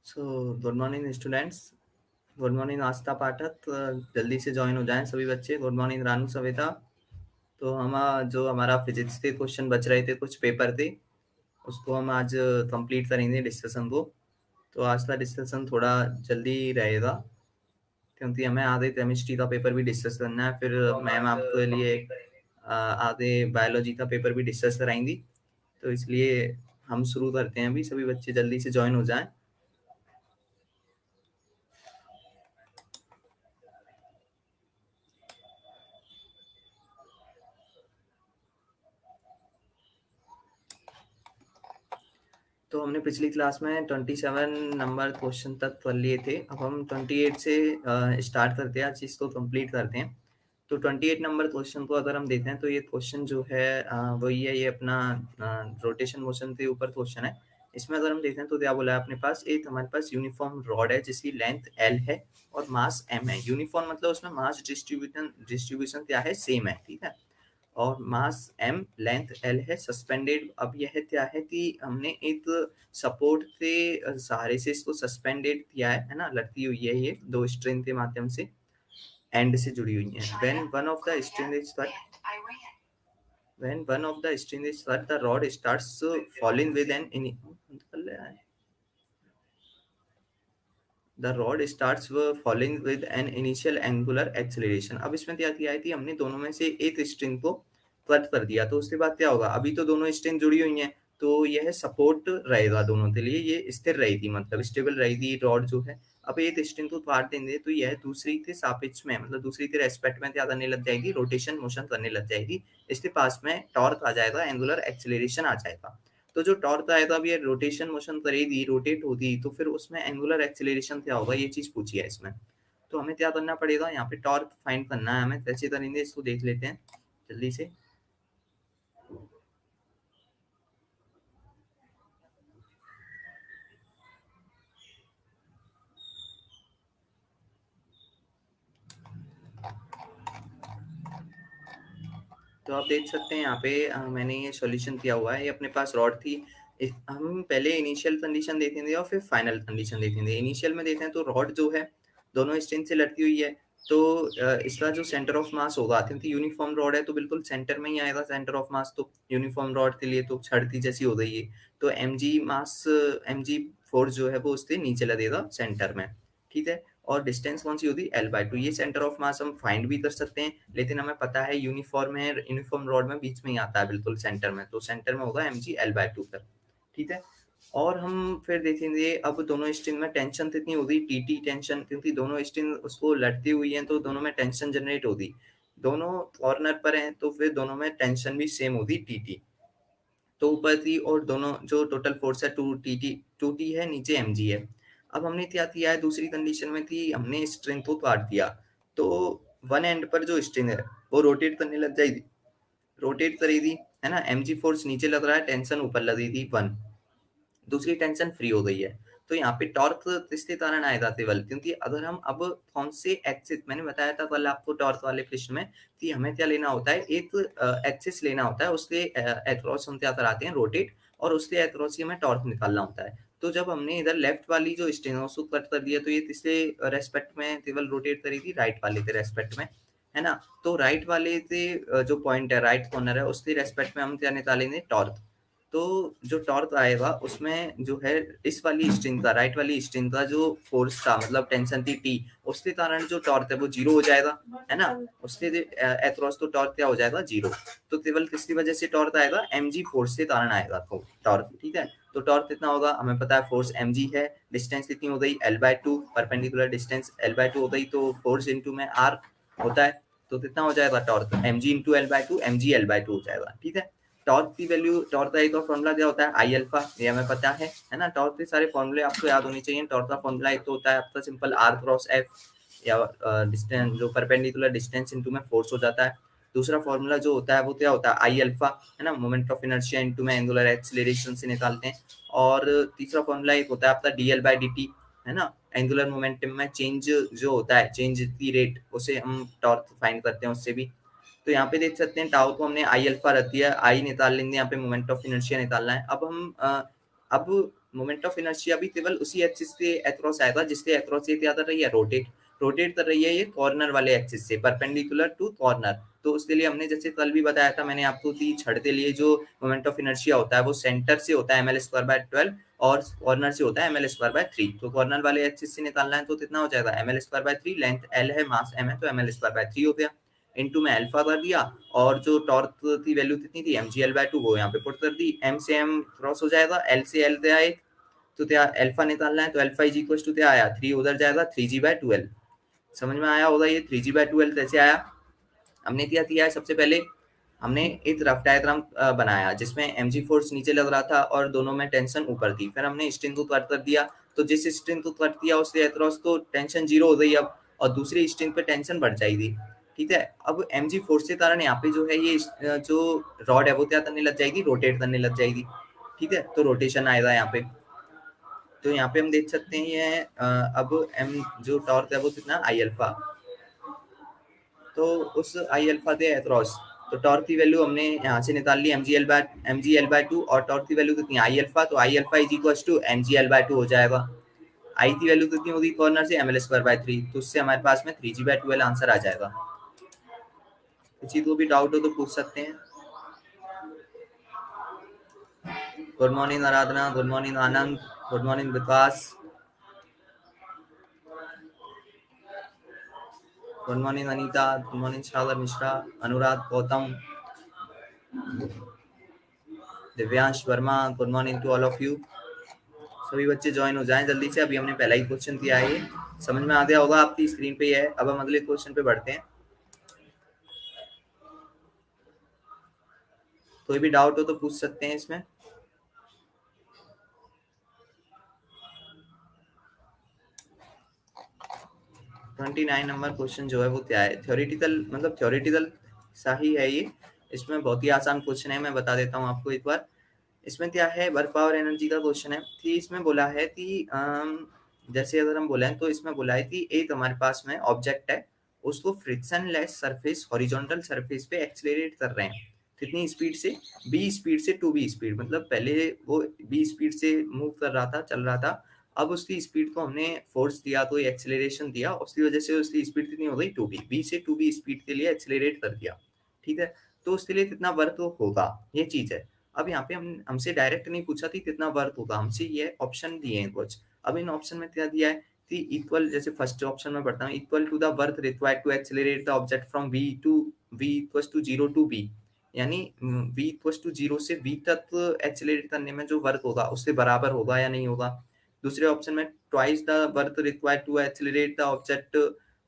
सो good morning students, good morning Aastha Pathak. जल्दी से join हो जाएं सभी बच्चे। Good morning Ranu Saveta. तो हम जो हमारा फिजिक्स के क्वेश्चन बच रहे थे, कुछ पेपर थे, उसको हम आज कंप्लीट करेंगे डिस्कशन को। तो आज का डिस्कशन थोड़ा जल्दी रहेगा क्योंकि हमें आधे केमिस्ट्री का पेपर भी डिस्कस करना है, फिर मैम आपके लिए आधे बायोलॉजी का पेपर भी डिस्कस कराएंगी। तो इसलिए हम शुरू करते हैं अभी। सभी बच्चे जल्दी से ज्वाइन हो जाएं। तो हमने पिछली क्लास में 27 नंबर क्वेश्चन तक कर लिए थे। अब हम 28 से स्टार्ट करते हैं, आज इसको कंप्लीट करते हैं। तो 28 नंबर क्वेश्चन को अगर हम देखें तो ये क्वेश्चन जो है वही है, ये अपना रोटेशन मोशन के ऊपर क्वेश्चन है। इसमें अगर हम देखें तो क्या बोला है अपने पास, एक हमारे पास यूनिफॉर्म रॉड है जिसकी लेंथ एल है और मास एम है। यूनिफॉर्म मतलब उसमें मास डिस्ट्रीब्यूशन क्या है, सेम है, ठीक है। और मास m, लेंथ l है, सस्पेंडेड। अब यह क्या है कि हमने एक सपोर्ट के सहारे से इसको सस्पेंडेड किया है ना, लटकी हुई है ये दो स्ट्रिंग के माध्यम से, एंड से जुड़ी हुई है। when one of the string is cut, the rod starts falling with an the rod starts falling with an initial angular acceleration. अब इसमें क्या किया है कि हमने दोनों में से एक स्ट्रिंग को कट कर दिया, तो उसके बाद क्या होगा, अभी तो दोनों स्ट्रिंग जुड़ी हुई हैं तो यह सपोर्ट रहेगा दोनों के लिए, ये स्थिर रहेगी, मतलब स्टेबल रहेगी रॉड जो है। अब एक स्ट्रिंग को काट देंगे तो यह दूसरी के सापेक्ष में, मतलब दूसरी के रेस्पेक्ट में क्या करने लग जाएगी, रोटेशन मोशन करने लग जाएगी। इसके पास में टॉर्क आ जाएगा, एंगुलर एक्सेलरेशन आ जाएगा। तो जो टॉर्क आएगा, अब ये रोटेशन मोशन करेगी, रोटेट होगी, तो फिर उसमें एंगुलर एक्सेलरेशन क्या होगा, ये चीज पूछी है इसमें। तो हमें क्या करना पड़ेगा, यहाँ पे टॉर्क फाइंड करना है हमें। कैसे करेंगे इसको देख लेते हैं जल्दी से। तो आप देख सकते हैं यहाँ पे मैंने ये सॉल्यूशन किया हुआ है। ये अपने पास रॉड थी, हम पहले इनिशियल कंडीशन देखेंगे और फिर फाइनल कंडीशन देखेंगे। इनिशियल में देखें तो रॉड जो है दोनों स्ट्रिंग से लटकी हुई है, तो इसका जो सेंटर ऑफ मास होगा, क्योंकि यूनिफॉर्म रॉड है तो बिल्कुल सेंटर में ही आएगा सेंटर ऑफ मास। तो यूनिफॉर्म रॉड के लिए तो छड़ की जैसी हो गई है, तो एम जी फोर्स जो है वो उसके नीचे लगेगा सेंटर में, ठीक है। और डिस्टेंस कौन सी होगी, L/2। ये सेंटर ऑफ मास हम फाइंड भी कर सकते हैं, लेकिन हमें पता है यूनिफॉर्म है, यूनिफॉर्म रॉड में बीच में ही आता है बिल्कुल सेंटर में, तो सेंटर में होगा mg L/2 पर, ठीक है। और हम फिर देखेंगे अब दोनों स्ट्रिंग में टेंशन कितनी होगी, टी टेंशन, क्योंकि दोनों स्ट्रिंग उसको लटती हुई हैं तो दोनों में टेंशन जनरेट होगी। दोनों कॉर्नर पर हैं तो फिर दोनों में टेंशन भी सेम होगी, टी। तो ऊपर थी और दोनों जो टोटल फोर्स है 2t है, नीचे mg है। अब हमने क्या किया है, दूसरी कंडीशन में थी हमने स्ट्रिंग को काट दिया, तो वन एंड पर जो स्ट्रिंग है वो रोटेट करने लग जाएगी, रोटेट करेगी, है ना। mg फोर्स नीचे लग रहा है, टेंशन ऊपर लगी थी 1, दूसरी टेंशन फ्री हो गई है। तो यहाँ पे टॉर्क किसके कारण आएगा केवल, क्योंकि अगर हम अब कौन से एक्सिस, मैंने बताया था कल आपको टॉर्क वाले प्रश्न में कि हमें क्या लेना होता है, एक एक्सिस लेना होता है, उसके अक्रॉस हम क्या कराते हैं, रोटेट, और उसके अक्रॉस ही हमें टॉर्क निकालना होता है। तो जब हमने इधर लेफ्ट वाली जो स्ट्रिंग है उसको कट कर दिया, तो ये किसके रेस्पेक्ट में केवल रोटेट करेगी, राइट वाले के रेस्पेक्ट में, है ना। तो राइट वाले के जो पॉइंट है, राइट कॉर्नर है, उसके रेस्पेक्ट में हम क्या निकालेंगे, टॉर्क। तो जो टॉर्क आएगा उसमें जो है इस वाली स्ट्रिंग का, राइट वाली स्ट्रिंग का जो फोर्स था, मतलब टेंशन थी टी, उसके कारण जो टॉर्क है वो जीरो हो जाएगा, है ना। उसके अक्रॉस तो टॉर्क क्या हो जाएगा, जीरो। तो केवल किसकी वजह से टॉर्क आएगा, mg फोर्स के कारण आएगा तो टॉर्क, ठीक है। तो टॉर्क कितना होगा, हमें पता है फोर्स mg है, डिस्टेंस कितनी हो गई, L/2, परपेंडिकुलर डिस्टेंस L/2 हो गई, तो फोर्स इंटू में r होता है, तो कितना हो जाएगा torque, mg into L/2, mg L/2 हो जाएगा, ठीक है। टॉर्क की वैल्यू, टॉर्क का एक और फॉर्मूला क्या होता है, आई अल्फा, ये हमें पता है ना। टॉर्क के सारे फॉर्मूले आपको याद होने चाहिए। टॉर्क का फॉर्मूला एक तो होता है आपका सिंपल r क्रॉस f, या डिस्टेंस जो परपेंडिकुलर डिस्टेंस इनटू में फोर्स हो जाता है। दूसरा फॉर्मूला जो होता है वो क्या होता है, आई अल्फा, है ना, मोमेंट ऑफ इनर्शिया इनटू में एंगुलर एक्सीलरेशन से निकालते हैं। और तीसरा फॉर्मूला एक होता है आपका dl/dt, है ना, एंगुलर मोमेंटम में चेंज जो होता है, चेंज की रेट, उसे हम टॉर्क फाइंड करते हैं उससे भी। तो यहाँ पे देख सकते हैं टाउ को हमने आई अल्फा रख दिया, आई निकाल लेंगे, यहाँ पे मोमेंट ऑफ इनर्शिया निकालना है। अब हम अब मोमेंट ऑफ इनर्शिया भी केवल उसी एक्सिस से अक्रॉस आएगा जिससे अक्रॉस ये क्या कर रही है, रोटेट कर रही है ये कॉर्नर वाले एक्सिस से परपेंडिकुलर टू कॉर्नर। तो उसके लिए हमने जैसे कल भी बताया था मैंने आपको कि छड़ के लिए जो मोमेंट ऑफ इनर्शिया होता है वो सेंटर से होता है ml² 12 और कॉर्नर से होता है ml²3। तो कॉर्नर वाले एक्सिस से निकालना है तो कितना हो जाएगा ml²3, लेंथ l है, मास m है, तो ml²3 हो गया। इनटू में अल्फा कर दिया और जो टॉर्क की वैल्यू कितनी थी mgl/2 वो यहाँ पे पुट कर दी। m से m क्रॉस हो जाएगा, l से l गया एक, तो क्या अल्फा निकालना है तो अल्फा इज इक्वल टू क्या आया 3 उधर जाएगा 3g/12। समझ में आया होगा ये 3g/12 कैसे आया। हमने क्या किया है, सबसे पहले हमने एक रफ डायग्राम बनाया जिसमें mg फोर्स नीचे लग रहा था और दोनों में टेंशन ऊपर थी। फिर हमने स्ट्रिंग को कट कर दिया, तो जिस स्ट्रिंग को कट किया उससे अक्रॉस तो टेंशन 0 हो गई अब, और दूसरी स्ट्रिंग पे टेंशन बढ़ जाएगी। ठीक है, अब mg फोर्स के कारण यहाँ पे जो है ये जो रॉड है वो क्या करने लग जाएगी, रोटेट करने लग जाएगी। ठीक है, तो रोटेशन आएगा यहाँ पे। तो यहाँ पे हम देख सकते हैं ये अब m जो टॉर्क है वो कितना आई अल्फा, तो उस आई अल्फा के अक्रॉस तो टॉर्क की वैल्यू हमने यहाँ से निकाल ली mgl/2 और टॉर्क की वैल्यू कितनी आई अल्फा, तो I alpha is equal to mgl/2 हो जाएगा। आई की वैल्यू कितनी होगी कॉर्नर से ml²3, तो उससे हमारे पास में 3g/12 आंसर आ जाएगा। किसी को भी डाउट हो तो पूछ सकते हैं। Good morning Aradhana, good morning Anand, good morning Vikas, good morning Anita, good morning Sagar Mishra, Anurag Gautam, Divyansh Verma, good morning to all of you. सभी बच्चे ज्वाइन हो जाएं जल्दी से। अभी हमने पहला ही क्वेश्चन किया है, ये समझ में आ गया होगा, आपकी स्क्रीन पे ही है। अब हम अगले क्वेश्चन पे बढ़ते हैं। कोई भी डाउट हो तो पूछ सकते हैं इसमें। ट्वेंटी 29 नंबर क्वेश्चन जो है वो क्या है, थ्योरेटिकल मतलब थ्योरेटिकल सा ही है ये। इसमें बहुत ही आसान क्वेश्चन है, मैं बता देता हूँ आपको एक बार। इसमें क्या है, वर्क पावर एनर्जी का क्वेश्चन है कि इसमें बोला है कि जैसे अगर हम बोले तो इसमें बोला है कि एक हमारे पास में ऑब्जेक्ट है, उसको friction less surface horizontal surface पे एक्सेलरेट कर रहे हैं। कितनी स्पीड से, बी स्पीड से टू बी स्पीड, मतलब पहले वो बी स्पीड से मूव कर रहा था, चल रहा था। अब उसकी स्पीड को हमने फोर्स दिया तो एक्सेलरेशन दिया, उसकी वजह से उसकी स्पीड कितनी हो गई 2b, बी से 2b स्पीड के लिए एक्सेलरेट कर दिया। ठीक है, तो उसके लिए कितना वर्क होगा ये चीज है। अब यहाँ पे हमसे डायरेक्ट नहीं पूछा कि कितना वर्क होगा, हमसे ये ऑप्शन दिए हैं कुछ। अब इन ऑप्शन में क्या दिया है कि इक्वल, जैसे फर्स्ट ऑप्शन में पढ़ता हूँ, equal to the work required to accelerate the object from v equal to 0 to b, यानी v इक्वल टू 0 से v तक एक्सेलरेट करने में जो वर्क होगा उससे बराबर होगा या नहीं होगा। दूसरे ऑप्शन में twice the work required to accelerate the object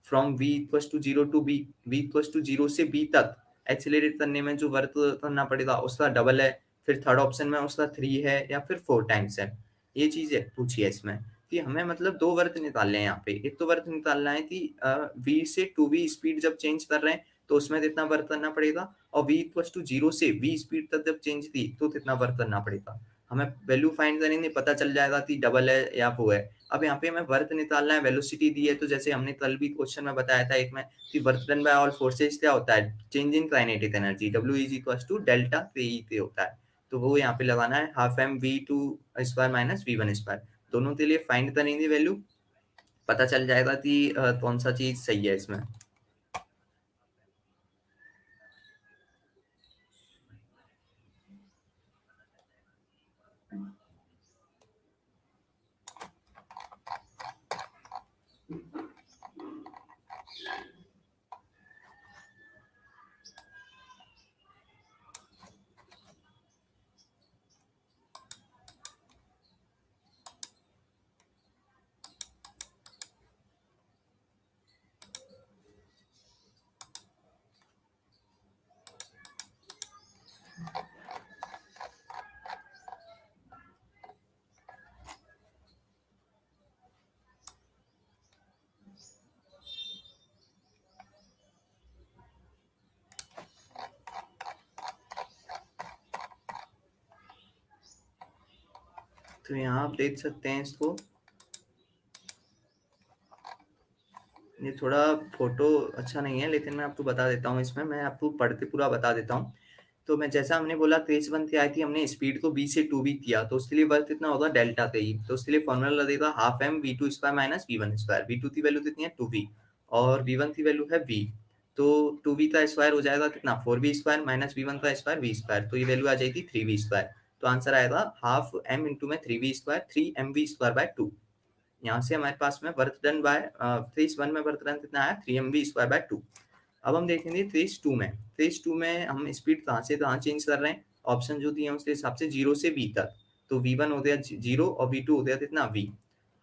from v equal to 0 to b, v equal to 0 से b तक एक्सेलरेट करने में जो वर्क करना पड़ेगा उसका डबल है। फिर थर्ड ऑप्शन में उसका 3 है या फिर 4 टाइम्स है। ये चीज है पूछी है इसमें कि हमें मतलब दो वर्क निकालने हैं यहाँ पे। एक तो वर्क निकालना है कि v से टू v स्पीड जब चेंज कर रहे हैं तो उसमें कितना वर्क करना पड़ेगा, और v इक्वल टू 0 से v स्पीड तक जब चेंज थी तो कितना वर्क करना पड़ेगा। हमें वैल्यू फाइंड करेंगे, पता चल जाएगा कि डबल है या वो है। अब यहाँ पे हमें वर्क निकालना है, वेलोसिटी दी है, तो जैसे हमने कल भी क्वेश्चन में बताया था एक में कि work done by all forces क्या होता है, change in kinetic energy, W is equal to delta K होता है। तो वो यहाँ पे लगाना है half M v2² minus v1², दोनों के लिए फाइंड करेंगे वैल्यू, पता चल जाएगा कि कौन सा चीज सही है इसमें। तो यहाँ आप देख सकते हैं इसको, ये थोड़ा फोटो अच्छा नहीं है लेकिन मैं आपको बता देता हूँ, इसमें मैं आपको पढ़ के पूरा बता देता हूँ। तो मैं जैसा हमने बोला तेज बनती आई थी, हमने स्पीड को v से 2v किया, तो उसके लिए वर्क कितना होगा डेल्टा थे ही, तो उसके लिए फॉर्मूला लगेगा half m v two square minus v one square. V two की वैल्यू कितनी है 2v और v1 की वैल्यू है v, तो 2v का स्क्वायर हो जाएगा कितना 4v स्क्वायर माइनस v1 का स्क्वायर v स्क्वायर, तो ये वैल्यू आ जाएगी 3v स्क्वायर। तो आंसर आएगा हाफ m इंटू में 3v square 3mv square by 2। यहाँ से हमारे पास में वर्क डन बाय फेज 1 में वर्क डन कितना आया 3mv स्क्वायर बाय 2। अब हम देखेंगे फेज 2 में। फेज 2 में हम स्पीड कहाँ से कहाँ चेंज कर रहे हैं, ऑप्शन जो दिए हैं उसके हिसाब से 0 से v तक, तो v1 हो गया 0 और v2 हो गया कितना v।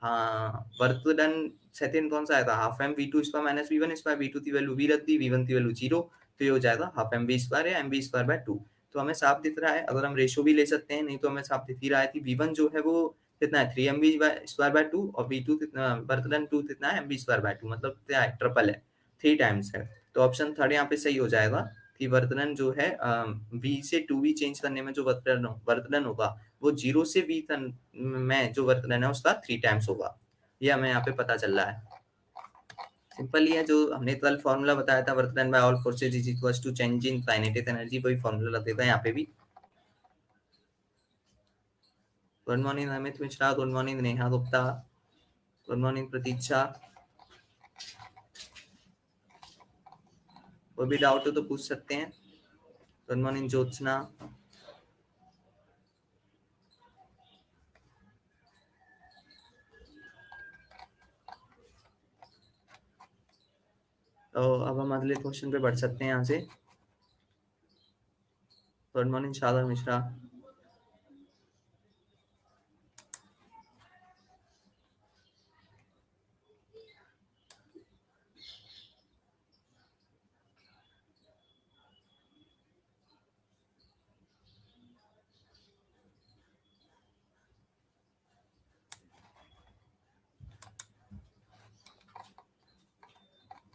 हाँ, वर्क डन सेकंड कौन सा आया था half M v2 square minus v1 square, v2 की वैल्यू v रख दी, v1 की वैल्यू 0, तो ये हो जाएगा हाफ एम v स्क्वायर या mv स्क्वायर बाय 2। तो हमें साफ दिख रहा है, अगर हम रेशो भी ले सकते हैं, नहीं तो हमें साफ दिख ही रहा है कि v1 जो है वो कितना है 3mv स्क्वायर बाय 2 और v2 कितना वर्क डन 2 कितना है mv स्क्वायर बाय 2, मतलब क्या है ट्रिपल है, 3 टाइम्स है। तो ऑप्शन थर्ड यहाँ पे सही हो जाएगा कि वर्तनन जो है v से 2v चेंज करने में जो वर्तनन होगा वो 0 से v तन में जो वर्तनन है उसका 3 टाइम्स होगा। ये हमें यहाँ पे पता चल रहा है। सिंपल ही है, जो हमने कल फॉर्मूला बताया था वर्तनन by all forces is equals to change in kinetic energy, वही फॉर्मूला लग देता है यहाँ पे भी। Good morning Amit Mishra, good morning Neha Gupta, good morning Pratiksha. कोई भी डाउट हो तो पूछ सकते हैं। Good morning Jyotsna. तो अब हम अगले क्वेश्चन पे बढ़ सकते हैं यहाँ से। Good morning Sagar Mishra.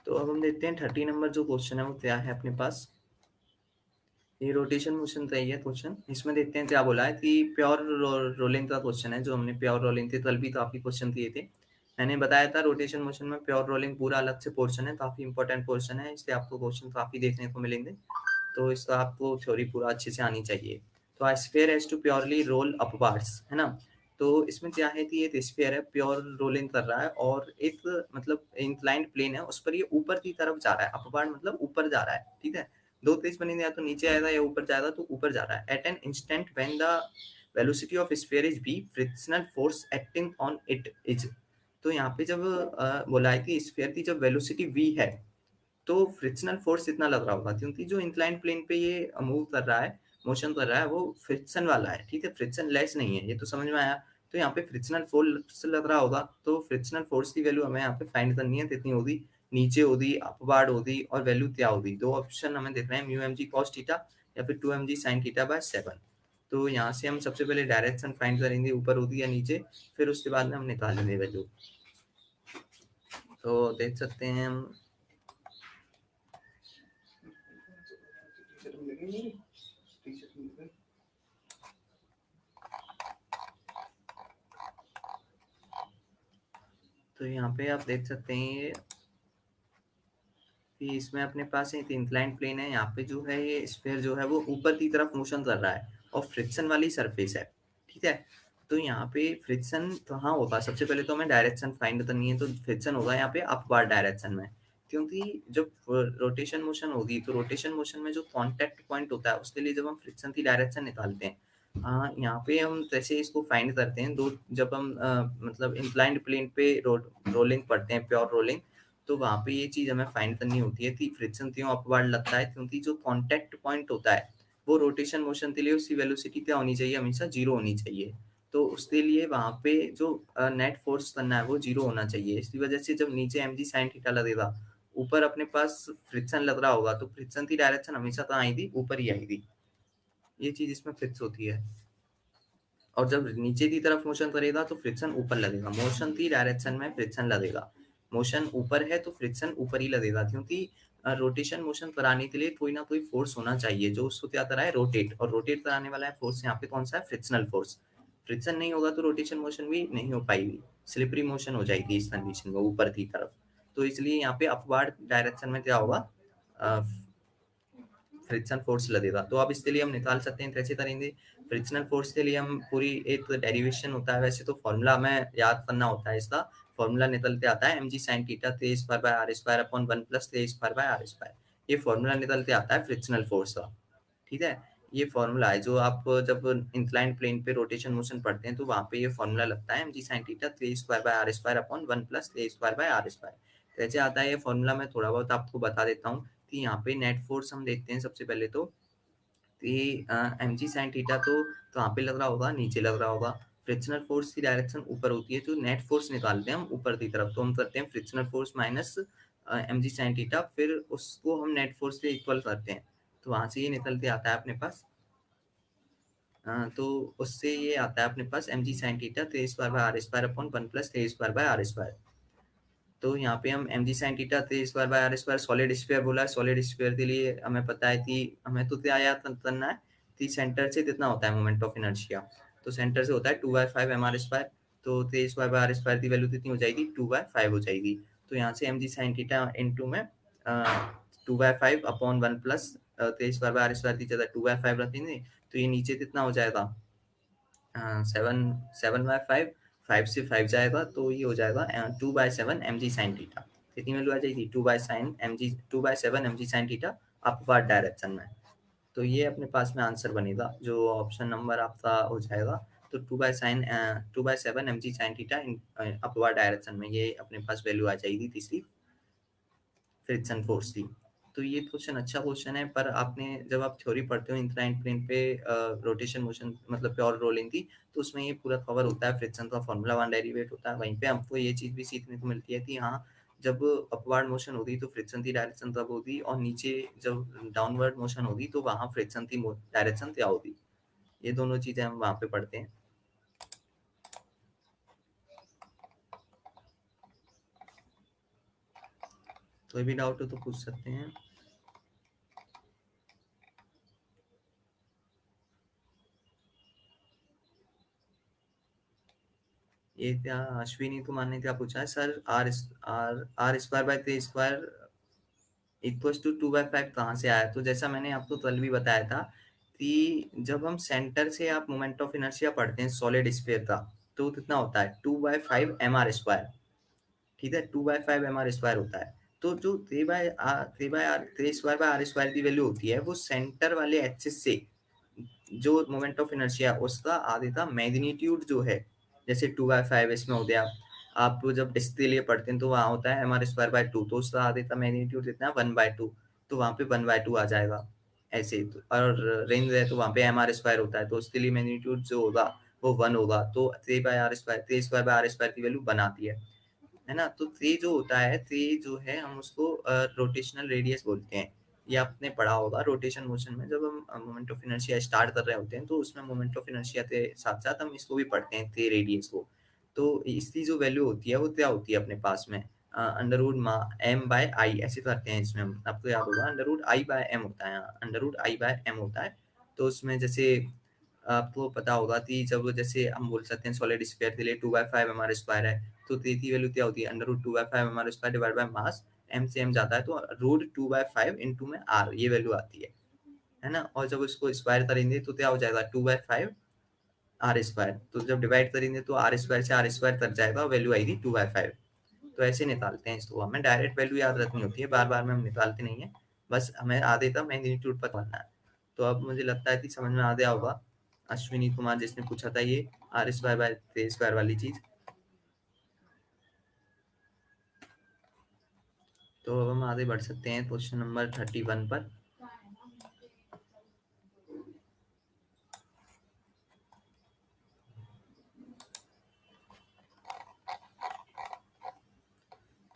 तो अब हम देखते हैं 30 नंबर जो क्वेश्चन है वो क्या है अपने पास। ये रोटेशन मोशन का ही है क्वेश्चन। इसमें देखते हैं क्या बोला है कि प्योर रोलिंग का क्वेश्चन है, जो हमने प्योर रोलिंग थे कल भी काफी क्वेश्चन दिए थे। मैंने बताया था रोटेशन मोशन में प्योर रोलिंग पूरा अलग से पोर्शन है, काफी इंपॉर्टेंट पोर्शन है, इससे आपको क्वेश्चन काफी देखने को मिलेंगे, तो इसका आपको थ्योरी पूरा अच्छे से आनी चाहिए। तो sphere has to purely roll upwards, है ना। तो इसमें क्या है कि एक स्फीयर है प्योर रोलिंग कर रहा है और एक मतलब इंक्लाइंड प्लेन है उस पर ये ऊपर की तरफ जा रहा है, अपवर्ड मतलब ऊपर जा रहा है, ठीक है। दो तेज बनेंगे, या तो नीचे आएगा या ऊपर जाएगा, तो ऊपर जा रहा है। At an instant when the velocity of sphere is v, frictional force acting on it is. तो यहाँ पे जब बोला है कि स्फीयर की जब वेलोसिटी v है तो फ्रिक्शनल फोर्स इतना लग रहा होगा, क्योंकि जो इंक्लाइंड प्लेन पे ये मूव कर रहा है, मोशन कर रहा है, वो फ्रिक्शन वाला है, ठीक है, फ्रिक्शन लेस नहीं है, ये तो समझ में आया। तो यहाँ पे फ्रिक्शनल फोर्स लग रहा होगा, तो फ्रिक्शनल फोर्स की वैल्यू हमें यहाँ पे फाइंड करनी है, कितनी होगी, नीचे होगी, अपवार्ड होगी, और वैल्यू क्या होगी। दो ऑप्शन हमें देख रहे हैं, mu M G cos theta या फिर 2mg sin थीटा बाय 7। तो यहाँ से हम सबसे पहले डायरेक्शन फाइंड करेंगे, ऊपर होगी या नीचे, फिर उसके बाद में हम निकालेंगे वैल्यू। तो देख सकते हैं हम, तो यहाँ पे आप देख सकते हैं ये कि इसमें अपने पास एक इंक्लाइंड प्लेन है, यहाँ पे जो है ये स्फीयर जो है वो ऊपर की तरफ मोशन कर रहा है और फ्रिक्शन वाली सरफेस है, ठीक है। तो यहाँ पे फ्रिक्शन कहाँ होगा, सबसे पहले तो हमें डायरेक्शन फाइंड करनी है, तो फ्रिक्शन होगा यहाँ पे अपवर्ड डायरेक्शन में, क्योंकि जब रोटेशन मोशन होगी तो रोटेशन मोशन में जो कॉन्टेक्ट पॉइंट होता है उसके लिए जब हम फ्रिक्शन की डायरेक्शन निकालते हैं, हाँ यहाँ पे हम कैसे इसको फाइंड करते हैं, दो जब हम मतलब इंक्लाइंड प्लेन पे रोलिंग पढ़ते हैं प्योर रोलिंग, तो वहाँ पे ये चीज हमें फाइंड करनी होती है कि फ्रिक्शन क्यों अपवर्ड लगता है, क्योंकि जो कांटेक्ट पॉइंट होता है वो रोटेशन मोशन के लिए उसकी वेलोसिटी क्या होनी चाहिए, हमेशा 0 होनी चाहिए। तो उसके लिए वहाँ पे जो नेट फोर्स करना है वो 0 होना चाहिए। इसी वजह से जब नीचे mg sin थीटा लगेगा, ऊपर अपने पास फ्रिक्शन लग रहा होगा, तो फ्रिक्शन की डायरेक्शन हमेशा कहाँ आएगी, ऊपर ही आएगी। ये चीज इसमें फिक्स होती है। और जब नीचे की तरफ मोशन करेगा तो फ्रिक्शन ऊपर लगेगा, मोशन की डायरेक्शन में फ्रिक्शन लगेगा, मोशन ऊपर है तो फ्रिक्शन ऊपर ही लगेगा, क्योंकि रोटेशन मोशन कराने के लिए कोई ना कोई फोर्स होना चाहिए जो उसको क्या कराए, रोटेट, और रोटेट कराने वाला है फोर्स यहाँ पे कौन सा है, फ्रिक्शनल फोर्स। फ्रिक्शन नहीं होगा तो रोटेशन मोशन भी नहीं हो पाएगी, स्लिपरी मोशन हो जाएगी इस कंडीशन में ऊपर की तरफ। तो इसलिए यहाँ पे अपवर्ड डायरेक्शन में क्या होगा, फ्रिक्शन फोर्स लगेगा। तो अब इसके लिए हम निकाल सकते हैं, कैसे करेंगे? फ्रिक्शनल फोर्स के लिए हम पूरी एक डेरिवेशन होता है, वैसे तो फॉर्मूला हमें याद करना होता है इसका। फॉर्मूला निकल के आता है mg sin theta k square by r square upon 1 plus k square by r square. ये फॉर्मूला निकल के आता है फ्रिक्शनल फोर्स का। ठीक है, ये फॉर्मूला है जो आप जब इंक्लाइंड प्लेन पे रोटेशन मोशन पढ़ते हैं तो वहां पे ये फॉर्मूला लगता है mg sin theta k square by r square upon 1 plus k square by r square. कैसे आता है ये फॉर्मूला, मैं थोड़ा बहुत आपको बता देता हूँ कि यहाँ पे नेट फोर्स हम देखते हैं सबसे पहले तो ये एम जी साइन थीटा तो यहाँ पे लग रहा होगा, नीचे लग रहा होगा। फ्रिक्शनल फोर्स की डायरेक्शन ऊपर होती है, जो नेट फोर्स निकालते हैं हम ऊपर की तरफ, तो हम करते हैं frictional force minus M G sine theta, फिर उसको हम नेट फोर्स से इक्वल करते हैं, तो वहां से ये निकल के आता है अपने पास। तो उससे ये आता है अपने पास एम जी साइन थीटा थे square by R square upon 1 plus थे स्क्वायर बाय आर स्क्वायर। तो यहाँ पे हम एम जी साइन थीटा थे square by R square solid sphere बोला है। सॉलिड स्फीयर के लिए हमें पता है कि हमें तो क्या याद करना है कि सेंटर से कितना होता है मोमेंट ऑफ इनर्शिया, तो सेंटर से होता है 2/5 एम आर स्क्वायर। तो थे स्क्वायर बाय आर स्क्वायर की वैल्यू कितनी हो जाएगी? 2/5 हो जाएगी। तो यहाँ से M G sine theta into में 2/5 अपॉन 1 प्लस थे स्क्वायर बाय आर स्क्वायर की जगह 2/5 रखेंगे, तो ये नीचे कितना हो जाएगा? 7/5, 5 से 5 जाएगा तो ये हो जाएगा 2/7 एम जी साइन थीटा। कितनी वैल्यू आ जाएगी? 2/7 M G sine theta upward direction में। तो ये अपने पास में आंसर बनेगा, जो ऑप्शन नंबर आपका हो जाएगा। तो 2/7 M G sine theta upward direction में, ये अपने पास वैल्यू आ जाएगी तीसरी फ्रिक्शन फोर्स थी। तो ये क्वेश्चन अच्छा क्वेश्चन है, पर आपने जब आप थ्योरी पढ़ते हो इंक्लाइंड प्लेन पे रोटेशन मोशन मतलब प्योर रोलिंग की, तो उसमें ये पूरा कवर होता है, फ्रिक्शन का फॉर्मूला 1 डेरिवेट होता है। वहीं पे हमको ये चीज़ भी सीखने को मिलती है कि हाँ, जब अपवर्ड मोशन होगी तो फ्रिक्शन की डायरेक्शन तब होगी, और नीचे जब डाउनवर्ड मोशन होगी तो वहाँ फ्रिक्शन की डायरेक्शन क्या होगी। ये दोनों चीज़ें हम वहाँ पे पढ़ते हैं। कोई भी डाउट हो तो पूछ सकते हैं। ये क्या अश्विनी कुमार ने क्या पूछा है sir? R R R square by थे स्क्वायर इक्वल्स टू 2/5 कहाँ से आया? तो जैसा मैंने आपको कल भी बताया था कि जब हम सेंटर से आप मोमेंट ऑफ इनर्शिया पढ़ते हैं सॉलिड स्फीयर का, तो कितना होता है? 2/5 एम आर स्क्वायर। ठीक है, 2/5 एम आर स्क्वायर होता है। तो जो 3 स्क्वायर बाय आर स्क्वायर की वैल्यू होती है, वो सेंटर वाले एक्सिस से जो मोमेंट ऑफ इनर्शिया उसका आगे का मैग्नीट्यूड जो है, जैसे 2/5 इसमें हो गया। आप जब डिस्क के लिए पढ़ते हैं तो वहाँ होता है एम आर स्क्वायर बाय 2, तो उसका आगे का मैग्नीट्यूड कितना है? 1/2, तो वहाँ पे 1/2 आ जाएगा ऐसे तो। और रेंज है तो वहाँ पे एम आर स्क्वायर होता है, तो उसके लिए मैग्नीट्यूड जो होगा वो 1 होगा। तो 3 स्क्वायर की वैल्यू 1 आती है ना। तो थ्री जो होता है, थ्री जो है हम उसको रोटेशनल रेडियस बोलते हैं। ये आपने पढ़ा होगा रोटेशन मोशन में, जब हम मोमेंट ऑफ इनर्शिया स्टार्ट कर रहे होते हैं तो उसमें मोमेंट ऑफ इनर्शिया के साथ साथ हम इसको भी पढ़ते हैं, थ्री रेडियस को। तो इसकी जो वैल्यू होती है वो क्या होती है अपने पास में? Under root M by I ऐसे करते हैं इसमें हम, आपको याद होगा under root I by M होता है, under root I by M होता है। तो उसमें जैसे आपको पता होगा कि जब जैसे हम बोल सकते हैं सॉलिड स्फीयर के लिए 2/5 एम आर स्क्वायर है, तो थ्री की वैल्यू क्या होती है? Under root 2/5 M R square divide by mass, M से एम जाता है तो रूट 2/5 इंटू में आर, ये वैल्यू आती है ना। और जब उसको स्क्वायर करेंगे तो क्या हो जाएगा? 2/5 आर स्क्वायर। तो जब डिवाइड करेंगे तो आर स्क्वायर से आर स्क्वायर कट जाएगा, वैल्यू आएगी 2/5। तो ऐसे निकालते हैं इसको, हमें डायरेक्ट वैल्यू याद रखनी होती है, बार बार में हम निकालते नहीं है, बस हमें आधे का मैग्नीट्यूड पर करना है। तो अब मुझे लगता है कि समझ में आ गया होगा अश्विनी कुमार जिसने पूछा था ये आर स्क्वायर बाय थे स्क्वायर वाली चीज। तो अब हम आगे बढ़ सकते हैं क्वेश्चन नंबर 31 पर।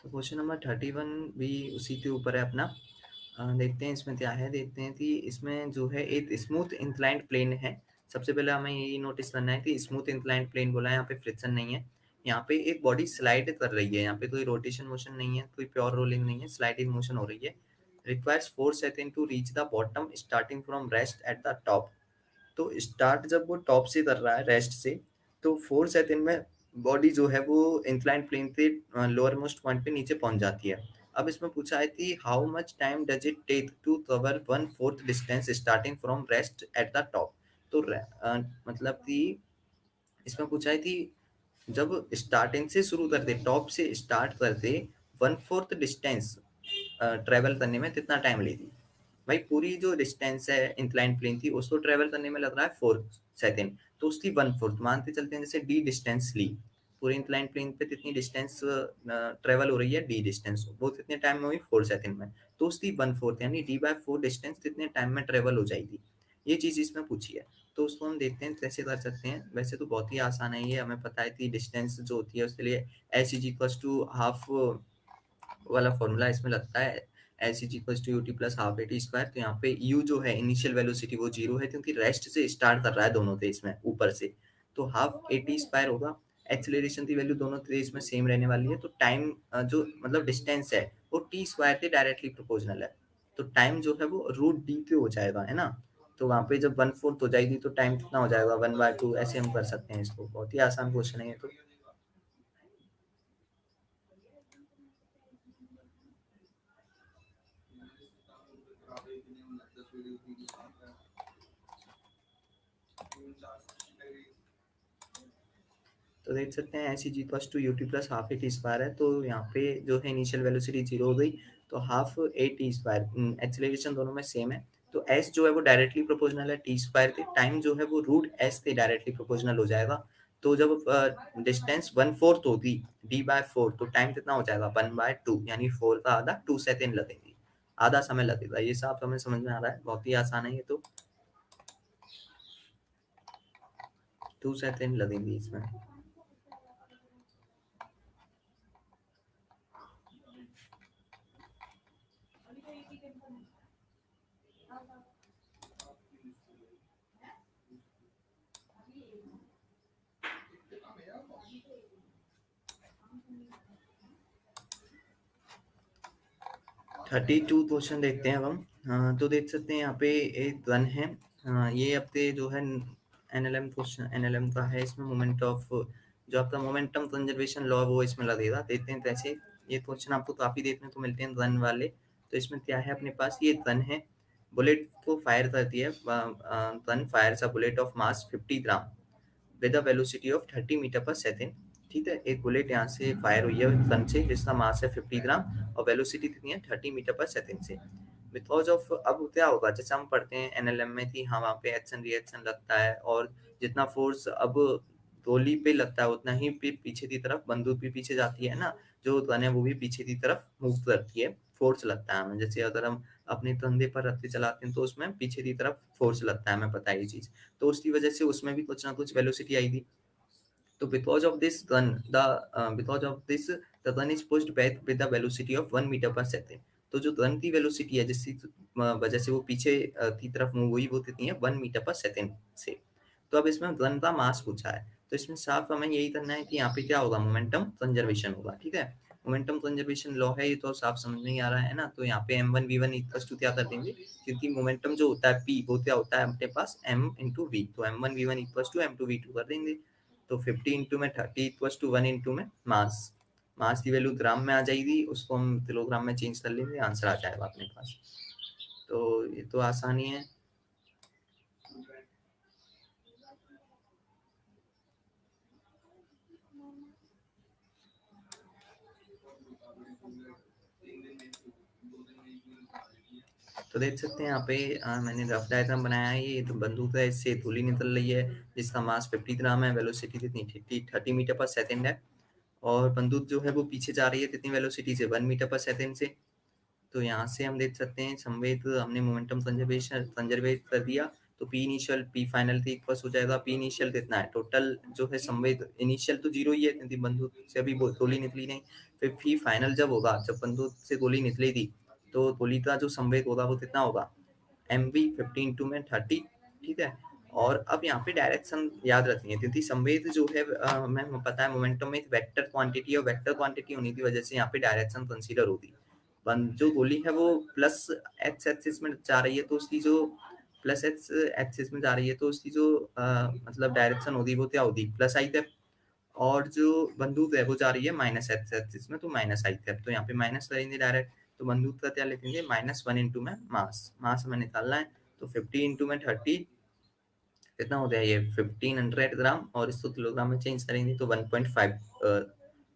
तो क्वेश्चन नंबर 31 भी उसी के ऊपर है अपना। देखते हैं इसमें क्या है, देखते हैं कि इसमें जो है एक स्मूथ इंक्लाइंड प्लेन है। सबसे पहले हमें यही नोटिस करना है कि स्मूथ इंक्लाइंड प्लेन बोला है, यहाँ पे फ्रिक्शन नहीं है। यहाँ पे एक बॉडी स्लाइड कर रही है, यहाँ पे कोई रोटेशन मोशन नहीं है, कोई प्योर रोलिंग नहीं है, स्लाइडिंग मोशन हो रही है। Requires 4 second to reach the bottom starting from rest at the top. तो स्टार्ट जब वो टॉप से कर रहा है रेस्ट से, तो 4 सेकंड में बॉडी जो है वो इंक्लाइन प्लेन के लोअर मोस्ट पॉइंट पे नीचे पहुंच जाती है। अब इसमें पूछा है कि how much time does it take to cover 1/4 distance starting from rest at the top. तो मतलब कि इसमें पूछा है कि जब स्टार्टिंग से शुरू करते, टॉप से स्टार्ट करते, 1/4 डिस्टेंस ट्रेवल करने में कितना टाइम लेती। भाई पूरी जो डिस्टेंस है इंक्लाइन प्लेन थी उसको ट्रेवल करने में लग रहा है 4 सेकेंड, तो उसकी 1/4 मानते चलते हैं, जैसे डी डिस्टेंस ली, पूरे इंक्लाइन प्लेन पे कितनी डिस्टेंस ट्रेवल हो रही है, डी डिस्टेंस, वो कितने टाइम में हुई, 4 सेकेंड में, तो उसकी 1/4 यानी D/4 डिस्टेंस कितने टाइम में ट्रेवल हो जाएगी, ये चीज इसमें पूछी है। तो उसको हम देखते हैं कैसे कर सकते हैं। वैसे तो बहुत ही आसान है ये, हमें पता है कि डिस्टेंस जो होती है उसके लिए H is equal to half वाला फॉर्मूला इसमें लगता है, H is equal to U T plus half A T square. तो यहाँ पे यू जो है इनिशियल वेलोसिटी वो 0 है क्योंकि रेस्ट से स्टार्ट कर रहा है दोनों थे इसमें ऊपर से, तो हाफ ए टी स्क्वायर होगा। एक्सेलरेशन की वैल्यू दोनों थे इसमें सेम रहने वाली है, तो टाइम जो मतलब डिस्टेंस है वो टी स्क्वायर के डायरेक्टली प्रोपोर्शनल है, तो टाइम जो है वो रूट डी पे हो जाएगा, है ना। तो वहाँ पे जब 1/4 हो जाएगी तो टाइम कितना हो जाएगा, 1/2, ऐसे हम कर सकते हैं इसको। बहुत ही आसान क्वेश्चन है ये तो। तो देख सकते हैं S is equal to U T plus half A T square है, तो यहाँ पे जो है इनिशियल वेलोसिटी 0 हो गई, तो half A T square, acceleration दोनों में सेम है, तो एस जो है वो डायरेक्टली प्रोपोर्शनल है टी स्क्वायर के, टाइम जो है वो रूट एस से डायरेक्टली प्रोपोर्शनल हो जाएगा। तो जब डिस्टेंस 1/4 होगी D/4, तो टाइम कितना हो जाएगा 1/2, यानी 4 का आधा 2 सेकेंड लगेगी, आधा समय लगेगा। ये सब हमें समझ में आ रहा है, बहुत ही आसान है ये तो, 2 सेकेंड लगेंगे इसमें। 32 क्वेश्चन देखते हैं अब हम। तो देख सकते हैं यहाँ पे एक गन है, ये आपके जो है एनएलएम क्वेश्चन, एनएलएम का है, इसमें मोमेंट ऑफ जो आपका मोमेंटम कंजर्वेशन लॉ वो इसमें लगेगा। देखते हैं कैसे, ये क्वेश्चन आपको काफी देखने को मिलते हैं गन वाले। तो इसमें क्या है, अपने पास ये गन है, बुलेट को फायर करती है, gun fires a bullet of mass 50 gram with a velocity of 30 metre पर सेकेंड। ठीक है, एक बुलेट यहाँ से फायर हुई है गन से जिसका मास है 50 ग्राम और वेलोसिटी कितनी है 30 मीटर पर सेकेंड से। बिकॉज ऑफ, अब क्या होगा, जैसे हम पढ़ते हैं एनएलएम में थी, हाँ वहाँ पे एक्शन रिएक्शन लगता है, और जितना फोर्स अब गोली पे लगता है उतना ही पीछे की तरफ बंदूक भी पीछे जाती है ना, जो गन है वो भी पीछे की तरफ मूव करती है, फोर्स लगता है हमें। जैसे अगर हम अपने कंधे पर रख के चलाते हैं तो उसमें पीछे की तरफ फोर्स लगता है, हमें पता है ये चीज। तो उसकी वजह से उसमें भी कुछ ना कुछ वेलोसिटी आई थी। तो because of this the gun is pushed back with the velocity of 1 metre पर सेकेंड। तो जो गन की वेलोसिटी है जिसकी वजह से वो पीछे की तरफ मूव हुई, वो कितनी है 1 मीटर पर सेकेंड से। तो अब इसमें गन का मास पूछा है, तो इसमें साफ हमें यही करना है कि यहाँ पे क्या होगा, मोमेंटम कंजर्वेशन होगा। ठीक है, मोमेंटम कंजर्वेशन लॉ है, ये तो साफ समझ में ही आ रहा है ना। तो यहाँ पे m1v1 इक्वल्स टू क्या कर देंगे, क्योंकि मोमेंटम जो होता है p वो क्या होता है अपने पास m इंटू वी, तो m1v1 इक्वल्स टू m2v2 कर देंगे। तो 50 इंटू में 30 इक्वल्स टू 1 इंटू में मास, मास की वैल्यू ग्राम में आ जाएगी, उसको हम किलोग्राम में चेंज कर लेंगे, आंसर आ जाएगा अपने पास। तो ये तो आसानी है। तो देख सकते हैं यहाँ पे मैंने रफ डायग्राम बनाया है, ये तो बंदूक है, इससे गोली निकल रही है जिसका मास 50 ग्राम है, वेलोसिटी कितनी 30 मीटर पर सेकेंड है, और बंदूक जो है वो पीछे जा रही है कितनी वेलोसिटी से 1 मीटर पर सेकेंड से। तो यहाँ से हम देख सकते हैं संवेद, हमने मोमेंटम कंजर्वेट कर दिया, तो पी इनिशियल पी फाइनल के इक्वल हो जाएगा। पी इनिशियल कितना है, टोटल जो है संवेद इनिशियल तो 0 ही है क्योंकि बंदूक से अभी गोली निकली नहीं, फिर पी फाइनल जब होगा, जब बंदूक से गोली निकलेगी, तो गोली का जो संवेद होगा वो कितना होगा, एम वी 15 × 10 ठीक है। और अब यहाँ पे डायरेक्शन याद रखनी है क्योंकि संवेद जो है हमें पता है मोमेंटम में एक वेक्टर क्वांटिटी और वेक्टर क्वांटिटी होने की वजह से यहाँ पे डायरेक्शन कंसीडर होगी। जो गोली है वो प्लस एक्स एक्सिस में जा रही है, तो उसकी जो प्लस एक्स एक्सिस में जा रही है, तो उसकी जो मतलब डायरेक्शन होगी वो क्या होगी, प्लस आई है। और जो बंदूक है वो जा रही है माइनस एक्स एक्सिस में, तो माइनस आई है, तो यहाँ पे माइनस करेंगे डायरेक्ट। तो बंदूक का क्या लिखेंगे, -1 इंटू में मास हमें निकालना है, तो 50 इंटू में 30 कितना हो गया ये 1500 ग्राम, और इसको किलोग्राम में चेंज करेंगे तो 1.5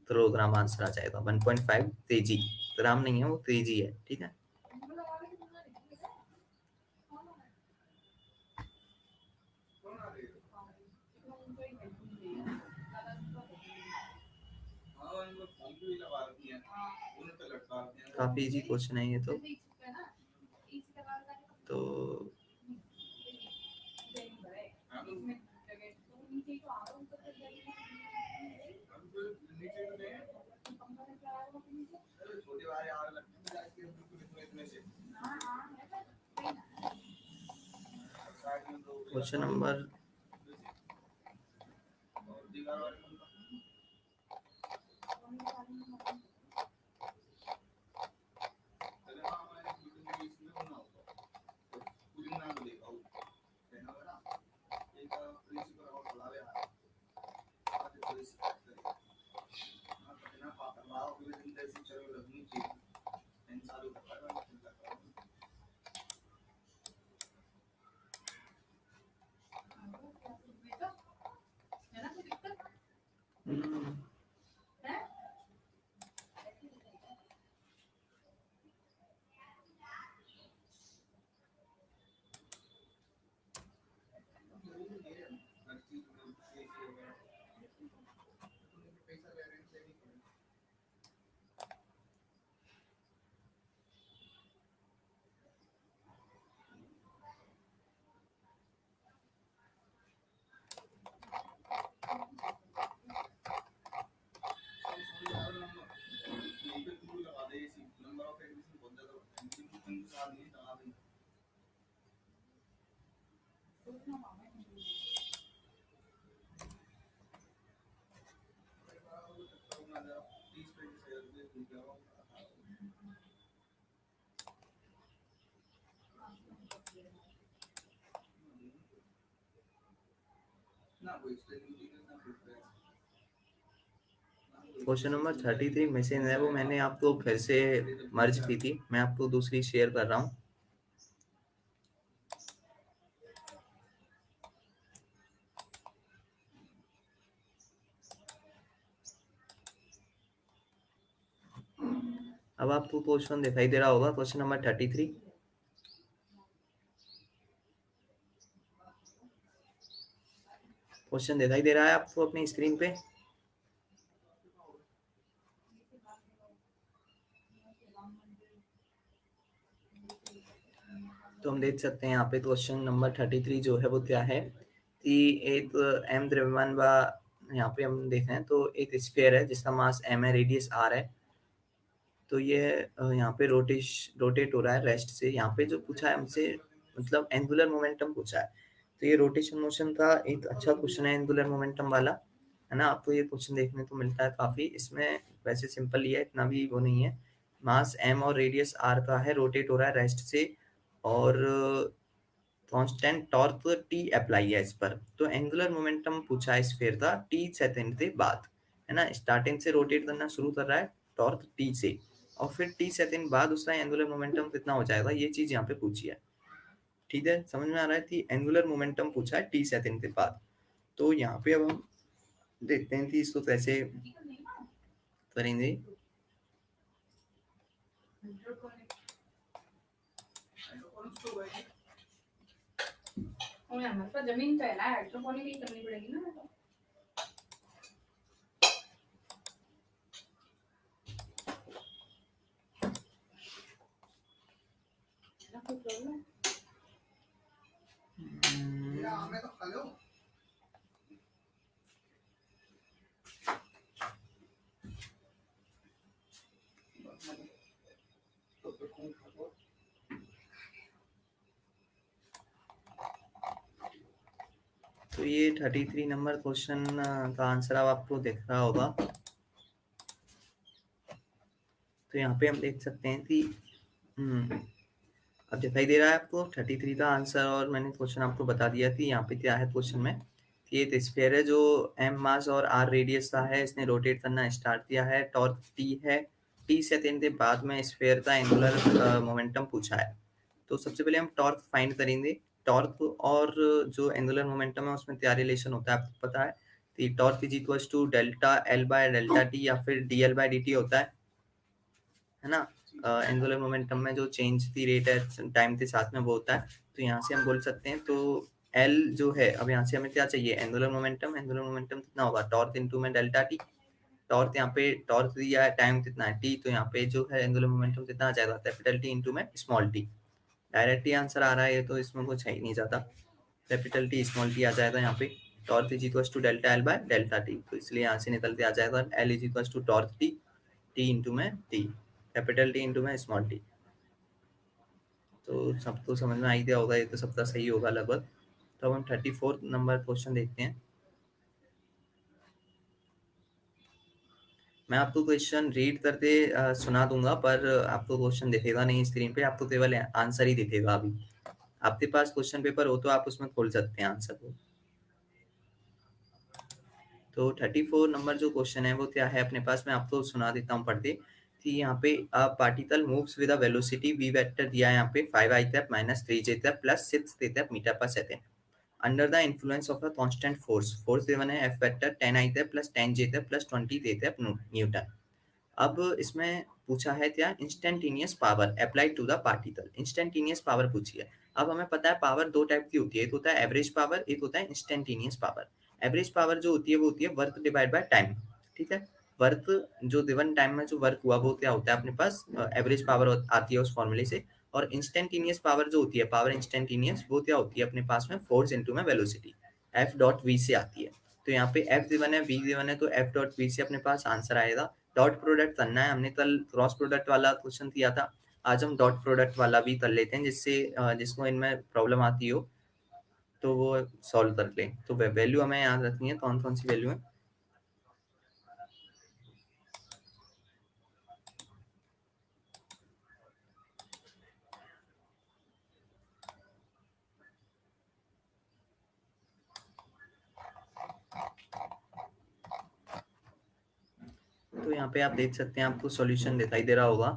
किलोग्राम आंसर आ जाएगा। 1.5 केजी, ग्राम नहीं है वो, केजी है, ठीक है। काफी इजी क्वेश्चन है ये तो question number question number 33 message है, वो मैंने आपको फिर से मर्ज की थी, मैं आपको दूसरी शेयर कर रहा हूँ। अब आपको क्वेश्चन दिखाई दे रहा होगा, क्वेश्चन नंबर 33। क्वेश्चन दिखाई दे रहा है आपको अपनी स्क्रीन पे? तो हम देख सकते हैं यहाँ पे क्वेश्चन नंबर 33 जो है वो क्या है कि एक एम द्रव्यमान व यहाँ पे हम देख रहे हैं तो एक स्फीयर है जिसका मास m है, रेडियस r है। तो ये यहाँ पे रोटेट हो रहा है रेस्ट से। यहाँ पे जो पूछा है हमसे मतलब एंगुलर मोमेंटम पूछा है, तो ये रोटेशन मोशन का एक अच्छा क्वेश्चन है एंगुलर मोमेंटम वाला, है ना। आपको ये क्वेश्चन देखने को मिलता है काफी, इसमें वैसे सिंपल ही है, इतना भी वो नहीं है। मास m और रेडियस r का है, रोटेट हो रहा है रेस्ट से, और कांस्टेंट टॉर्क टी अप्लाई है इस पर। तो एंगुलर मोमेंटम पूछा है स्फीयर का टी सेकंड के बाद, है ना। स्टार्टिंग से रोटेट करना शुरू कर रहा है टॉर्क टी से, और फिर टी सेकंड बाद उसका एंगुलर मोमेंटम कितना हो जाएगा, ये चीज यहाँ पे पूछी है। ठीक है, समझ में आ रहा है कि एंगुलर मोमेंटम पूछा है टी सेकंड के बाद। तो यहाँ पे अब हम देखते हैं कि इसको कैसे करेंगे। जमीन पे है ना, हाइड्रोपोनिक ही करनी पड़ेगी ना। तो ये 33 नंबर क्वेश्चन का आंसर अब आपको दिख रहा होगा। तो यहाँ पे हम देख सकते हैं कि अब दिखाई दे रहा है आपको 33 का आंसर, और मैंने क्वेश्चन आपको बता दिया कि यहाँ पे क्या है क्वेश्चन में ये एक स्फीयर है जो m मास और r रेडियस का है, इसने रोटेट करना स्टार्ट किया है, टॉर्क t है, t सेकंड के बाद में स्फीयर का एंगुलर मोमेंटम पूछा है। तो सबसे पहले हम टॉर्क फाइंड करेंगे। टॉर्क और जो एंगुलर मोमेंटम है उसमें क्या रिलेशन होता है आपको पता है? तो torque is equal to delta L by delta T या फिर D L by D T होता है ना। एंगुलर मोमेंटम में जो चेंज दी रेट है टाइम के साथ में वो होता है। तो यहाँ से हम बोल सकते हैं तो एल जो है, अब यहाँ से हमें क्या चाहिए? Angular momentum. एंगुलर मोमेंटम कितना होगा? टॉर्क इनटू में डेल्टा टी। टॉर्क यहाँ पे टॉर्क दिया है, टाइम कितना है टी, तो यहाँ पे जो है एंगुलर मोमेंटम कितना आ जाएगा? कैपिटल टी इंटू में स्मॉल टी। डायरेक्टली आंसर आ रहा है ये, तो इसमें कुछ है ही नहीं ज़्यादा। कैपिटल टी स्मॉल टी आ जाएगा यहाँ पे। Torque is equal to delta L by delta T, तो इसलिए यहाँ से निकल के आ जाएगा L is equal to torque T, T into में टी, कैपिटल टी इंटू में स्मॉल टी। तो सबको समझ में आई दिया होगा, ये तो सबका सही होगा लगभग। तो अब हम 34 नंबर क्वेश्चन देखते हैं। मैं आपको क्वेश्चन रीड करके सुना दूंगा, पर आपको क्वेश्चन दिखेगा नहीं स्क्रीन पे, आपको केवल आंसर ही दिखेगा। अभी आपके पास क्वेश्चन पेपर हो तो आप उसमें खोल सकते हैं आंसर को। तो 34 नंबर जो क्वेश्चन है वो क्या है अपने पास, मैं आपको सुना देता हूँ पढ़ के। कि यहाँ पे particle moves with a velocity v vector दिया है यहाँ पे 5 i तक -3 j तक +6 t तक मीटर पर second under the influence of a constant force. Force given है f वेक्टर 10 i तक +10 j तक +20 t तक न्यूटन। अब इसमें पूछा है क्या? Instantaneous power applied to the particle. Instantaneous power पूछी है। अब हमें पता है पावर दो टाइप की होती है, एक होता है एवरेज पावर, एक होता है इंस्टेंटेनियस पावर। एवरेज पावर जो होती है वो होती है वर्क डिवाइड बाय टाइम। ठीक है, वर्क जो गिवन टाइम में जो वर्क हुआ वो क्या होता है अपने पास, एवरेज पावर आती है उस फॉर्मूले से। और इंस्टेंटेनियस पावर जो होती है, पावर इंस्टेंटेनियस, वो क्या होती है अपने पास में? फोर्स इनटू में वेलोसिटी, एफ डॉट वी से आती है। तो यहाँ पे एफ गिवन है, वी गिवन है, तो एफ डॉट वी से अपने पास आंसर आएगा। डॉट प्रोडक्ट करना है, हमने कल क्रॉस प्रोडक्ट वाला क्वेश्चन किया था, आज हम डॉट प्रोडक्ट वाला भी कर लेते हैं, जिससे जिसको इनमें प्रॉब्लम आती हो तो वो सॉल्व कर लें। तो वैल्यू हमें याद रखनी है, कौन कौन सी वैल्यू है। तो यहाँ पे आप देख सकते हैं, आपको सॉल्यूशन दिखाई दे रहा होगा।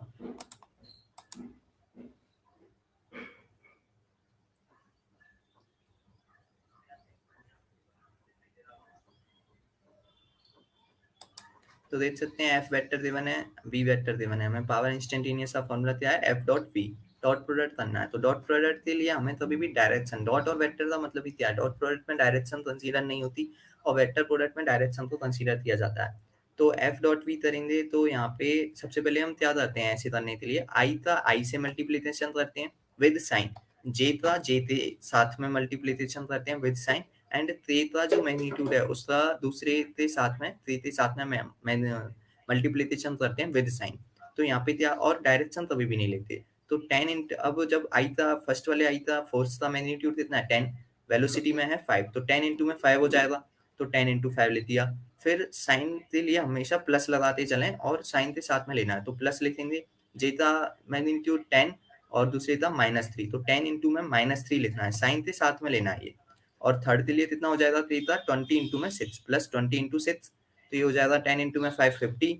तो देख सकते हैं एफ वेक्टर गिवन है, वी वेक्टर गिवन है, हमें पावर इंस्टेंटेनियस का फॉर्मूला क्या है? F dot V. Dot product करना है, तो डॉट प्रोडक्ट के लिए हमें कभी भी डायरेक्शन, डॉट और वेक्टर का मतलब ही क्या है? डॉट प्रोडक्ट में डायरेक्शन कंसीडर नहीं होती और वेक्टर प्रोडक्ट में डायरेक्शन को कंसीडर किया जाता है। तो एफ डॉट वी करेंगे तो यहाँ पे सबसे पहले हम क्या करते हैं ऐसे करने के लिए? आई का आई से मल्टीप्लीकेशन करते हैं विद साइन, जे का जे के साथ में मल्टीप्लीकेशन करते हैं विद साइन, एंड ते का जो मैग्नीट्यूड है उसका दूसरे के साथ में, ते के साथ में मल्टीप्लीकेशन करते हैं विद साइन। तो यहाँ पे क्या, और डायरेक्शन कभी भी नहीं लेते। तो 10 इंट, अब जब आई का फर्स्ट वाले आई का फोर्स का मैग्नीट्यूड कितना है? 10, वेलोसिटी में है 5, तो 10 इंटू में 5 हो जाएगा, तो 10 इंटू 5 ले दिया। फिर साइन के लिए हमेशा प्लस लगाते चलें और साइन के साथ में लेना है, तो प्लस लिखेंगे। जे का मैग्नीट्यूड 10 और दूसरे का -3, तो 10 इंटू में -3 लिखना है, साइन के साथ में लेना है ये। और थर्ड के लिए कितना हो जाएगा? 3 का 20 इंटू में 6 प्लस 20 इंटू 6, तो ये हो जाएगा 10 इंटू में 5 50,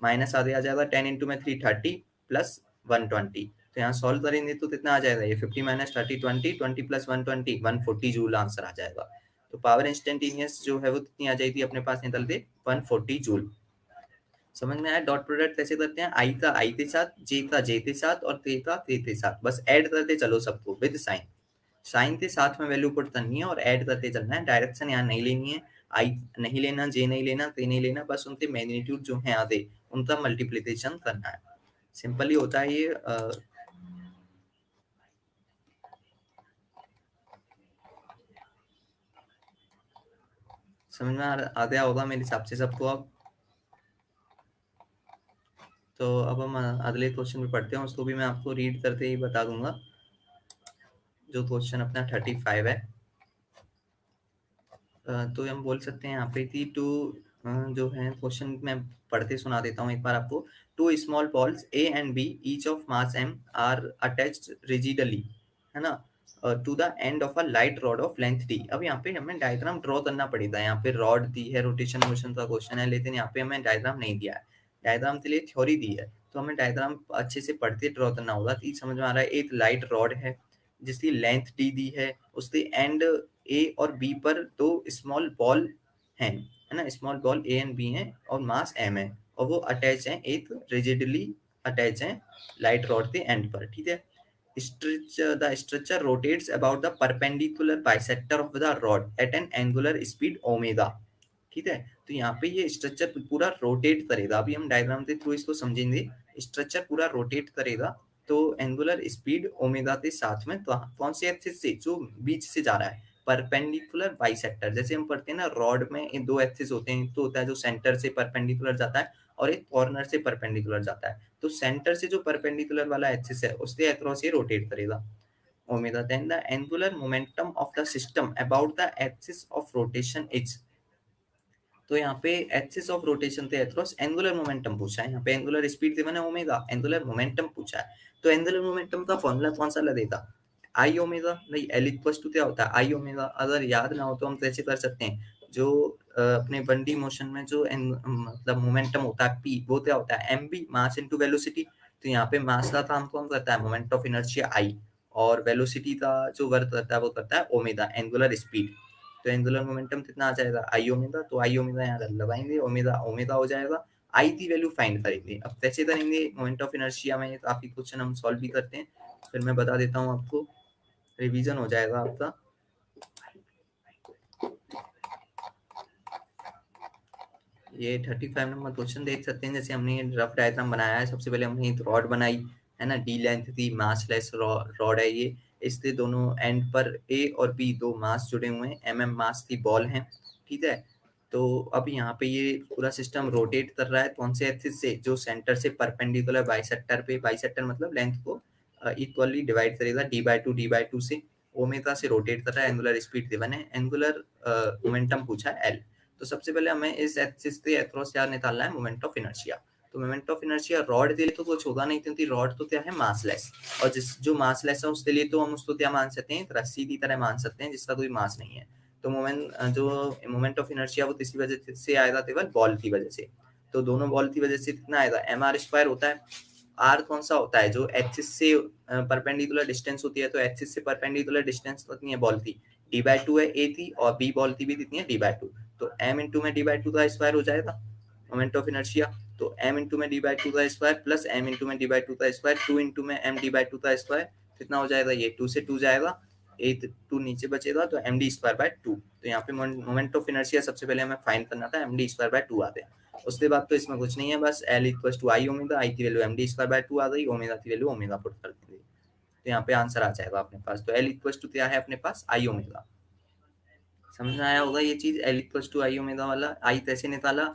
माइनस आगे आ जाएगा 10 इंटू में 3 30 प्लस 120। तो यहाँ सॉल्व करेंगे तो कितना आ जाएगा? ये 50 माइनस 30 20, 20 प्लस 120 140 जूल आंसर आ जाएगा। तो पावर इंस्टेंटेनियस जो है वो कितनी आ जाएगी अपने पास निकल के? 140 जूल। समझ में आया? डॉट प्रोडक्ट कैसे करते हैं? आई का आई के साथ, जे का जे के साथ और ते का ते के साथ, बस ऐड करते चलो सबको विद साइन। साइन के साथ में वैल्यू पुट करनी है और ऐड करते चलना है, डायरेक्शन यहाँ नहीं लेनी है, आई नहीं लेना, जे नहीं लेना, ते नहीं लेना, बस उनके मैग्नीट्यूड जो है आधे उनका मल्टीप्लिकेशन करना है। सिंपली होता है ये। समझ में आ गया होगा मेरे हिसाब से सबको अब। तो अब हम अगले क्वेश्चन पे पढ़ते हैं, उसको भी मैं आपको रीड करके ही बता दूंगा। जो क्वेश्चन अपना 35 है, तो हम बोल सकते हैं यहाँ पे थी टू, जो है क्वेश्चन मैं पढ़ते सुना देता हूँ एक बार आपको। Two small balls A and B each of mass M are attached rigidly, है ना, to the end of a light rod of length D. अब यहाँ पे हमें डायग्राम ड्रॉ करना पड़ेगा। यहाँ पे रॉड दी है, रोटेशन मोशन का क्वेश्चन है, लेकिन यहाँ पे हमें डायग्राम नहीं दिया है। डायग्राम के लिए थ्योरी दी है, तो हमें डायग्राम अच्छे से पढ़ते ड्रॉ करना होगा। तो समझ में आ रहा है, एक लाइट रॉड है जिसकी लेंथ डी दी है, उसके एंड ए और बी पर दो स्मॉल बॉल हैं, है ना, small ball A and B हैं और मास एम है, और वो अटैच है, एक रिजिडली अटैच है लाइट रॉड के एंड पर, ठीक है। The structure rotates about the perpendicular bisector of the rod at an angular speed omega, ठीक है। तो यहाँ पे ये स्ट्रक्चर पूरा रोटेट करेगा। अभी हम डायग्राम के थ्रू इसको समझेंगे। स्ट्रक्चर पूरा रोटेट करेगा तो एंगुलर स्पीड ओमेगा के साथ में, तो कौन से एक्सिस से, जो बीच से जा रहा है, परपेंडिकुलर बाइसेक्टर। जैसे हम पढ़ते हैं ना, रॉड में इन दो एक्सिस होते हैं, तो होता है जो सेंटर से परपेंडिकुलर जाता है और एक कॉर्नर से परपेंडिकुलर जाता है। तो सेंटर से जो परपेंडिकुलर वाला एक्सिस है उसके अक्रॉस ये रोटेट करेगा omega. Then the angular momentum of the system about the axis of rotation is. तो यहाँ पे एक्सिस ऑफ रोटेशन के अक्रॉस एंगुलर मोमेंटम पूछा है। यहाँ पे एंगुलर स्पीड थे मैंने ओमेगा, एंगुलर मोमेंटम पूछा है। तो एंगुलर मोमेंटम का फॉर्मूला कौन सा लगेगा, आई ओमेगा। नहीं, एल इक्वल्स टू क्या होता है, आई ओमेगा। अगर याद ना हो तो हम कैसे कर सकते हैं, जो अपने 1D मोशन में जो मतलब मोमेंटम होता है पी, वो क्या होता है, M V, mass into velocity. तो यहाँ पे मास का काम कौन करता है, मोमेंट ऑफ इनर्शिया आई, और वेलोसिटी का जो वर्क करता है वो करता है ओमेगा, एंगुलर स्पीड। तो एंगुलर मोमेंटम कितना आ जाएगा, आई ओमेगा। तो आई ओमेगा यहाँ लगाएंगे, ओमेगा ओमेगा हो जाएगा। आई की वैल्यू फाइंड करेंगे। अब कैसे करेंगे, मोमेंट ऑफ इनर्शिया में काफी क्वेश्चन हम सॉल्व भी करते हैं, फिर मैं बता देता हूँ आपको, रिवीजन हो जाएगा आपका। ये 35 नंबर क्वेश्चन देख सकते हैं। जैसे हमने रफ डायग्राम बनाया है, सबसे पहले हमने एक रॉड बनाई है ना, डी लेंथ थी, मासलेस रॉड है ये। इसके दोनों एंड पर ए और बी दो मास जुड़े हुए हैं, एम मास की बॉल है, ठीक है। तो अब यहाँ पे ये पूरा सिस्टम रोटेट कर रहा है कौन से एक्सिस से, जो सेंटर से परपेंडिकुलर बाइसेक्टर पे, बाइसेक्टर मतलब लेंथ को इक्वली डिवाइड करेगा डी बाई टू से, ओमेगा से रोटेट कर रहा है। एंगुलर स्पीड गिवन है, एंगुलर मोमेंटम पूछा है एल। तो सबसे पहले हमें इस एक्सिस के अक्रॉस क्या निकालना है, मोमेंट ऑफ इनर्शिया। तो मोमेंट ऑफ इनर्शिया रॉड के लिए तो कुछ होगा नहीं, क्योंकि रॉड तो क्या है, मासलेस, और जिस जो मासलेस है उसके लिए तो हम उसको क्या मान सकते हैं, एक रस्सी की तरह मान सकते हैं जिसका कोई मास नहीं है। तो मोमेंट ऑफ इनर्शिया वो किसी वजह से आएगा, केवल बॉल की वजह से। तो दोनों बॉल की वजह से कितना आएगा, एम आर स्क्वायर होता है। आर कौन सा होता है, जो एक्सिस से परपेंडिकुलर डिस्टेंस होती है। तो एक्सिस से परपेंडिकुलर डिस्टेंस कितनी है बॉल की, डी बाई टू है ए थी, और बी बॉल की भी कितनी है, डी बाई टू। तो एम इंटू में डी बाई टू का स्क्वायर हो जाएगा मोमेंट ऑफ इनर्शिया। तो एम इंटू में डी बाई टू का स्क्वायर प्लस एम इंटू में डी बाई टू का स्क्वायर, टू इंटू में एम डी बाई टू का स्क्वायर, कितना हो जाएगा, ये टू से टू जाएगा, एक टू नीचे बचेगा, तो M D square by two. तो यहाँ पे मोमेंट ऑफ इनर्शिया सबसे पहले हमें फाइंड करना था, M D square by two आते हैं। उसके बाद तो इसमें कुछ नहीं है, बस L equal to I omega, I की value M D square by two आ गई, ओमेगा की वैल्यू ओमेगा पुट कर देंगे, तो यहाँ पे आंसर आ जाएगा अपने पास। तो एल इक्वल टू क्या है अपने पास, आई ओमेगा। समझ में आया होगा ये चीज, L equal to I omega वाला। आई कैसे निकाला,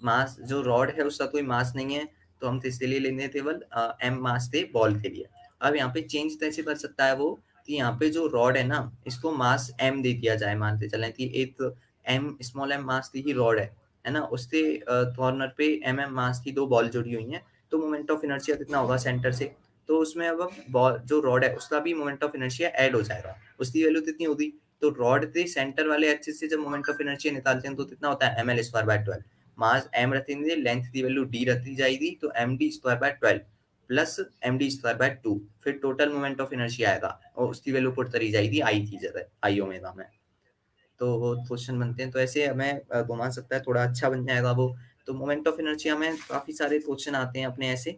मास जो रॉड है उसका कोई मास नहीं है, तो हम इसके लिए लेंगे केवल एम मास थे बॉल के लिए। अब यहाँ पे चेंज कैसे कर सकता है वो, कि यहाँ पे जो रॉड है ना, इसको मास एम दे दिया जाए। मानते चलें कि एक एम स्मॉल एम मास की ही रॉड है ना, उसके कॉर्नर पे एम एम मास की दो बॉल जुड़ी हुई हैं। तो मोमेंट ऑफ इनर्शिया कितना होगा सेंटर से, तो उसमें अब बॉल जो रॉड है उसका भी मोमेंट ऑफ इनर्शिया ऐड हो जाएगा, उसकी वैल्यू कितनी होगी। तो रॉड के सेंटर वाले एक्सिस से जब मोमेंट ऑफ इनर्शिया निकालते हैं तो कितना होता है, M L square by 12। Mass M रखेंगे, लेंथ की वैल्यू डी रखी जाएगी, तो M D square by 12 plus M D square by 2, फिर टोटल मोमेंट ऑफ इनर्शिया आएगा, और उसकी वैल्यू पुट करी जाएगी आई की जगह, आई ओमेगा में। तो वो क्वेश्चन बनते हैं, तो ऐसे हमें घुमा सकता है, थोड़ा अच्छा बन जाएगा वो। तो मोमेंट ऑफ इनर्शिया में काफी सारे क्वेश्चन आते हैं अपने ऐसे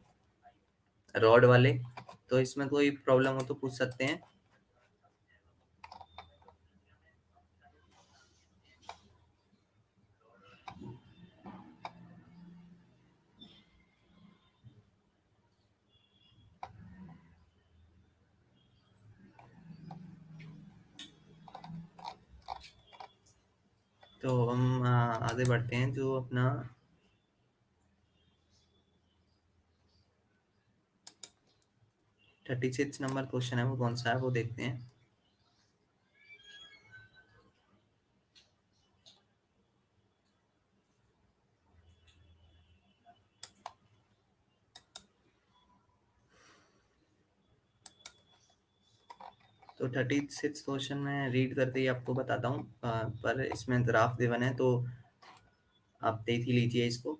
रॉड वाले, तो इसमें कोई प्रॉब्लम हो तो पूछ सकते हैं। तो हम आगे बढ़ते हैं, जो अपना 36 नंबर क्वेश्चन है वो कौन सा है वो देखते हैं। तो 36 क्वेश्चन मैं रीड करते ही आपको बताता हूँ, पर इसमें ग्राफ गिवन है तो आप देख ही लीजिए इसको।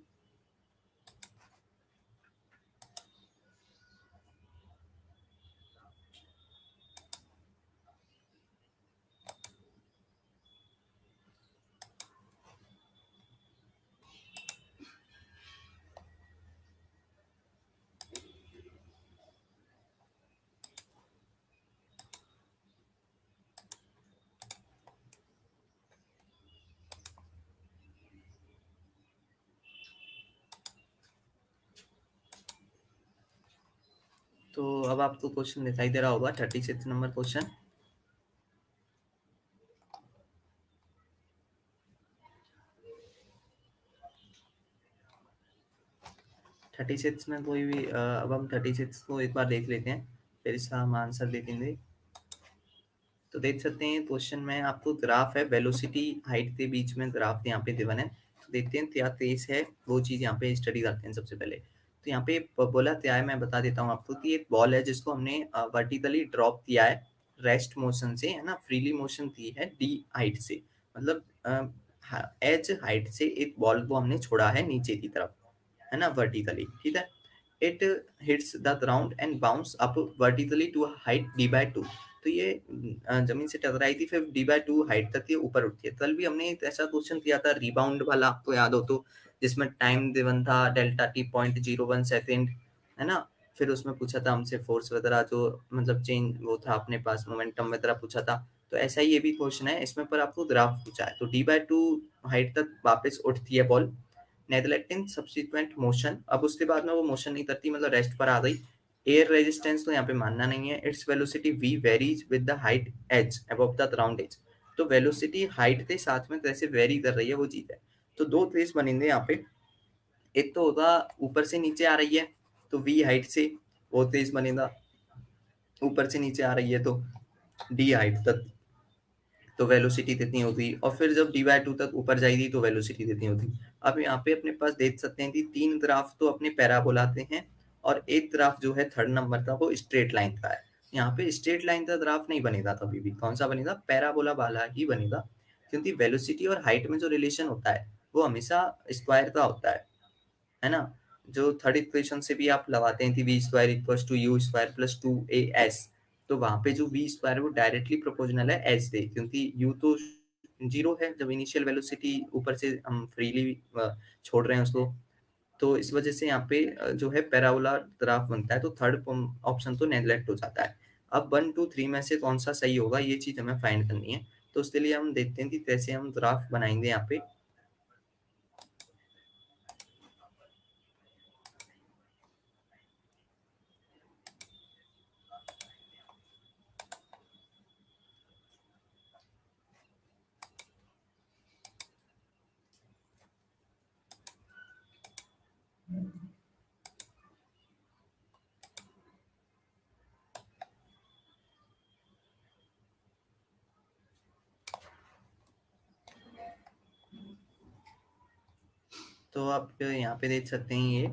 तो अब आपको क्वेश्चन दिखाई दे रहा होगा 36 नंबर क्वेश्चन। थर्टी सिक्स में कोई भी अब हम 36 को एक बार देख लेते हैं, फिर इसका हम आंसर देखेंगे। तो देख सकते हैं क्वेश्चन में आपको ग्राफ है, वेलोसिटी हाइट के बीच में ग्राफ यहाँ पे गिवन है। तो देखते हैं क्या केस है, वो चीज़ यहाँ पे स्टडी करते हैं सबसे पहले। तो यहाँ पे बोला क्या है, मैं बता देता हूँ आपको कि एक बॉल है जिसको हमने वर्टिकली ड्रॉप किया है रेस्ट मोशन से, है ना, फ्रीली मोशन की है डी हाइट से, मतलब एच हाइट से एक बॉल को हमने छोड़ा है नीचे की तरफ, है ना, वर्टिकली, ठीक है। It hits the ground and bounce up vertically to height D by two. तो ये जमीन से टकराई थी, फिर डी बाय टू हाइट तक ये ऊपर उठती है। कल भी हमने एक ऐसा क्वेश्चन किया था रिबाउंड वाला, आपको याद हो तो, जिसमें टाइम गिवन था डेल्टा टी 0.01 सेकेंड, है ना। फिर उसमें पूछा था हमसे फोर्स वगैरह, जो मतलब चेंज वो था अपने पास, मोमेंटम वगैरह पूछा था। तो ऐसा ही ये भी क्वेश्चन है, इसमें पर आपको ग्राफ पूछा है। तो डी बाय टू हाइट तक वापस उठती है बॉल, नेगलेक्टिंग सब्सिक्वेंट मोशन। अब उसके बाद में वो मोशन नहीं करती, मतलब रेस्ट पर आ गई। एयर रेजिस्टेंस तो यहाँ पे मानना नहीं है। Its velocity v varies with the height h above the ground as. तो वेलोसिटी हाइट के साथ में कैसे वेरी कर रही है वो चीज है। तो दो केस बनेंगे यहाँ पे, एक तो होगा ऊपर से नीचे आ रही है तो v हाइट से, वो केस बनेगा। ऊपर से नीचे आ रही है तो d हाइट तक, तो वेलोसिटी कितनी होगी, और फिर जब डी बाई टू तक ऊपर जाएगी तो वेलोसिटी कितनी होगी। अब यहाँ पे अपने पास देख सकते हैं कि तीन ग्राफ तो अपने पैराबोला आते हैं, और एक ग्राफ जो है थर्ड नंबर का वो स्ट्रेट लाइन का है। यहाँ पे स्ट्रेट लाइन का ग्राफ नहीं बनेगा कभी भी, कौन सा बनेगा, पैराबोला वाला ही बनेगा, क्योंकि वेलोसिटी और हाइट में जो रिलेशन होता है वो हमेशा स्क्वायर का होता है ना। जो थर्ड इक्वेशन से भी आप लगाते हैं कि V square equals to U square plus 2as, तो वहां पे जो वी स्क्वायर है वो डायरेक्टली प्रोपोर्शनल है एच से, क्योंकि यू तो जीरो है जब इनिशियल वेलोसिटी ऊपर से हम फ्रीली छोड़ रहे हैं उसको। तो इस वजह से यहाँ पे जो है पैराबोला ग्राफ बनता है, तो थर्ड ऑप्शन तो नेग्लेक्ट हो जाता है। अब 1 2 3 में से कौन सा सही होगा ये चीज हमें फाइंड करनी है। तो उसके लिए हम देखते हैं कि कैसे हम ग्राफ बनाएंगे यहाँ पे। तो आप यहाँ पे देख सकते हैं ये।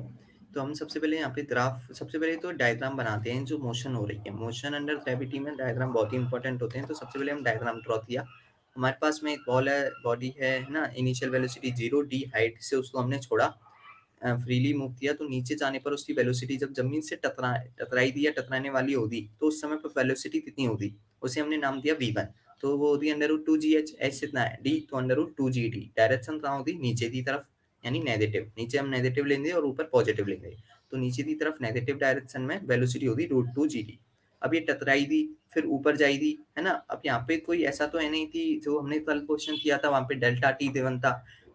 तो हम सबसे पहले यहाँ पे ग्राफ, सबसे पहले तो डायग्राम बनाते हैं जो मोशन हो रही है। मोशन अंडर ग्रेविटी में डायग्राम बहुत ही इंपॉर्टेंट होते हैं। तो सबसे पहले हम डायग्राम ड्रॉ किया। हमारे पास में एक बॉल है, बॉडी है ना, इनिशियल वेलोसिटी 0, डी हाइट से उसको हमने छोड़ा, फ्रीली मूव किया। तो नीचे जाने पर उसकी वेलोसिटी जब जमीन से टकराई दी या टकराने वाली होगी तो उस समय पर वेलोसिटी कितनी होगी, उसे हमने नाम दिया v1। तो वो होती है √2gh, h कितना है d, तो √2gd। डायरेक्शन कहाँ होगी, नीचे की तरफ, यानी नेगेटिव। नीचे हम नेगेटिव लेंगे और ऊपर पॉजिटिव लेंगे, तो नीचे की तरफ नेगेटिव डायरेक्शन में वेलोसिटी होगी √2gd। अब ये टकराई दी, फिर ऊपर जाएगी, है ना। अब यहाँ पे कोई ऐसा तो है नहीं थी, जो हमने कल क्वेश्चन किया था वहां पे डेल्टा टी गिवन था,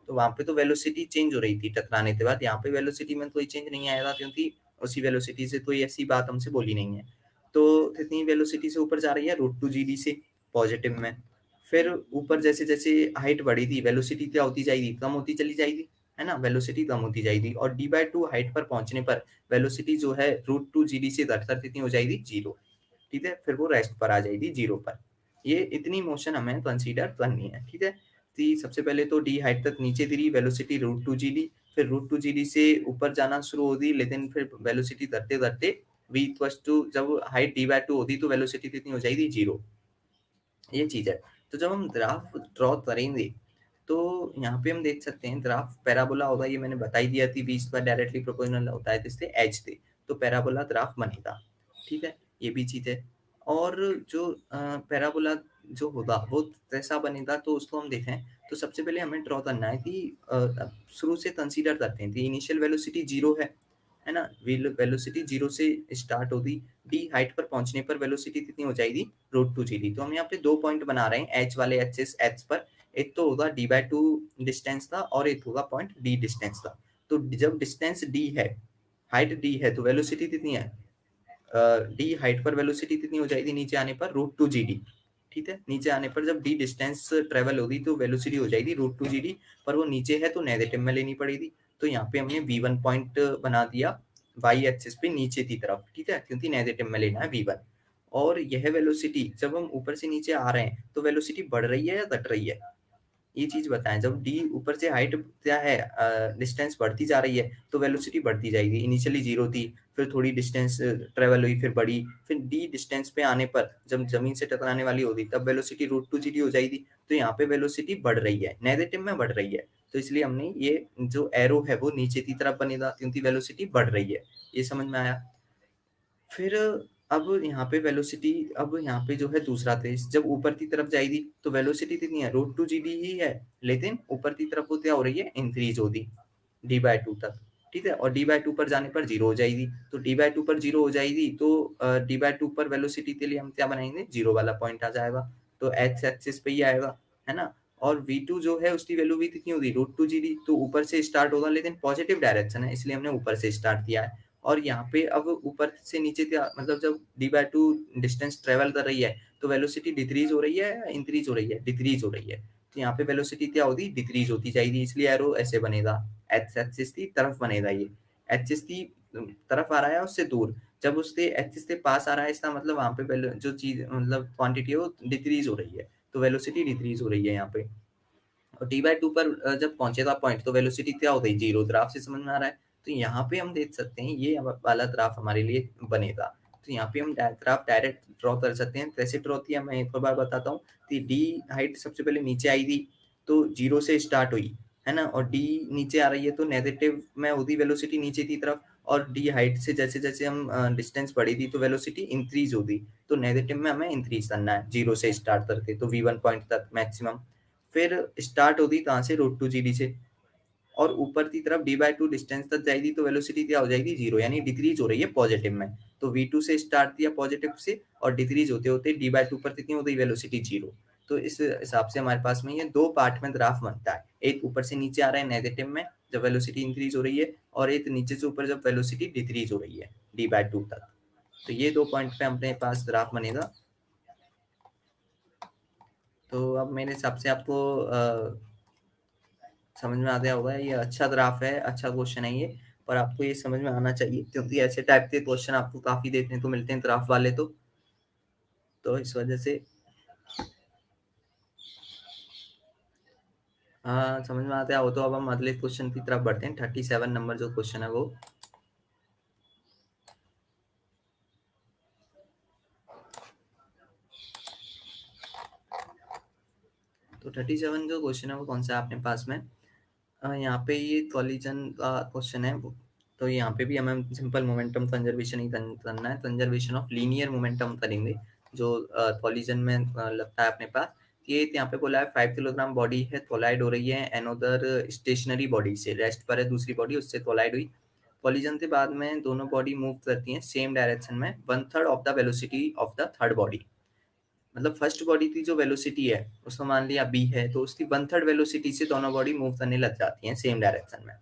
तो वहां पे तो वेलोसिटी चेंज हो रही थी टकराने के बाद। यहाँ पे वेलोसिटी में कोई चेंज नहीं आएगा, क्योंकि उसी वेलोसिटी से कोई ऐसी बात हमसे बोली नहीं है। तो कितनी वेलोसिटी से ऊपर जा रही है, √2gd से, पॉजिटिव में। फिर ऊपर जैसे जैसे हाइट बढ़ी थी, वेलोसिटी क्या होती जाएगी, कम होती चली जाएगी, है ना, वेलोसिटी कम होती जाएगी। और d/2 हाइट पर पहुंचने पर वेलोसिटी जो है √2gd से घटकर कितनी हो जाएगी, 0। ठीक है, फिर वो रेस्ट पर आ जाएगी 0 पर। ये इतनी मोशन हमें कंसीडर करनी है, ठीक है। थी सबसे पहले तो डी हाइट तक नीचे गिरी, वेलोसिटी √2gd, फिर √2gd से ऊपर जाना शुरू होगी, लेकिन फिर वेलोसिटी करते करते v इक्वल्स टू, जब हाइट d/2 होती तो वेलोसिटी कितनी हो जाएगी, 0। ये चीज़ है। तो जब हम ग्राफ ड्रॉ करेंगे, तो यहाँ पे हम देख सकते हैं ग्राफ पैराबोला होगा, ये मैंने बता ही दिया थी, 20 बार डायरेक्टली प्रोपोर्शनल होता है जिससे एच थे, तो पैराबोला ग्राफ बनेगा, ठीक है? ये भी चीज़ है। और जो पैराबोला जो होगा वो कैसा बनेगा, तो उसको हम देखें, तो सबसे पहले हमें ड्रॉ करना है कि शुरू से कंसीडर करते हैं कि इनिशियल वेलोसिटी 0 है ना? वेलोसिटी 0 से स्टार्ट होगी, डी हाइट पर पहुँचने पर वेलोसिटी कितनी हो जाएगी? √2gd। तो हम यहाँ पे 2 पॉइंट बना रहे हैं एच वाले एक्सिस एक्स पर, एक तो होगा d/2 डिस्टेंस था और एक होगा पॉइंट d डिस्टेंस था। तो जब डिस्टेंस d है, हाइट d है, तो वेलोसिटी कितनी है? d हाइट पर वेलोसिटी कितनी हो जाएगी नीचे आने पर? √2gd, ठीक है? नीचे आने पर जब d डिस्टेंस ट्रेवल होगी तो वेलोसिटी हो जाएगी √2gd, पर वो नीचे है तो नेगेटिव में लेनी पड़ेगी। तो यहाँ पे हमने v1 पॉइंट बना दिया y एक्सिस पे नीचे की तरफ, ठीक है? क्योंकि नेगेटिव में लेना है v1। और यह वेलोसिटी जब हम ऊपर से नीचे आ रहे हैं, तो वेलोसिटी बढ़ रही है या घट रही है? ये चीज़ बताएँ। जब d ऊपर से हाइट क्या है, डिस्टेंस बढ़ती जा रही है, तो वेलोसिटी बढ़ती जाएगी। इनिशियली 0 थी, फिर थोड़ी डिस्टेंस ट्रैवल हुई, फिर बढ़ी, फिर d डिस्टेंस पे आने पर जब ज़मीन से टकराने वाली होगी, तब वेलोसिटी √2gd हो जाएगी। तो यहाँ पे वेलोसिटी बढ़ रही है, नेगेटिव में बढ़ रही है। तो इसलिए हमने ये जो एरो है, वो नीचे की तरफ बनेगा क्योंकि वेलोसिटी बढ़ रही है। ये समझ में आया? फिर अब यहाँ पे वेलोसिटी, अब यहाँ पे जो है दूसरा केस, जब ऊपर की तरफ जाएगी तो वेलोसिटी कितनी है? √2gd ही है, लेकिन ऊपर की तरफ वो क्या हो रही है? इंक्रीज होगी d/2 तक, ठीक है? और d/2 पर जाने पर 0 हो जाएगी। तो d/2 पर 0 हो जाएगी, तो d/2 पर वेलोसिटी के लिए हम क्या बनाएंगे? 0 वाला पॉइंट आ जाएगा, तो एक्स एक्सिस पे ही आएगा, है ना? और v2 जो है उसकी वैल्यू भी कितनी होगी? √2gd। तो ऊपर से स्टार्ट होगा, लेकिन पॉजिटिव डायरेक्शन है, इसलिए हमने ऊपर से स्टार्ट किया है। और यहाँ पे अब ऊपर से नीचे क्या, मतलब जब d/2 डिस्टेंस ट्रेवल कर रही है, तो वेलोसिटी डिक्रीज हो रही है या इंक्रीज हो रही है? डिक्रीज हो रही है। तो यहाँ पे वेलोसिटी क्या होगी? डिक्रीज होती जाएगी, इसलिए एरो ऐसे बनेगा, एक्स एक्सिस की तरफ बनेगा। ये एक्सिस की तरफ आ रहा है उससे दूर, जब उससे एक्सिस से पास आ रहा है, इसका मतलब वहाँ पे जो चीज मतलब क्वांटिटी है वो डिक्रीज हो रही है, तो वेलोसिटी डिक्रीज हो रही है यहाँ पे। और d/2 पर जब पहुंचेगा पॉइंट, तो वेलोसिटी क्या हो गई? 0। ग्राफ से समझ में आ रहा है? तो यहाँ पे हम देख सकते हैं ये वाला ग्राफ हमारे लिए बनेगा। तो यहाँ पे हम ग्राफ डायरेक्ट ड्रॉ कर सकते हैं। कैसे ड्रॉ किया मैं एक और बार बताता हूँ कि डी हाइट सबसे पहले नीचे आई थी, तो 0 से स्टार्ट हुई, है ना? और डी नीचे आ रही है, तो नेगेटिव में होती वेलोसिटी नीचे की तरफ, और डी हाइट से जैसे जैसे हम डिस्टेंस बढ़ी थी, तो वेलोसिटी इंक्रीज होगी, तो नेगेटिव में हमें इंक्रीज करना है 0 से स्टार्ट करके, तो v1 पॉइंट तक मैक्सिमम। फिर स्टार्ट होगी कहाँ से? √2gd से, और ऊपर की तरफ d/2 डिस्टेंस तक जाएगी, तो वेलोसिटी क्या हो जाएगी? 0, यानी डिक्रीज हो रही है पॉजिटिव में। तो v2 से स्टार्ट किया पॉजिटिव से, और डिक्रीज होते होते d/2 पर कितनी हो गई? वेलोसिटी 0। तो इस हिसाब से हमारे पास में ये 2 पार्ट में ग्राफ बनता है। एक ऊपर से नीचे आ रहा है नेगेटिव में, जब वेलोसिटी इंक्रीज हो रही है, और एक नीचे से ऊपर जब वेलोसिटी डिक्रीज हो रही है d/2 तक। तो ये 2 पॉइंट पे अपने पास ग्राफ बनेगा। तो अब मेरे हिसाब से आपको समझ में आ गया होगा, ये अच्छा ग्राफ है, अच्छा क्वेश्चन है ये, पर आपको ये समझ में आना चाहिए, क्योंकि ऐसे टाइप के क्वेश्चन आपको काफी देखने को मिलते हैं ग्राफ वाले। तो इस वजह से हाँ, समझ में आता हो तो अब हम अगले क्वेश्चन की तरफ बढ़ते हैं। 37 नंबर जो क्वेश्चन है वो, तो 37 जो क्वेश्चन है वो कौन सा है अपने पास में? यहाँ पे ये कॉलिजन का क्वेश्चन है तो यहाँ पे भी हमें सिंपल मोमेंटम कंजर्वेशन ही करना है, कंजर्वेशन ऑफ लीनियर मोमेंटम करेंगे, जो कॉलिजन में लगता है अपने पास। ये यहाँ पे बोला है 5 किलोग्राम बॉडी है, कोलाइड हो रही है एनोदर स्टेशनरी बॉडी से, रेस्ट पर है दूसरी बॉडी, उससे कोलाइड हुई। कॉलिजन के बाद में दोनों बॉडी मूव करती हैं सेम डायरेक्शन में 1/3 of the velocity of the third body. मतलब फर्स्ट बॉडी की जो वेलोसिटी है उसको मान लिया b है, तो उसकी 1/3 वेलोसिटी से दोनों बॉडी मूव करने लग जाती हैं सेम डायरेक्शन में।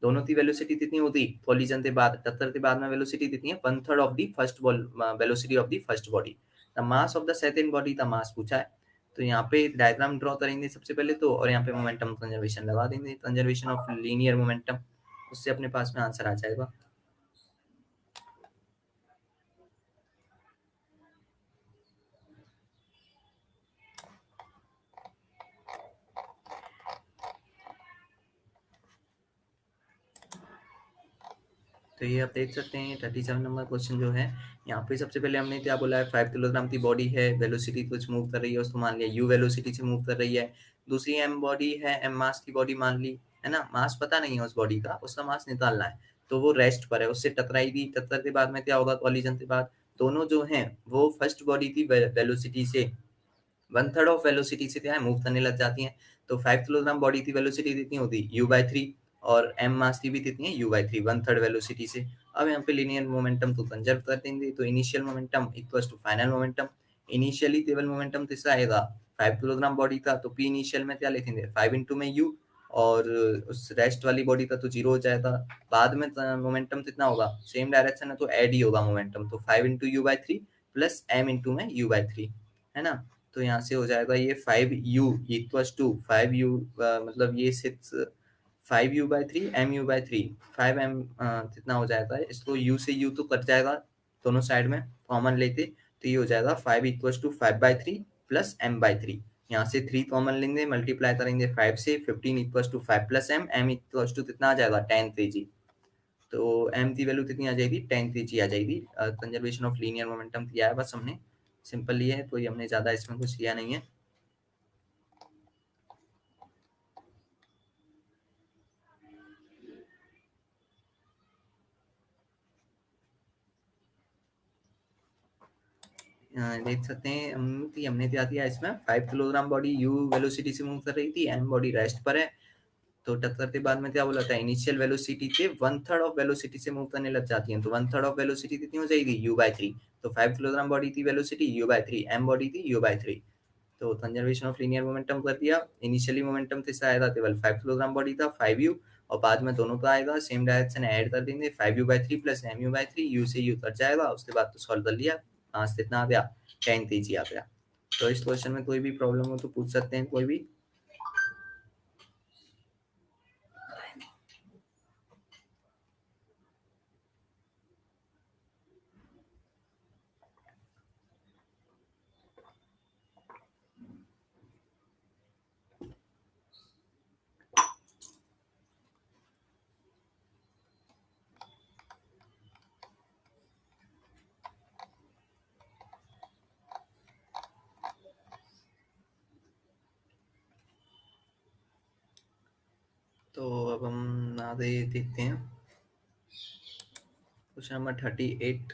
दोनों की वेलोसिटी कितनी होती? कॉलिजन के बाद, टक्कर के बाद में वेलोसिटी कितनी है? 1/3 of the first velocity of the first body. The mass of the second body का मास पूछा है। तो यहाँ पे डायग्राम ड्रॉ करेंगे सबसे पहले तो, और यहाँ पे मोमेंटम कंजर्वेशन लगा देंगे, कंजर्वेशन ऑफ लीनियर मोमेंटम, उससे अपने पास में आंसर आ जाएगा। तो ये आप देख सकते हैं 37 नंबर क्वेश्चन जो है, यहाँ पे सबसे पहले हमने क्या बोला है, 5 किलोग्राम की बॉडी है, वेलोसिटी कुछ मूव कर रही है, उसको मान लिया यू वेलोसिटी से मूव कर रही है। दूसरी एम बॉडी है, एम मास की बॉडी मान ली, है ना, मास पता नहीं है उस बॉडी का, उसका मास निकालना है, तो वो रेस्ट पर है, उससे टकराई थी, टक्कर के बाद में क्या होगा, कॉलिजन के बाद दोनों जो हैं वो फर्स्ट बॉडी की वेलोसिटी से 1/3 ऑफ वेलोसिटी से क्या है मूव करने लग जाती हैं। तो 5 किलोग्राम बॉडी की वेलोसिटी कितनी होती है u/3, और m मास की भी कितनी है u/3, 1/3 वेलोसिटी से। अब यहाँ पे लीनियर मोमेंटम तो कंजर्व कर देंगे, तो initial momentum equals to final momentum. Initially केवल मोमेंटम किसका आएगा, 5 किलोग्राम बॉडी का, तो p इनिशियल में क्या लिखेंगे 5 इंटू में u, और उस रेस्ट वाली बॉडी का तो 0 हो जाएगा। बाद में मोमेंटम कितना होगा, सेम डायरेक्शन है तो ऐड ही होगा मोमेंटम, तो 5 into u/3 plus m into में u/3, है ना। तो यहाँ से हो जाएगा ये 5u इक्वल्स टू 5u, मतलब ये 5u/3 mu/3, 5m कितना हो जाएगा, इसको u से u तो कट जाएगा दोनों साइड में कॉमन लेते, तो ये हो जाएगा 5 इक्वल्स टू 5/3 प्लस m/3। यहाँ से 3 कॉमन लेंगे, मल्टीप्लाई करेंगे 5 से, 15 equals to 5 plus m equals to कितना आ जाएगा 10 kg। तो m की वैल्यू कितनी आ जाएगी 10 kg आ जाएगी। कंजर्वेशन ऑफ लीनियर मोमेंटम किया है बस हमने, सिंपल ये है, कोई हमने ज्यादा इसमें कुछ किया नहीं है। देख सकते हैं हमने क्या दिया इसमें, 5 किलोग्राम बॉडी यू वेलोसिटी से मूव कर रही थी, एम बॉडी रेस्ट पर है, तो टक्कर के बाद में क्या बोला था, इनिशियल वेलोसिटी से 1/3 ऑफ वेलोसिटी से मूव करने लग जाती है, तो 1/3 ऑफ वेलोसिटी कितनी हो जाएगी u/3, तो 5 किलोग्राम बॉडी थी वेलोसिटी u/3, एम बॉडी थी u/3, तो कंजर्वेशन ऑफ लीनियर मोमेंटम कर दिया। इनिशियली मोमेंटम किसका आएगा, केवल 5 किलोग्राम बॉडी था 5u, और बाद में दोनों का आएगा सेम डायरेक्शन ऐड कर देंगे, 5u/3 प्लस mu/3, u से u कट जाएगा, उसके बाद तो सॉल्व कर लिया, आंसर कितना आ गया 10 kg आ गया। तो इस क्वेश्चन में कोई भी प्रॉब्लम हो तो पूछ सकते हैं कोई भी। तो अब हम आगे देखते हैं क्वेश्चन नंबर 38।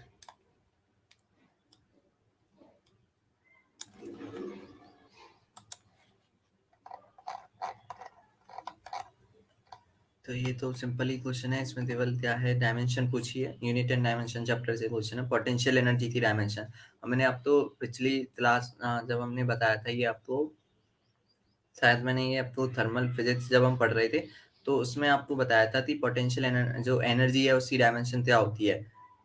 तो ये तो सिंपल ही क्वेश्चन है, इसमें केवल क्या है डायमेंशन पूछी है, यूनिट एंड डायमेंशन चैप्टर से क्वेश्चन है, पोटेंशियल एनर्जी की डायमेंशन। मैंने आपको पिछली क्लास जब हमने बताया था, ये आपको शायद मैंने ये आपको थर्मल फिजिक्स जब हम पढ़ रहे थे तो उसमें आपको बताया था कि पोटेंशियल जो एनर्जी है उसकी डायमेंशन क्या होती है।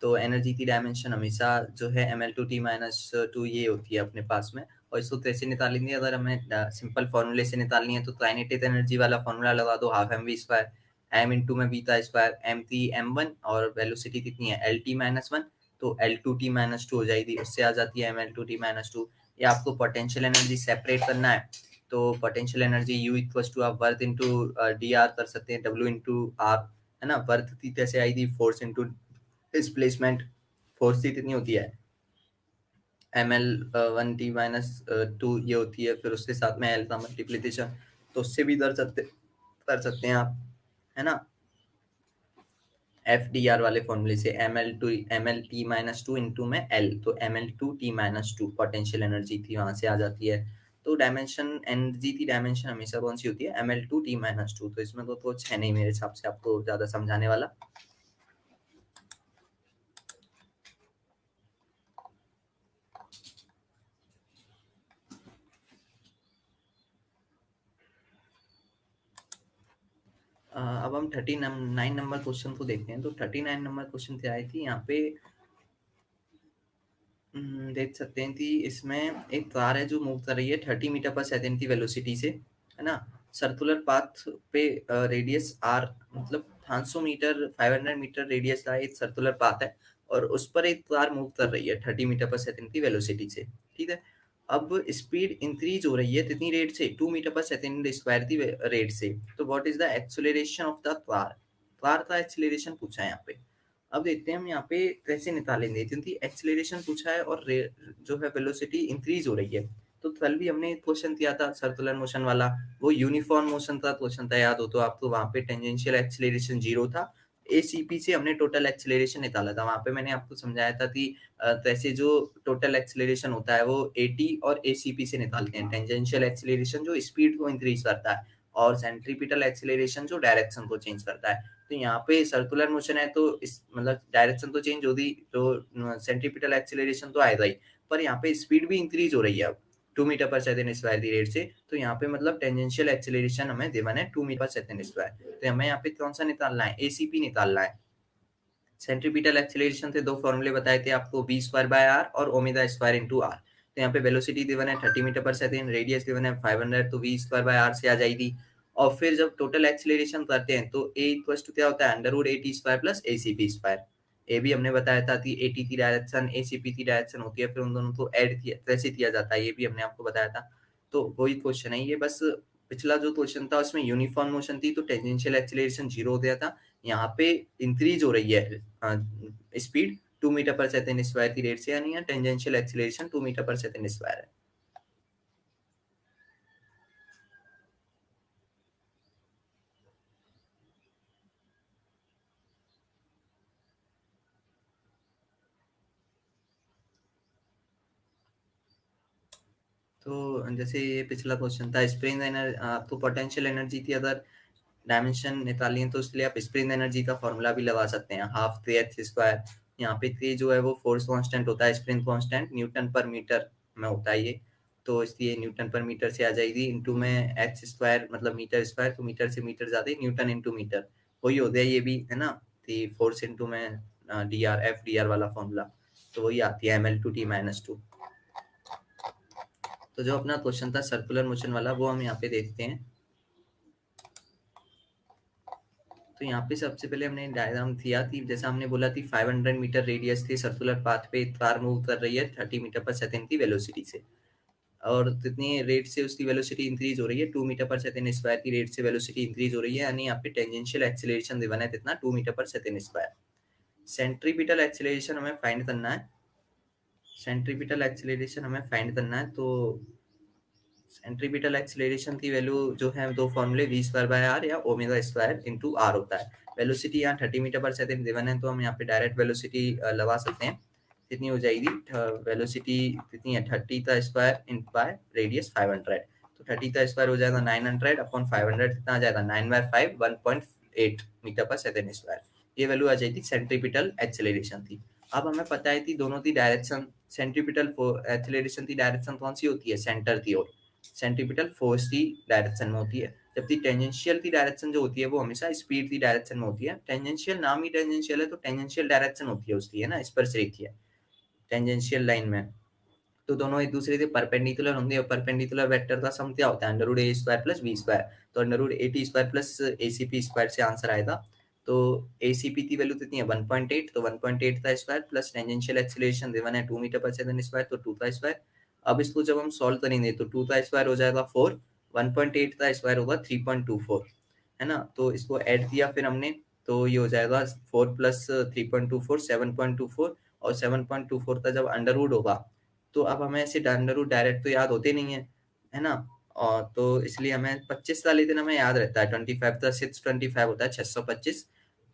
तो एनर्जी की डायमेंशन हमेशा जो है ml2t-2 ये होती है अपने पास में, और इसको कैसे निकालेंगे, अगर हमें सिंपल फॉर्मूले से निकालनी है तो काइनेटिक एनर्जी वाला फॉर्मूला लगा दो, half m v square m into में beta square m t m one, और वेलोसिटी कितनी है L t-1, तो L2t-2 हो जाएगी, उससे आ जाती है ml2t-2। ये आपको पोटेंशियल एनर्जी सेपरेट करना है, तो potential energy U equals to आप वर्थ इंटू डी आर कर सकते हैं, W इंटू आर, है ना। वर्थ की कैसे आई थी, फोर्स इंटू डिस्प्लेसमेंट, फोर्स की कितनी होती है ml1t-2 ये होती है, फिर उसके साथ में L का मल्टीप्लीकेशन, तो उससे भी कर सकते हैं आप, है ना, FDR वाले फॉर्मूले से ml2 इंटू में L, तो ml2t-2 पोटेंशियल एनर्जी थी, वहां से आ जाती है। तो डायमेंशन एनर्जी की डायमेंशन हमेशा कौन सी होती है ml2t-2, तो इसमें तो कुछ है नहीं मेरे हिसाब से आपको ज्यादा समझाने वाला। अब हम 39 नंबर क्वेश्चन को देखते हैं। तो 39 नंबर क्वेश्चन क्या आई थी यहाँ पे, देख सकते हैं कि इसमें एक कार है जो मूव कर रही है 30 मीटर पर सेकंड की वेलोसिटी से, है ना। सर्कुलर पाथ पे रेडियस आर, मतलब 500 मीटर 500 मीटर रेडियस का एक सर्कुलर पाथ है, और उस पर एक कार मूव कर रही है 30 मीटर पर सेकंड की वेलोसिटी से, ठीक है। अब स्पीड इंक्रीज हो रही है कितनी रेट से, 2 मीटर पर सेकंड स्क्वायर की रेट से। तो what is the acceleration of the car, car का एक्सेलरेशन पूछा है यहाँ पे। अब देखते हैं हम यहाँ पे कैसे निकालेंगे, क्योंकि एक्सेलरेशन पूछा है और जो है वेलोसिटी इंक्रीज हो रही है। तो कल भी हमने क्वेश्चन किया था सर्कुलर मोशन वाला, वो यूनिफॉर्म मोशन का क्वेश्चन था, याद हो तो आपको। वहां पे टेंजेंशियल एक्सेलरेशन 0 था, एसीपी से हमने टोटल एक्सेलरेशन निकाला था। वहां पे मैंने आपको समझाया था कि वैसे जो टोटल एक्सेलरेशन होता है वो एटी और एसीपी से निकालते हैं। टेंजेंशियल एक्सेलरेशन जो स्पीड को इंक्रीज करता है, और सेंट्रीपिटल एक्सेलरेशन जो डायरेक्शन को चेंज करता है। तो यहाँ पे सर्कुलर मोशन है तो इस मतलब डायरेक्शन तो चेंज होगी, तो सेंट्रीपिटल एक्सेलरेशन तो आएगा ही, पर यहाँ पे स्पीड भी इंक्रीज हो रही है अब 2 मीटर पर सेकंड स्क्वायर की रेट से। तो यहाँ पे मतलब टेंजेंशियल एक्सेलरेशन हमें गिवन है 2 मीटर पर सेकंड स्क्वायर। तो हमें यहाँ पे कौन सा निकालना है, एसीपी निकालना है। सेंट्रीपिटल एक्सेलरेशन थे दो फॉर्मूले बताए थे आपको, बी स्क्वायर बाय आर और ओमेगा स्क्वायर इंटू आर। तो यहाँ पे वेलोसिटी गिवन है 30 मीटर पर सेकंड, रेडियस गिवन है 500, तो वी स्क्वायर बाय आर से आ जाएगी। और फिर जब टोटल एक्सेलरेशन करते हैं तो ए इक्वल्स टू क्या होता है, under root A T square plus A C P square. A भी हमने बताया था कि ए टी की डायरेक्शन ए सी पी की डायरेक्शन होती है, फिर उन दोनों को ऐड किया कैसे किया जाता है ये भी हमने आपको बताया था। तो वही क्वेश्चन है ये, बस पिछला जो क्वेश्चन था उसमें यूनिफॉर्म मोशन थी तो टेंजेंशियल एक्सेलरेशन 0 हो गया था। यहाँ पे इंक्रीज हो रही है स्पीड 2 मीटर पर सेकंड स्क्वायर की रेट से, यानी यहाँ टेंजेंशियल एक्सेलरेशन 2 मीटर पर सेकंड स्क्वायर है। तो जैसे ये पिछला क्वेश्चन था, स्प्रिंग एनर्जी आपको पोटेंशियल एनर्जी की अगर डायमेंशन निकाली है तो इसलिए आप स्प्रिंग एनर्जी का फॉर्मूला भी लगा सकते हैं, हाफ के एच स्क्वायर। यहाँ पे के जो है वो फोर्स कांस्टेंट होता है, स्प्रिंग कांस्टेंट न्यूटन पर मीटर में होता है ये, तो इसलिए न्यूटन पर मीटर से आ जाएगी, इंटू में एच स्क्वायर मतलब मीटर स्क्वायर, तो मीटर से मीटर ज्यादा न्यूटन इंटू मीटर, वही हो गया ये भी है ना। कि फोर्स इंटू में D R F D R वाला फॉर्मूला, तो वही आती है ml/t-2। तो जो अपना क्वेश्चन था सर्कुलर मोशन वाला वो हम यहाँ पे देखते हैं। तो यहाँ पे सबसे पहले हमने डायग्राम दिया थी, जैसा हमने बोला थी 500 मीटर रेडियस थी, सर्कुलर पाथ पे कार मूव कर रही है 30 मीटर पर सेकंड की वेलोसिटी से, और कितनी रेट से उसकी वेलोसिटी इंक्रीज हो रही है, 2 मीटर पर सेकंड स्क्वायर की रेट से वेलोसिटी इंक्रीज हो रही है, यानी यहाँ पे टेंजेंशियल एक्सेलरेशन गिवन है कितना, 2 मीटर पर सेकंड स्क्वायर। सेंट्रीपिटल एक्सेलरेशन हमें फाइंड करना है, सेंट्रीपिटल एक्सेलरेशन हमें फाइंड करना है। तो सेंट्रीपिटल एक्सेलरेशन की वैल्यू जो है दो फॉर्मूले वी स्क्वायर बाय आर या ओमेगा स्क्वायर इंटू आर होता है। वेलोसिटी यहाँ 30 मीटर पर सेकंड गिवन है, तो हम यहाँ पे डायरेक्ट वेलोसिटी लगा सकते हैं। कितनी हो जाएगी, वेलोसिटी कितनी है 30 का स्क्वायर इन बाय रेडियस 500, तो 30 का स्क्वायर हो जाएगा 900 अपॉन 500, कितना आ जाएगा 9/5 1.8 मीटर पर सेकंड स्क्वायर। ये वैल्यू आ जाएगी सेंट्रीपिटल एक्सेलरेशन थी। अब हमें पता है कि दोनों की डायरेक्शन, सेंट्रीपिटल एक्सेलरेशन की डायरेक्शन कौन सी होती है, सेंटर की ओर, सेंट्रीपिटल फोर्स की डायरेक्शन में होती है, जबकि टेंजेंशियल की डायरेक्शन जो होती है वो हमेशा स्पीड की डायरेक्शन में होती है। टेंजेंशियल नाम ही टेंजेंशियल है तो टेंजेंशियल डायरेक्शन होती है उसकी, है ना, स्पर्श रेखीय टेंजेंशियल लाइन में। तो दोनों एक दूसरे के परपेंडिकुलर होंगे, और परपेंडिकुलर वेक्टर का सम क्या होता है, under root A square plus B square, तो under root A T square plus A C P square से आंसर आएगा। तो ए सी पी की वैल्यू कितनी है 1.8, तो 1.8 का square plus tangential acceleration given है 2 मीटर पर सेकंड स्क्वायर, तो 2 का स्क्वायर। अब इसको जब हम सॉल्व करेंगे तो 2 का स्क्वायर हो जाएगा 4, 1.8 का स्क्वायर होगा 3.24, है ना। तो इसको ऐड किया फिर हमने, तो ये हो जाएगा 4 प्लस 3.24 7.24, और 7.24 का जब अंडर रूट होगा तो अब हमें ऐसे अंडर रूट डायरेक्ट तो याद होते नहीं है ना। और तो इसलिए हमें 25 का लेकिन हमें याद रहता है, 25 का 625 होता है 625,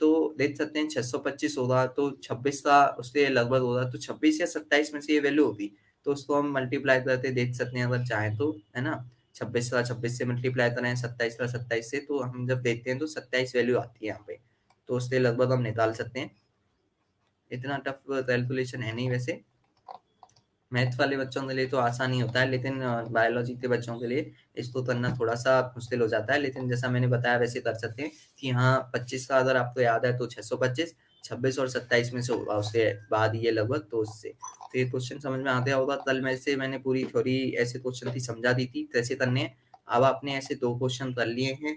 तो देख सकते हैं 625 होगा तो 26 का उससे लगभग होगा, तो 26 या 27 में से ये वैल्यू होगी, तो उसको हम मल्टीप्लाई करके देख सकते हैं अगर चाहें तो, है ना। 26 का 26 से मल्टीप्लाई करें, 27 का 27 से, तो हम जब देखते हैं तो 27 वैल्यू आती है यहाँ पे, तो उससे लगभग हम निकाल सकते हैं। इतना टफ कैलकुलेशन है नहीं वैसे, मैथ वाले बच्चों के लिए तो आसान ही होता है, लेकिन बायोलॉजी के बच्चों के लिए इसको करना थोड़ा सा मुश्किल हो जाता है। लेकिन जैसा मैंने बताया वैसे कर सकते हैं कि हाँ 25 का अगर आपको याद है तो 625, 26 और 27 में से होगा उसके बाद ये लगभग, तो उससे तो ये क्वेश्चन समझ में आ गया होगा। कल में से मैंने पूरी थ्योरी ऐसे क्वेश्चन की समझा दी थी कैसे करने हैं। अब आपने ऐसे दो क्वेश्चन कर लिए हैं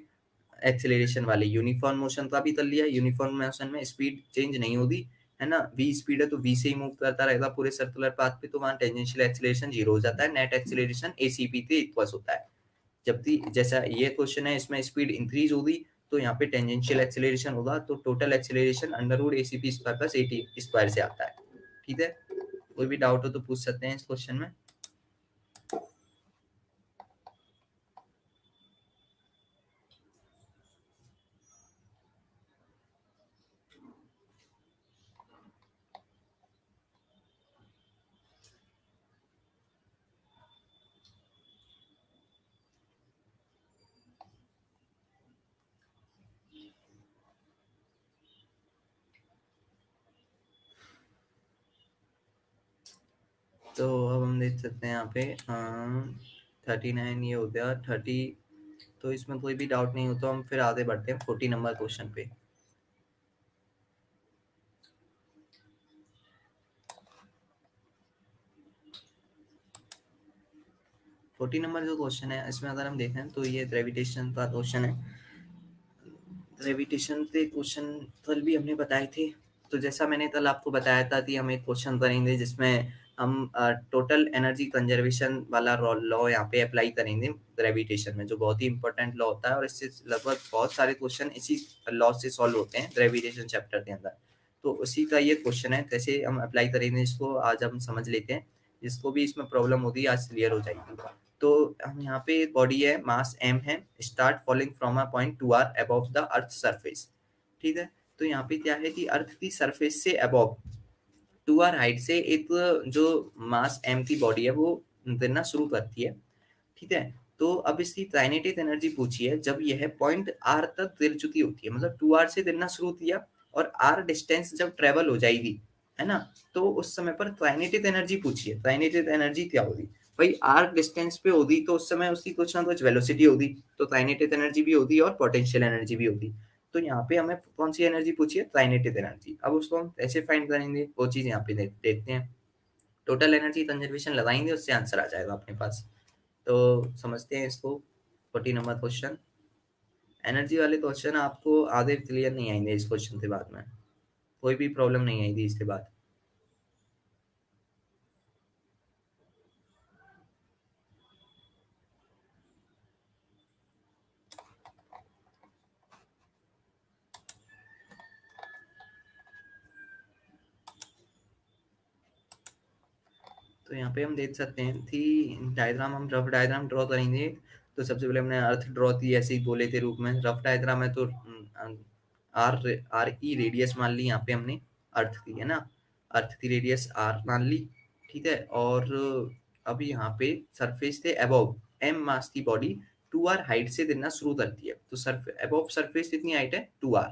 एक्सेलरेशन वाले, यूनिफॉर्म मोशन का भी कर लिया, यूनिफॉर्म मोशन में स्पीड चेंज नहीं होगी, है ना, वी स्पीड है तो वी से ही मूव करता रहेगा पूरे सर्कुलर पाथ पे, तो वहां टेंजेंशियल एक्सेलरेशन 0 हो जाता है, नेट एक्सेलरेशन एसीपी के इक्वल होता है। जबकि जैसा ये क्वेश्चन है इसमें स्पीड इंक्रीज होगी तो यहाँ पे टेंजेंशियल एक्सेलरेशन होगा, तो total acceleration √ACP square plus AT square से आता है। ठीक है, कोई भी डाउट हो तो पूछ सकते हैं इस क्वेश्चन में। तो अब हम देख सकते हैं यहाँ पे 39 ये हो गया 30, तो इसमें कोई भी डाउट नहीं हो तो हम फिर आगे बढ़ते हैं 40 नंबर क्वेश्चन पे। 40 नंबर जो क्वेश्चन है इसमें अगर हम देखें तो ये ग्रेविटेशन का क्वेश्चन है। ग्रेविटेशन के क्वेश्चन कल भी हमने बताए थे, तो जैसा मैंने कल आपको बताया था कि हम एक क्वेश्चन करेंगे जिसमें हम टोटल एनर्जी कंजर्वेशन वाला लॉ यहाँ पे अप्लाई करेंगे ग्रेविटेशन में, जो बहुत ही इंपॉर्टेंट लॉ होता है और इससे लगभग बहुत सारे क्वेश्चन इसी लॉ से सॉल्व होते हैं ग्रेविटेशन चैप्टर के अंदर। तो उसी का ये क्वेश्चन है, कैसे हम अप्लाई करेंगे इसको आज हम समझ लेते हैं। जिसको भी इसमें प्रॉब्लम होती है आज क्लियर हो जाएगी। तो हम यहाँ पे एक बॉडी है, मास m है, start falling from a point 2r above the earth surface. ठीक है, तो यहाँ पे क्या है कि अर्थ की सरफेस से अबव 2r हाइट से एक जो मास m की बॉडी है वो गिरना शुरू करती है। ठीक है, तो अब इसकी काइनेटिक एनर्जी पूछी है जब यह पॉइंट r तक गिर चुकी होती है, मतलब 2r से गिरना शुरू किया और r डिस्टेंस जब ट्रेवल हो जाएगी, है ना, तो उस समय पर काइनेटिक एनर्जी पूछी है। काइनेटिक एनर्जी क्या होगी भाई, r डिस्टेंस पे होगी तो उस समय उसकी कुछ ना कुछ वेलोसिटी होगी, तो काइनेटिक एनर्जी भी होगी और पोटेंशियल एनर्जी भी होगी। तो यहाँ पे हमें कौन सी एनर्जी पूछी है, काइनेटिक एनर्जी। अब उसको हम कैसे फाइंड करेंगे वो चीज यहाँ पे देखते हैं। टोटल एनर्जी कंजर्वेशन लगाएंगे, उससे आंसर आ जाएगा अपने पास। तो समझते हैं इसको। 40 नंबर क्वेश्चन, एनर्जी वाले क्वेश्चन आपको आधे क्लियर नहीं आएंगे इस क्वेश्चन के बाद में, कोई भी प्रॉब्लम नहीं आएगी इसके बाद। तो यहाँ पे हम देख सकते हैं कि डायग्राम, हम रफ डायग्राम ड्रॉ करेंगे। तो सबसे पहले हमने अर्थ ड्रॉ की ऐसे ही गोले के रूप में, रफ डायग्राम है तो आर आर ई रेडियस मान ली यहाँ पे हमने अर्थ की, है ना, अर्थ की रेडियस आर मान ली। ठीक है, और अब यहाँ पे सरफेस से अबव एम मास की बॉडी 2r हाइट से गिरना शुरू करती है। तो अबव सरफेस कितनी हाइट है 2r,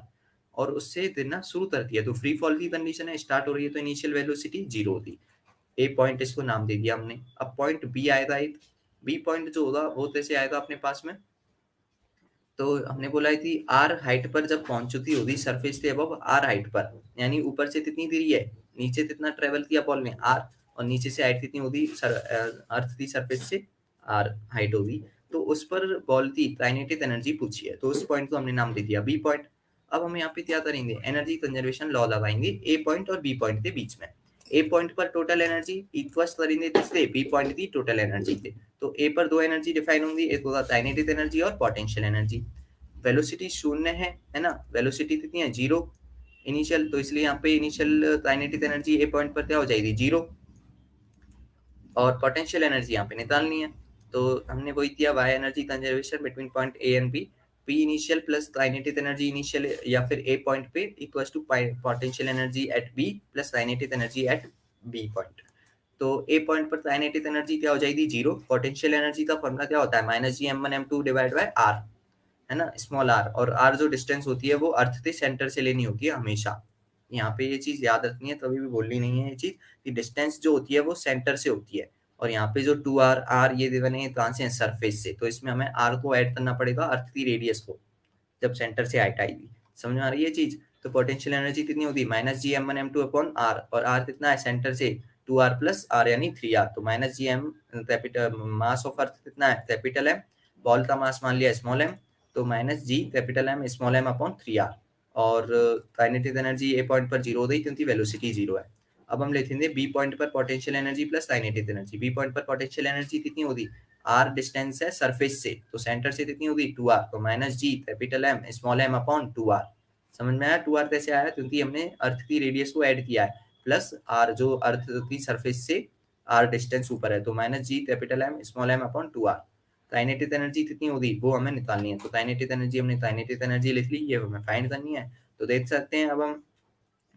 और उससे गिरना शुरू करती है तो फ्री फॉल की कंडीशन है, स्टार्ट हो रही है तो इनिशियल वेलोसिटी 0 होगी। ए पॉइंट इसको नाम दे दिया हमने। अब पॉइंट बी आएगा, एक बी पॉइंट जो होगा वो कैसे आएगा अपने पास में, तो हमने बोला है कि आर हाइट पर जब पहुंच चुकी होगी सरफेस से अबव आर हाइट पर, यानी ऊपर से कितनी दूरी है, नीचे कितना ट्रेवल किया बॉल ने आर, और नीचे से हाइट कितनी होगी अर्थ की सरफेस से आर हाइट होगी, तो उस पर बॉल की काइनेटिक एनर्जी पूछी है, तो उस पॉइंट को हमने नाम दे दिया बी पॉइंट। अब हम यहाँ पे क्या करेंगे, एनर्जी कंजर्वेशन लॉ लगाएंगे ए पॉइंट और बी पॉइंट के बीच में। ए पॉइंट पर टोटल एनर्जी इक्वल्स करेंगे किससे, बी पॉइंट की टोटल एनर्जी से। तो ए पर दो एनर्जी डिफाइन होंगी, एक होगा काइनेटिक एनर्जी और पोटेंशियल एनर्जी। वेलोसिटी शून्य है ना, वेलोसिटी कितनी है 0 इनिशियल, तो इसलिए यहाँ पे इनिशियल काइनेटिक एनर्जी ए पॉइंट पर क्या हो जाएगी 0, और पोटेंशियल एनर्जी यहाँ पे निकालनी है। तो हमने वही किया, वाई energy conservation between point A and B, P initial plus kinetic energy initial या फिर ए पॉइंट पे equals to potential energy at B plus kinetic energy at B point. तो ए पॉइंट पर काइनेटिक एनर्जी क्या हो जाएगी 0, potential energy का formula क्या होता है -G m1m2 divide by r, है ना, स्मॉल r, और r जो डिस्टेंस होती है वो अर्थ के सेंटर से लेनी होती है हमेशा। यहाँ पे ये चीज याद रखनी है, कभी भी बोलनी नहीं है ये चीज कि डिस्टेंस जो होती है वो सेंटर से होती है। और यहाँ पे जो 2r r ये बने कहाँ से, सरफेस से, तो इसमें हमें r को ऐड करना पड़ेगा अर्थ की रेडियस को, जब सेंटर से हाइट आएगी। समझ में आ रही है चीज। तो पोटेंशियल एनर्जी कितनी होती है -G m1m2 अपॉन r, और r कितना है सेंटर से 2r प्लस r यानी 3r, तो -Gm capital mass of earth कितना है कैपिटल M, बॉल का मास मान लिया स्मॉल m, तो -G capital M small m upon 3r, और काइनेटिक एनर्जी ए पॉइंट पर 0 हो गई क्योंकि वेलोसिटी 0 है। अब हम लिखेंगे बी पॉइंट पर potential energy plus kinetic energy. B point पर पोटेंशियल एनर्जी कितनी होगी आर डिस्टेंस है सरफेस से, तो सेंटर से कितनी होगी 2r, तो minus G capital M small M upon 2r। समझ में आया 2r कैसे आया, क्योंकि हमने अर्थ की रेडियस को ऐड किया है, प्लस आर जो अर्थ की सरफेस से आर डिस्टेंस ऊपर है, तो minus G capital M small M upon 2r। Kinetic energy कितनी होगी वो हमें निकालनी है, तो काइनेटिक एनर्जी हमने काइनेटिक एनर्जी लिख ली, ये हमें फाइंड करनी है। तो देख सकते हैं अब हम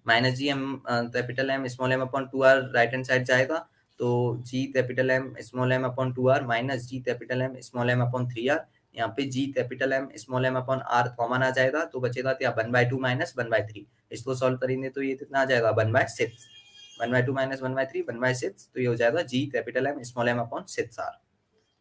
minus G M capital M small M upon 2r right hand side जाएगा, तो G capital M small M upon 2r minus G capital M small M upon 3r, यहाँ पे G capital M small M upon r common आ जाएगा, तो बचेगा क्या 1/2 minus 1/3। इसको सॉल्व करेंगे तो ये कितना आ जाएगा 1/6, 1/2 माइनस 1/3 1/6, तो ये हो जाएगा G capital M small M upon 6r।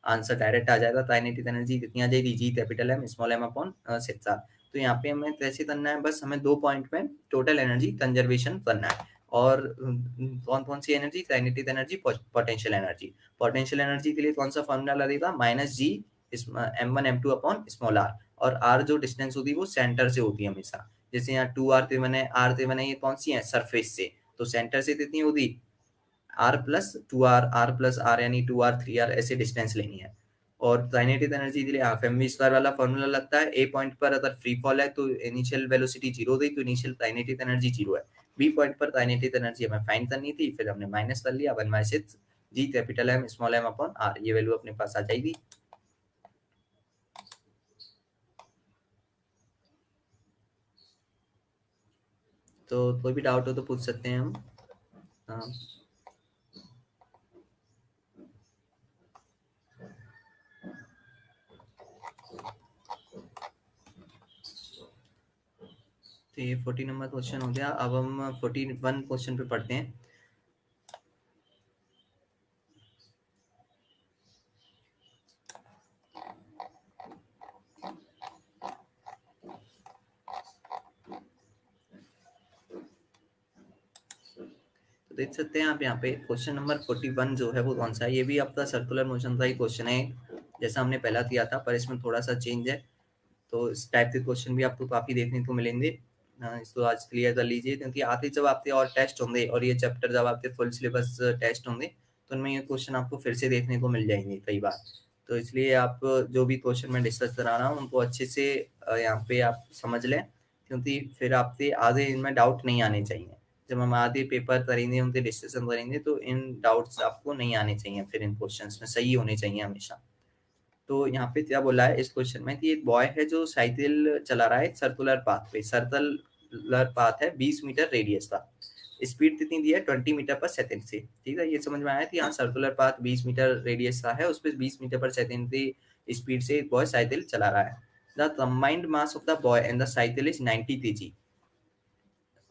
Answer direct आ जाएगा, काइनेटिक एनर्जी कितनी आ जाएगी G capital M small M upon 6r। तो यहाँ पे हमें कैसे करना है, बस हमें 2 पॉइंट में टोटल एनर्जी कंजर्वेशन करना है, और कौन कौन सी energy, kinetic energy, potential energy. Potential energy के लिए कौन सा फॉर्मूला लगेगा, minus G m1 m2 upon small r, और r जो डिस्टेंस होती है वो सेंटर से होती है हमेशा, जैसे यहाँ 2r है, ये कौन सी है सरफेस से, तो सेंटर से कितनी होगी r प्लस r यानी 2r 3r ऐसे डिस्टेंस लेनी है। और काइनेटिक एनर्जी के लिए हाफ एम वी स्क्वायर वाला फॉर्मूला लगता है, ए पॉइंट पर अगर फ्री फॉल है तो इनिशियल वेलोसिटी जीरो गई, तो इनिशियल काइनेटिक एनर्जी जीरो है। बी पॉइंट पर काइनेटिक एनर्जी हमें फाइंड करनी थी, फिर हमने माइनस कर लिया 1/6 G capital M small M upon r, ये वैल्यू अपने पास आ जाएगी। तो कोई भी डाउट हो तो पूछ सकते हैं हम। तो ये 40 नंबर क्वेश्चन हो गया। अब हम 41 क्वेश्चन पे पढ़ते हैं। तो देख सकते हैं आप यहाँ पे क्वेश्चन नंबर 41 जो है वो कौन सा है, ये भी आपका सर्कुलर मोशन का ही क्वेश्चन है, जैसा हमने पहला किया था, पर इसमें थोड़ा सा चेंज है। तो इस टाइप के क्वेश्चन भी आपको काफी देखने को मिलेंगे। इसको आज क्लियर कर लीजिए, क्योंकि आगे जब आपके और टेस्ट होंगे और ये चैप्टर जब आपके फुल सिलेबस टेस्ट होंगे तो उनमें ये क्वेश्चन आपको फिर से देखने को मिल जाएंगे कई बार। तो इसलिए आप जो भी क्वेश्चन मैं डिस्कस करा रहा हूँ उनको अच्छे से यहाँ पे आप समझ लें, क्योंकि फिर आपके आगे इनमें डाउट नहीं आने चाहिए। जब हम आगे पेपर करेंगे उनके डिस्कशन करेंगे तो इन डाउट्स आपको नहीं आने चाहिए, फिर इन क्वेश्चंस में सही होने चाहिए हमेशा। तो यहाँ पे क्या बोला है इस क्वेश्चन में कि एक बॉय है जो साइकिल चला रहा है सर्कुलर पाथ पे, सर्कुलर पाथ है 20 मीटर रेडियस का, स्पीड कितनी दी है 20 मीटर पर सेकंड से। ठीक है, ये समझ में आया कि यहाँ सर्कुलर पाथ 20 मीटर रेडियस का है, उस पर 20 मीटर पर सेकंड की स्पीड से एक बॉय साइकिल चला रहा है। The combined mass of the boy and the cycle is 90 kg।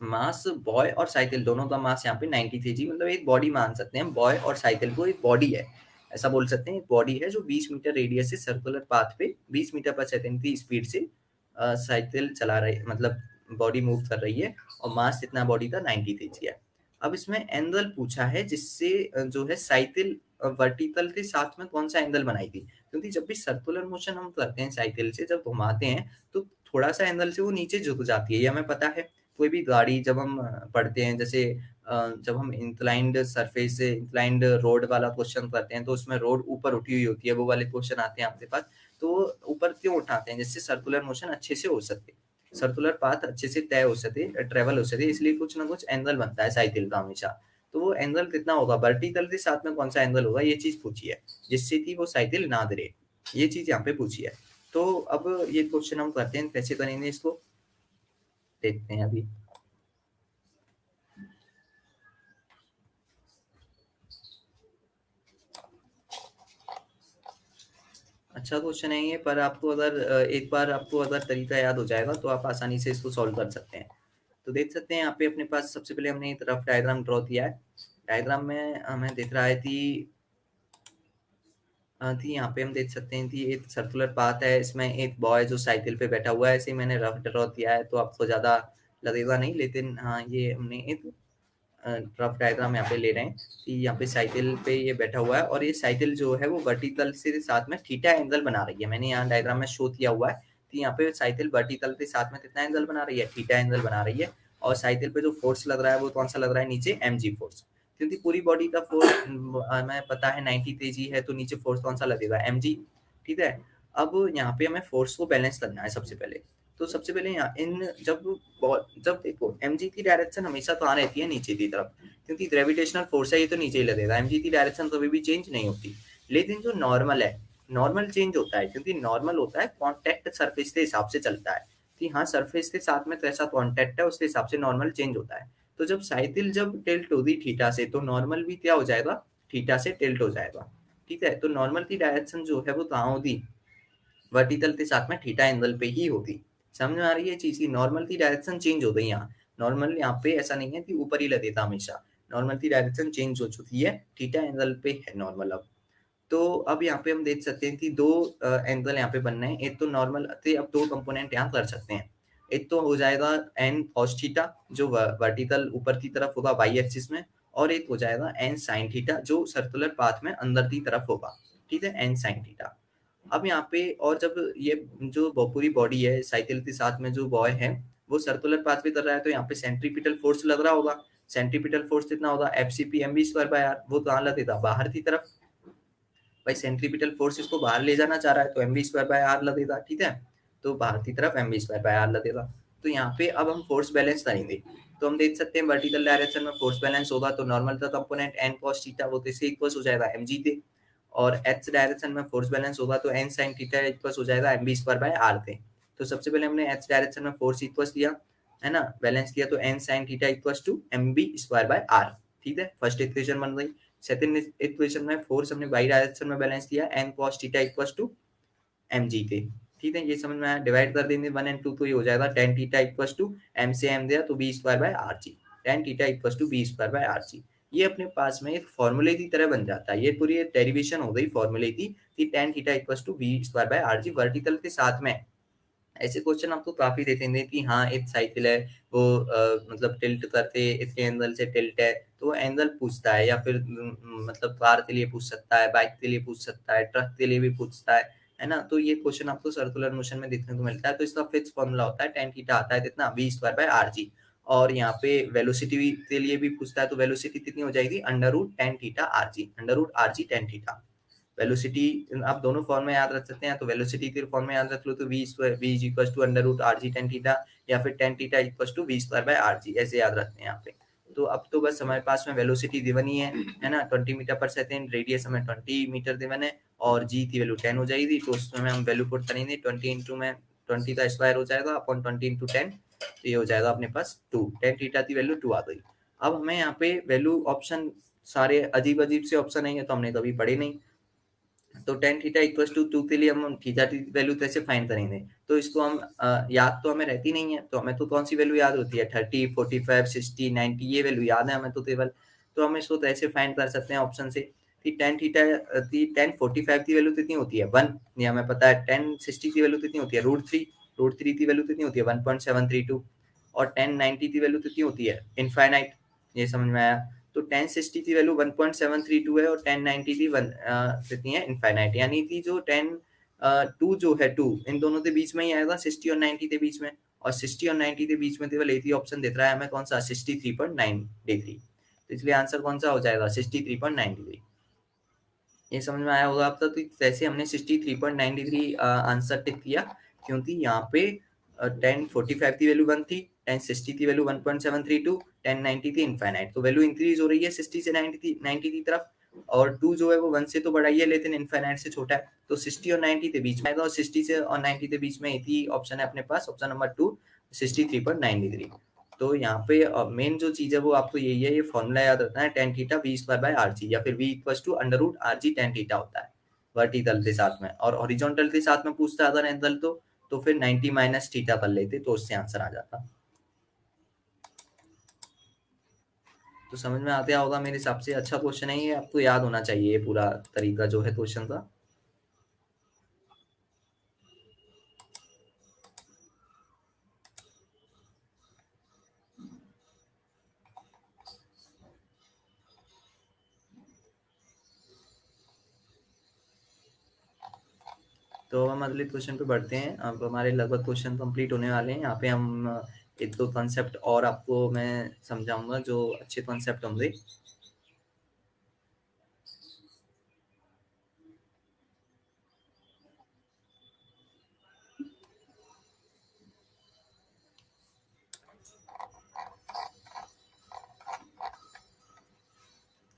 Mass boy और साइकिल दोनों का मास यहाँ पे 90 kg, मतलब एक बॉडी मान सकते हैं बॉय और साइकिल को, एक बॉडी है ऐसा बोल सकते हैं, एक बॉडी है जो 20 मीटर रेडियस से सर्कुलर पाथ पे 20 मीटर पर सेकंड की स्पीड से साइकिल चला रही है, मतलब बॉडी मूव कर रही है, और मास इतना बॉडी का 90 kg है। अब इसमें एंगल पूछा है जिससे जो है साइकिल वर्टिकल के साथ में कौन सा एंगल बनाई थी, क्योंकि जब भी सर्कुलर मोशन हम करते हैं साइकिल से, जब घुमाते हैं तो थोड़ा सा एंगल से वो नीचे झुक जाती है, ये हमें पता है। कोई भी गाड़ी जब हम पढ़ते हैं, जैसे जब हम इंक्लाइंड सरफेस से इंक्लाइंड रोड वाला क्वेश्चन करते हैं तो उसमें रोड ऊपर उठी हुई होती है, वो वाले क्वेश्चन आते हैं आपके पास, तो ऊपर क्यों उठाते हैं, जिससे सर्कुलर मोशन अच्छे से हो सके, सर्कुलर पाथ अच्छे से तय हो सके, ट्रेवल हो सके, इसलिए कुछ ना कुछ एंगल बनता है साइकिल का हमेशा। तो वो एंगल कितना होगा, वर्टिकल के साथ में कौन सा एंगल होगा, ये चीज पूछी है, जिससे कि वो साइकिल ना गिरे, ये चीज यहाँ पे पूछी है। तो अब ये क्वेश्चन हम करते हैं, कैसे करेंगे इसको देखते हैं अभी। अच्छा क्वेश्चन है ये, पर आपको अगर एक बार आपको अगर तरीका याद हो जाएगा तो आप आसानी से इसको सॉल्व कर सकते हैं। तो देख सकते हैं यहाँ पे अपने पास सबसे पहले हमने एक रफ डायग्राम ड्रॉ किया है। डायग्राम में हमें दिख रहा है थी यहाँ पे हम देख सकते हैं कि एक सर्कुलर पाथ है, इसमें एक बॉय जो साइकिल पे बैठा हुआ है, ऐसे ही मैंने रफ ड्रॉ किया है तो आपको ज्यादा लगेगा नहीं, लेकिन हाँ ये हमने एक रफ डायग्राम यहाँ पे ले रहे हैं कि यहाँ पे साइकिल पे ये बैठा हुआ है, और ये साइकिल जो है वो वर्टिकल से साथ में थीटा एंगल बना रही है, मैंने यहाँ डायग्राम में शो किया हुआ है कि यहाँ पे साइकिल वर्टिकल के साथ में कितना एंगल बना रही है, थीटा एंगल बना रही है, और साइकिल पे जो फोर्स लग रहा है वो कौन सा लग रहा है नीचे, mg फोर्स। क्योंकि पूरी बॉडी का फोर्स हमें पता है 90 केजी है, तो नीचे फोर्स कौन सा लगेगा, mg, ठीक है। अब यहाँ पे हमें फोर्स को बैलेंस करना है सबसे पहले। तो सबसे पहले यहाँ जब देखो mg की डायरेक्शन हमेशा तो आ रहती है नीचे की तरफ, क्योंकि ग्रेविटेशनल फोर्स है, ये तो नीचे ही लगेगा, mg की डायरेक्शन कभी भी चेंज नहीं होती। लेकिन जो नॉर्मल है, नॉर्मल चेंज होता है, क्योंकि नॉर्मल होता है कॉन्टेक्ट सरफेस के हिसाब से चलता है कि हाँ सरफेस के साथ में कैसा कॉन्टेक्ट है, उसके हिसाब से नॉर्मल चेंज होता है। तो जब साइकिल जब टिल्ट होगी थीटा से, तो नॉर्मल भी क्या हो जाएगा, थीटा से टिल्ट हो जाएगा, ठीक है। तो नॉर्मल की डायरेक्शन जो है वो कहाँ होगी, वर्टिकल के साथ में थीटा एंगल पे ही होगी। समझ में आ रही है चीज की, नॉर्मल की डायरेक्शन चेंज हो गई यहाँ। नॉर्मल यहाँ पे ऐसा नहीं है कि ऊपर ही लगेगा हमेशा, नॉर्मल की डायरेक्शन चेंज हो चुकी है, थीटा एंगल पे है नॉर्मल अब। तो अब यहाँ पे हम देख सकते हैं कि दो एंगल यहाँ पे बनना है, एक तो नॉर्मल थे, अब दो कंपोनेंट यहाँ कर सकते हैं। एक तो हो जाएगा एन कॉस थीटा जो वर्टिकल ऊपर की तरफ होगा वाई एक्सिस में, और एक हो जाएगा एन साइन थीटा जो सर्कुलर पाथ में अंदर की तरफ होगा, ठीक है, एन साइन थीटा। अब यहाँ पे और जब ये जो पूरी बॉडी है साइकिल के साथ में जो बॉय है वो सर्कुलर पाथ पे कर रहा है, तो यहाँ पे सेंट्रीपिटल फोर्स लग रहा होगा। सेंट्रीपिटल फोर्स कितना होगा, F C P M V square by R, वो कहाँ लगेगा, बाहर की तरफ। भाई सेंट्रीपिटल फोर्स इसको बाहर ले जाना चाह रहा है, तो M V square by R लगेगा, ठीक है। तो बाहर की तरफ M V square by R लगेगा। तो यहाँ पे अब हम फोर्स बैलेंस करेंगे, तो हम देख सकते हैं वर्टिकल डायरेक्शन में फोर्स बैलेंस होगा, तो नॉर्मल का कंपोनेंट एन कॉस थीटा वो किससे इक्वल हो जाएगा, एम जी थे। और एक्स डायरेक्शन में फोर्स बैलेंस होगा तो एन साइन थीटा इक्वल हो जाएगा M V square by R थे। तो सबसे पहले हमने एक्स डायरेक्शन में फोर्स इक्वल दिया है ना, बैलेंस किया, तो N sine theta equal to M V square by R, ठीक है, फर्स्ट इक्वेशन बन गई। सेकंड इक्वेशन में फोर्स हमने वाई डायरेक्शन में बैलेंस किया, N cos theta equal to M G थे, ठीक है। ये समझ में आया, डिवाइड कर देंगे 1 और 2 तो ये हो जाएगा tan theta equal to M से एम दिया तो V square by R G, tan theta equal to V square by R G. ये अपने पास में एक फॉर्मूले की तरह बन जाता है, ये पूरी डेरिवेशन हो गई फॉर्मूले की कि tan theta equal to V square by R G vertical के साथ में। ऐसे क्वेश्चन आपको काफी देखेंगे कि हाँ एक साइकिल है वो मतलब टिल्ट करते इतने एंगल से टिल्ट है, तो वो एंगल पूछता है, या फिर मतलब कार के लिए पूछ सकता है, बाइक के लिए पूछ सकता है, ट्रक के लिए भी पूछता है ना। तो ये क्वेश्चन आपको सर्कुलर मोशन में देखने को मिलता है। तो इसका फिक्स फॉर्मूला होता है टेन थीटा आता है कितना, V square by R G. और यहाँ पे वेलोसिटी के लिए भी पूछता है, तो वेलोसिटी कितनी हो जाएगी, under root tan theta R G, under root R G tan theta. Velocity आप दोनों फॉर्म में याद रख सकते हैं, तो वेलोसिटी के फॉर्म में याद रख लो तो V is equal to under root R G tan theta, या फिर tan theta equal to V square by R G, ऐसे याद रखते हैं यहाँ पे। तो अब तो बस हमारे पास में वेलोसिटी गिवन ही है ना, 20 मीटर पर सेकेंड, रेडियस हमें 20 मीटर गिवन है, और जी की वैल्यू 10 हो जाएगी। तो उसमें हम वैल्यू पुट करेंगे 20 इंटू में 20 का स्क्वायर हो जाएगा अपॉन 20 इंटू 10, तो ये हो जाएगा अपने पास 2, टेन थीटा की वैल्यू 2 आ गई। अब हमें यहाँ पे वैल्यू ऑप्शन सारे अजीब अजीब से ऑप्शन है, तो हमने कभी पढ़े नहीं। तो टेन थीटा इक्वल टू 2 के लिए हम थीटा की वैल्यू कैसे फाइंड करेंगे, तो इसको हम याद तो हमें रहती नहीं है, तो हमें तो कौन सी वैल्यू याद होती है, 30, 45, 60, 90, ये वैल्यू याद है हमें तो केवल। तो हम इसको कैसे फाइंड कर सकते हैं ऑप्शन से कि टेन थीटा की 1045 की वैल्यू कितनी होती है 1, ये हमें पता है। 1060 की वैल्यू कितनी होती है रूट थ्री की वैल्यू कितनी होती है 1.732, और 1090 की वैल्यू कितनी होती है इनफाइनाइट, ये समझ में आया। तो 1060 की वैल्यू 1.732 है, और 1090 की कितनी है इनफाइनाइट, यानी कि जो 2 जो है 2 इन दोनों के बीच में ही आएगा, 60 और 90 के बीच में, और 60 और 90 के बीच में केवल एक ही ऑप्शन देख रहा है हमें, कौन सा, 63.9 डिग्री। तो इसलिए आंसर कौन सा हो जाएगा, 63.9 डिग्री। ये समझ में आया होगा आपका। तो जैसे हमने 63.9 डिग्री आंसर टिक किया, क्योंकि यहाँ पे 1045 की वैल्यू 1 थी, 1060 की वैल्यू 1.732, 1090 थी इनफाइनाइट, तो वैल्यू इंक्रीज हो रही है 60 से 90 की तरफ, और 2 जो है वो 1 से तो बड़ा ही है लेकिन इनफाइनाइट से छोटा है, तो 60 और 90 के बीच में आएगा, और 60 से और 90 के बीच में एक ही ऑप्शन है अपने पास, ऑप्शन नंबर 2, 63.9 डिग्री। तो यहाँ पे मेन जो चीज है वो आपको यही है, ये फॉर्मूला याद रखना है, tan theta V square by R G, या फिर V equal to under root R G tan theta होता है वर्टिकल के साथ में, और हॉरिजॉन्टल के साथ में पूछता अगर एंगल तो फिर 90 माइनस थीटा कर लेते, तो उससे आंसर आ जाता। तो समझ में आता होगा मेरे हिसाब से, अच्छा क्वेश्चन है ये, आपको याद होना चाहिए ये पूरा तरीका जो है क्वेश्चन का। तो हम अगले क्वेश्चन पे बढ़ते हैं। अब हमारे लगभग क्वेश्चन कंप्लीट होने वाले हैं। यहाँ पे हम एक दो कॉन्सेप्ट और आपको मैं समझाऊंगा जो अच्छे कॉन्सेप्ट होंगे।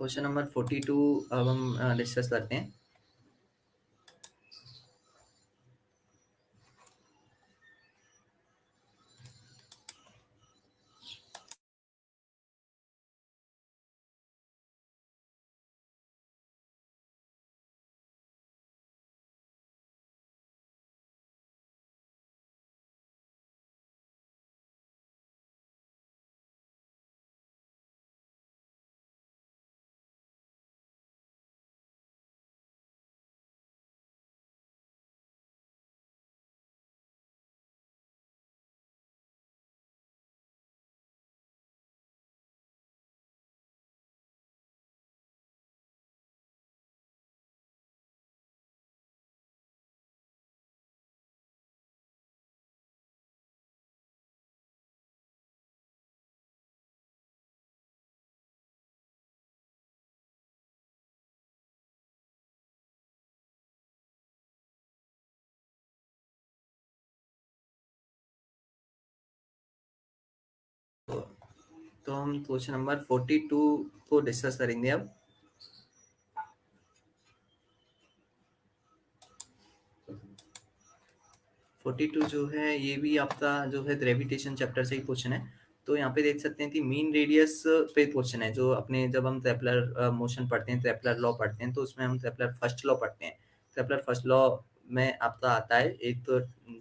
क्वेश्चन नंबर 42 अब हम डिस्कस करते हैं। तो हम क्वेश्चन नंबर 42 को डिस्कस करेंगे अब। फोर्टी टू जो है ये भी आपका जो है ग्रेविटेशन चैप्टर से ही क्वेश्चन है। तो यहाँ पे देख सकते हैं कि मीन रेडियस पे क्वेश्चन है, जो अपने जब हम ट्रेपलर मोशन पढ़ते हैं, ट्रेपलर लॉ पढ़ते हैं, तो उसमें हम ट्रेपलर फर्स्ट लॉ पढ़ते हैं। ट्रेपलर फर्स्ट लॉ में आपका आता है एक तो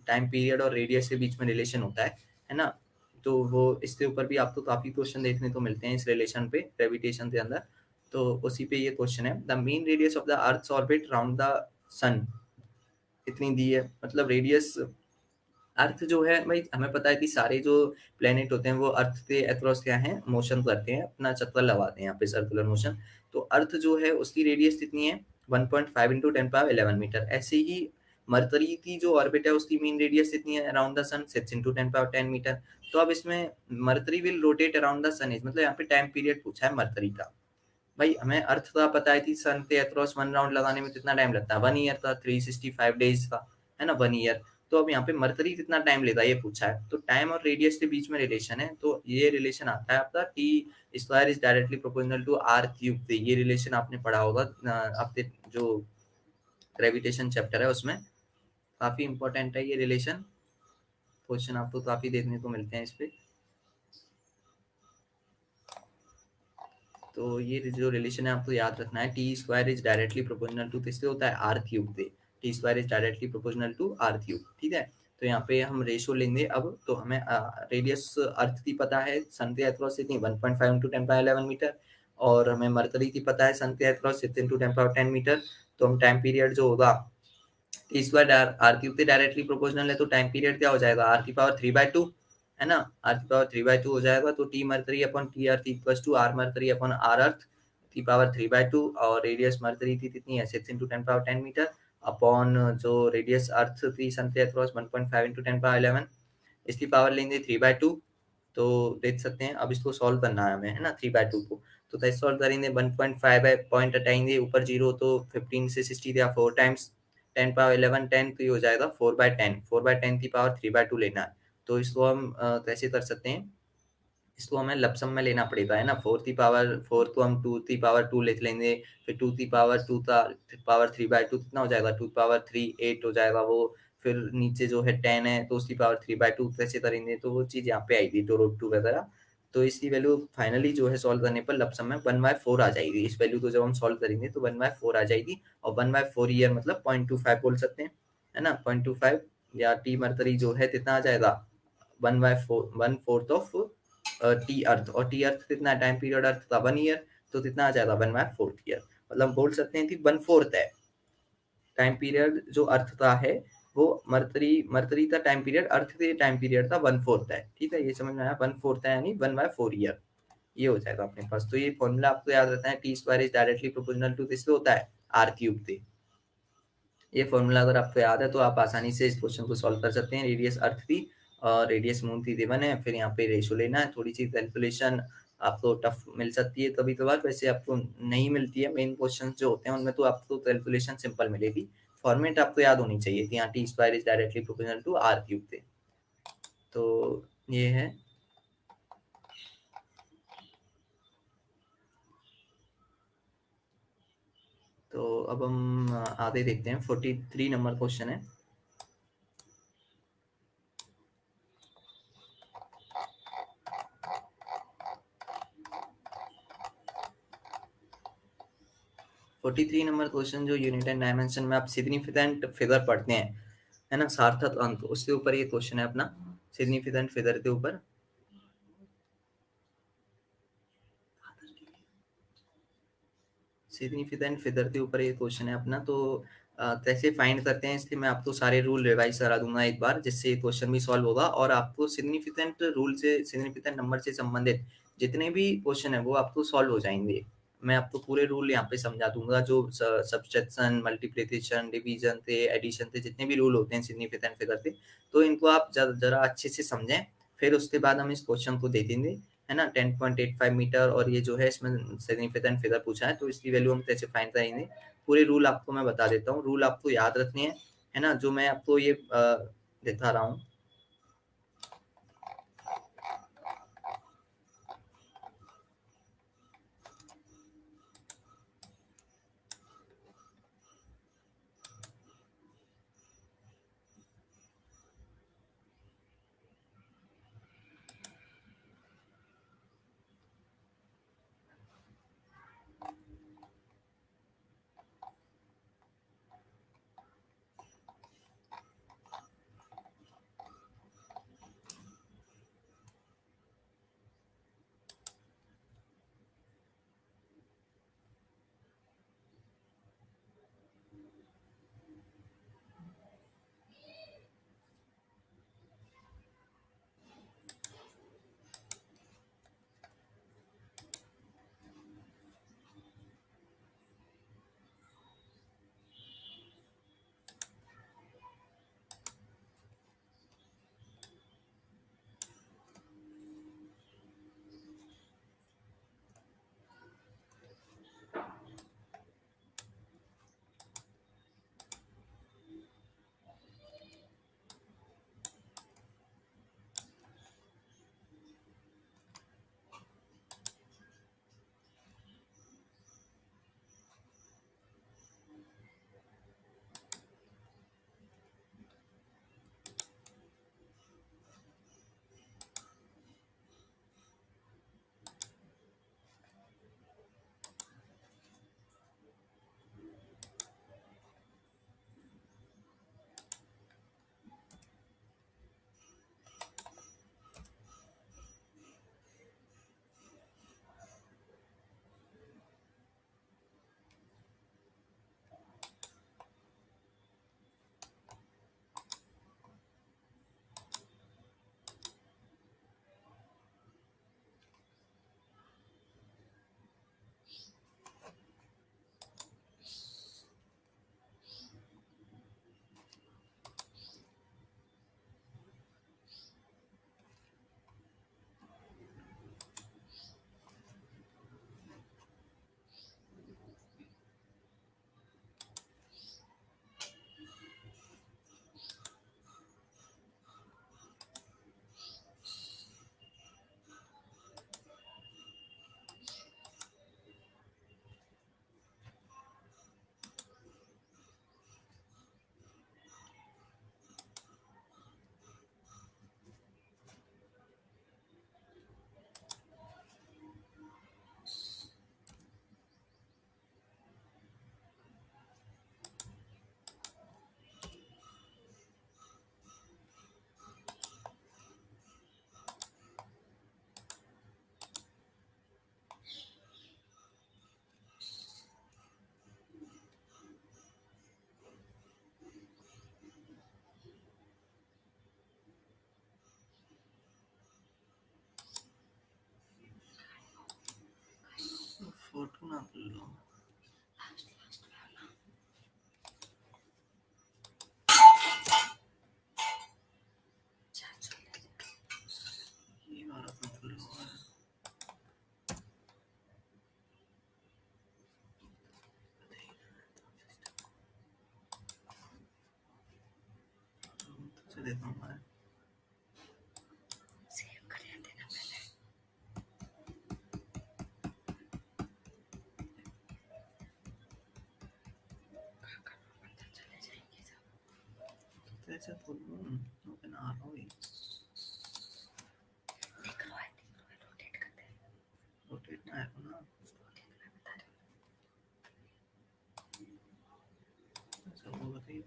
टाइम पीरियड और रेडियस के बीच में रिलेशन होता है ना। तो वो इसके ऊपर भी आपको काफी क्वेश्चन देखने को मिलते हैं इस रिलेशन पे ग्रेविटेशन के अंदर। तो उसी पे ये क्वेश्चन है, the mean radius of the Earth orbit round the sun इतनी दी है। मतलब रेडियस अर्थ जो है भाई, हमें पता है कि सारे जो प्लेनेट होते हैं वो अर्थ के अक्रॉस क्या है, मोशन करते हैं, अपना चक्कर लगाते हैं यहाँ पे, सर्कुलर मोशन। तो अर्थ जो है उसकी रेडियस कितनी है, 1.5 इंटू 10 पावर 11 मीटर। ऐसे ही मरकरी की जो ऑर्बिट है उसकी मीन रेडियस कितनी है around the sun, 6 into 10 power 10 metre. तो अब इसमें Mercury will rotate around the sun is, मतलब यहाँ पे टाइम पीरियड पूछा है मरकरी का। भाई हमें अर्थ का पता है कि सन के अक्रॉस 1 राउंड लगाने में कितना टाइम लगता है, 1 ईयर का, 365 डेज का, है ना, 1 ईयर। तो अब यहाँ पे मरकरी कितना टाइम लेता है ये पूछा है। तो टाइम और रेडियस के बीच में रिलेशन है, तो ये रिलेशन आता है आपका T square is directly proportional to R cube. ये रिलेशन आपने पढ़ा होगा आपके जो ग्रेविटेशन चैप्टर है उसमें। काफी इंपॉर्टेंट है ये रिलेशन, क्वेश्चन आपको काफी देखने को मिलते हैं इस पे। तो ये जो रिलेशन है आपको याद रखना है, T square is directly proportional to किससे होता है, आर क्यूब से। T square is directly proportional to R cube, ठीक है। तो यहाँ पे हम रेशो लेंगे अब। तो हमें रेडियस अर्थ की पता है सन के अक्रॉस इतनी 1.5 इंटू 10 पावर 11 मीटर, और हमें मरकरी की पता है सन के अक्रॉस 6 इंटू 10 पावर 10 मीटर। तो हम टाइम पीरियड जो होगा टी स्क्वायर आर क्यूब से डायरेक्टली प्रोपोर्शनल है, तो टाइम पीरियड क्या हो जाएगा, आर की पावर 3/2, है ना। आर की पावर 3/2 हो जाएगा। तो T Mercury upon T Earth equals to R Mercury upon R Earth की पावर 3/2। और रेडियस मरकरी थी कितनी है, 6 इंटू 10 पावर 10 मीटर, अपॉन जो रेडियस अर्थ थी सन के अक्रॉस 1.5 इंटू 10 पावर 11, इसकी पावर लेंगे 3/2। तो देख सकते हैं अब इसको सॉल्व करना है हमें, है ना, 3/2 को। तो कैसे सॉल्व करेंगे, 1.5 है, पॉइंट हटाएंगे, ऊपर 0, तो 15 से 60 दिया 4 टाइम्स 10 पावर 11 10, तो ये हो जाएगा 4/10। 4/10 की पावर 3/2 लेना है। तो इसको हम कैसे कर सकते हैं, इसको हमें लपसम में लेना पड़ेगा, है ना। 4 को हम 2 लिख लेंगे, फिर 2 की पावर 3/2 कितना हो जाएगा, 2 की पावर 3 8 हो जाएगा वो। फिर नीचे जो है 10 है, तो उसकी पावर 3/2 कैसे करेंगे, तो वो चीज यहाँ पे आएगी, तो रूट 2 वगैरह। तो इसकी वैल्यू फाइनली जो है सॉल्व करने पर लपसम में 1/4 आ जाएगी। इस वैल्यू को जब हम सॉल्व करेंगे तो 1/4 आ जाएगी। और 1/4 ईयर मतलब 0.25 बोल सकते हैं, है ना, 0.25। या टी मरकरी जो है कितना आ जाएगा, 1/4, 1/4 ऑफ टी अर्थ। और टी अर्थ कितना टाइम पीरियड अर्थ का, 1 ईयर। तो कितना आ जाएगा, 1/4 ईयर। मतलब बोल सकते हैं कि 1/4 है टाइम पीरियड जो अर्थ का है, वो मरकरी मरकरी का टाइम पीरियड अर्थ के टाइम पीरियड का 1/4 है, ठीक है। ये समझ में आया, 1/4 है यानी 1/4 ईयर, ये हो जाएगा अपने पास। तो ये फॉर्मूला आपको याद रहता है, T square is directly proportional to किससे होता है, आर क्यूब से। ये फॉर्मूला अगर आपको याद है तो आप आसानी से इस क्वेश्चन को सॉल्व कर सकते हैं। रेडियस अर्थ थी और रेडियस मून थी गिवन है, फिर यहाँ पे रेशो लेना है। थोड़ी सी कैलकुलेशन आपको टफ मिल सकती है कभी कभार, वैसे आपको नहीं मिलती है। मेन क्वेश्चन जो होते हैं उनमें तो आपको कैलकुलेशन सिंपल मिलेगी। फॉर्मेट आपको याद होनी चाहिए कि यहाँ T square is directly proportional to R cube थे। तो ये है। अब हम आगे देखते हैं। 43 नंबर क्वेश्चन है। फोर्टी थ्री नंबर क्वेश्चन जो यूनिट एंड डायमेंशन में आप सिग्निफिकेंट फिगर पढ़ते हैं, है ना, सार्थक अंक, उसके ऊपर ये क्वेश्चन है अपना, सिग्निफिकेंट फिगर के ऊपर। सिग्निफिकेंट फिगर के ऊपर ये क्वेश्चन है अपना। तो कैसे फाइंड करते हैं, इसलिए मैं आपको सारे रूल रिवाइज करा दूंगा एक बार, जिससे ये क्वेश्चन भी सॉल्व होगा और आपको सिग्निफिकेंट रूल से, सिग्निफिकेंट नंबर से संबंधित जितने भी क्वेश्चन है वो आपको सॉल्व हो जाएंगे। मैं आपको पूरे रूल यहाँ पे समझा दूंगा, जो सब्सट्रैक्शन, मल्टीप्लिकेशन, डिवीजन थे, एडिशन थे, जितने भी रूल होते हैं सिग्निफिकेंट फिगर के, तो इनको आप जरा अच्छे से समझें। फिर उसके बाद हम इस क्वेश्चन को देखेंगे, है ना। 10.85 मीटर और ये जो है इसमें सिग्निफिकेंट फिगर पूछा है, तो इसकी वैल्यू हम कैसे फाइंड करेंगे। पूरे रूल आपको मैं बता देता हूँ, रूल आपको याद रखने हैं, है ना, जो मैं आपको ये दिखा रहा हूँ। फोटो ना लो। ये वाला फोटो लो। तो देता हूँ मैं। कैसे खोलूं? ओपन आ रहा हूँ ये। रोटेट ना है ना, ऐसा वो बताइए।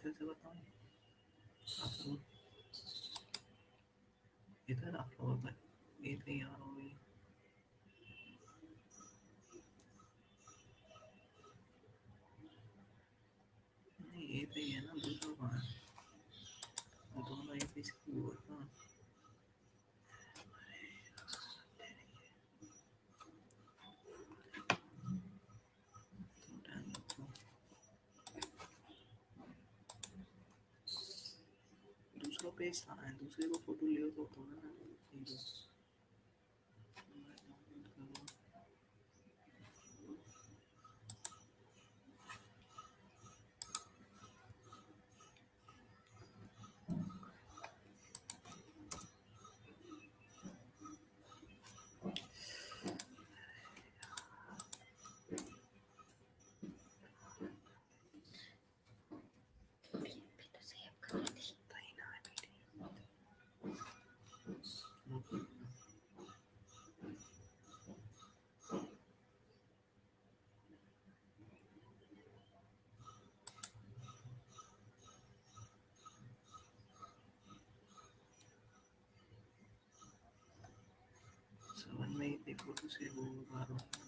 कैसे बताऊं? इधर आप लोग ये तो यार हो गई। नहीं ये तो है ना, दूसरा कहाँ है? दोनों एक पीस की हुआ था। दूसरा पेज था, दूसरे को फोटो लियो तो होता ना। समझ में ही फोटो से वो बार बार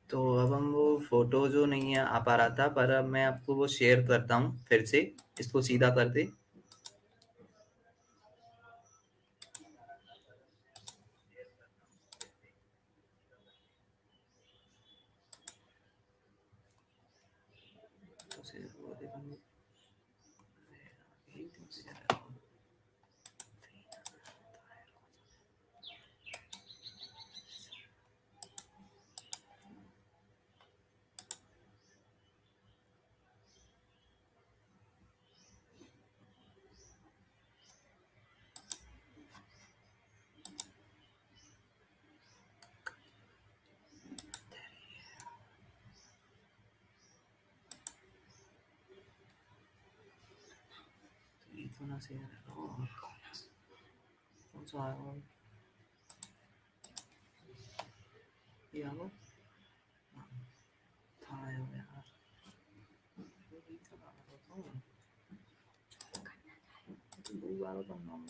तो अब हम वो फोटो जो नहीं है आ पा रहा था, पर अब मैं आपको वो शेयर करता हूँ फिर से, इसको सीधा कर दे। इतना से कौन सा आया ये आलो था यार, दो बार तो नाम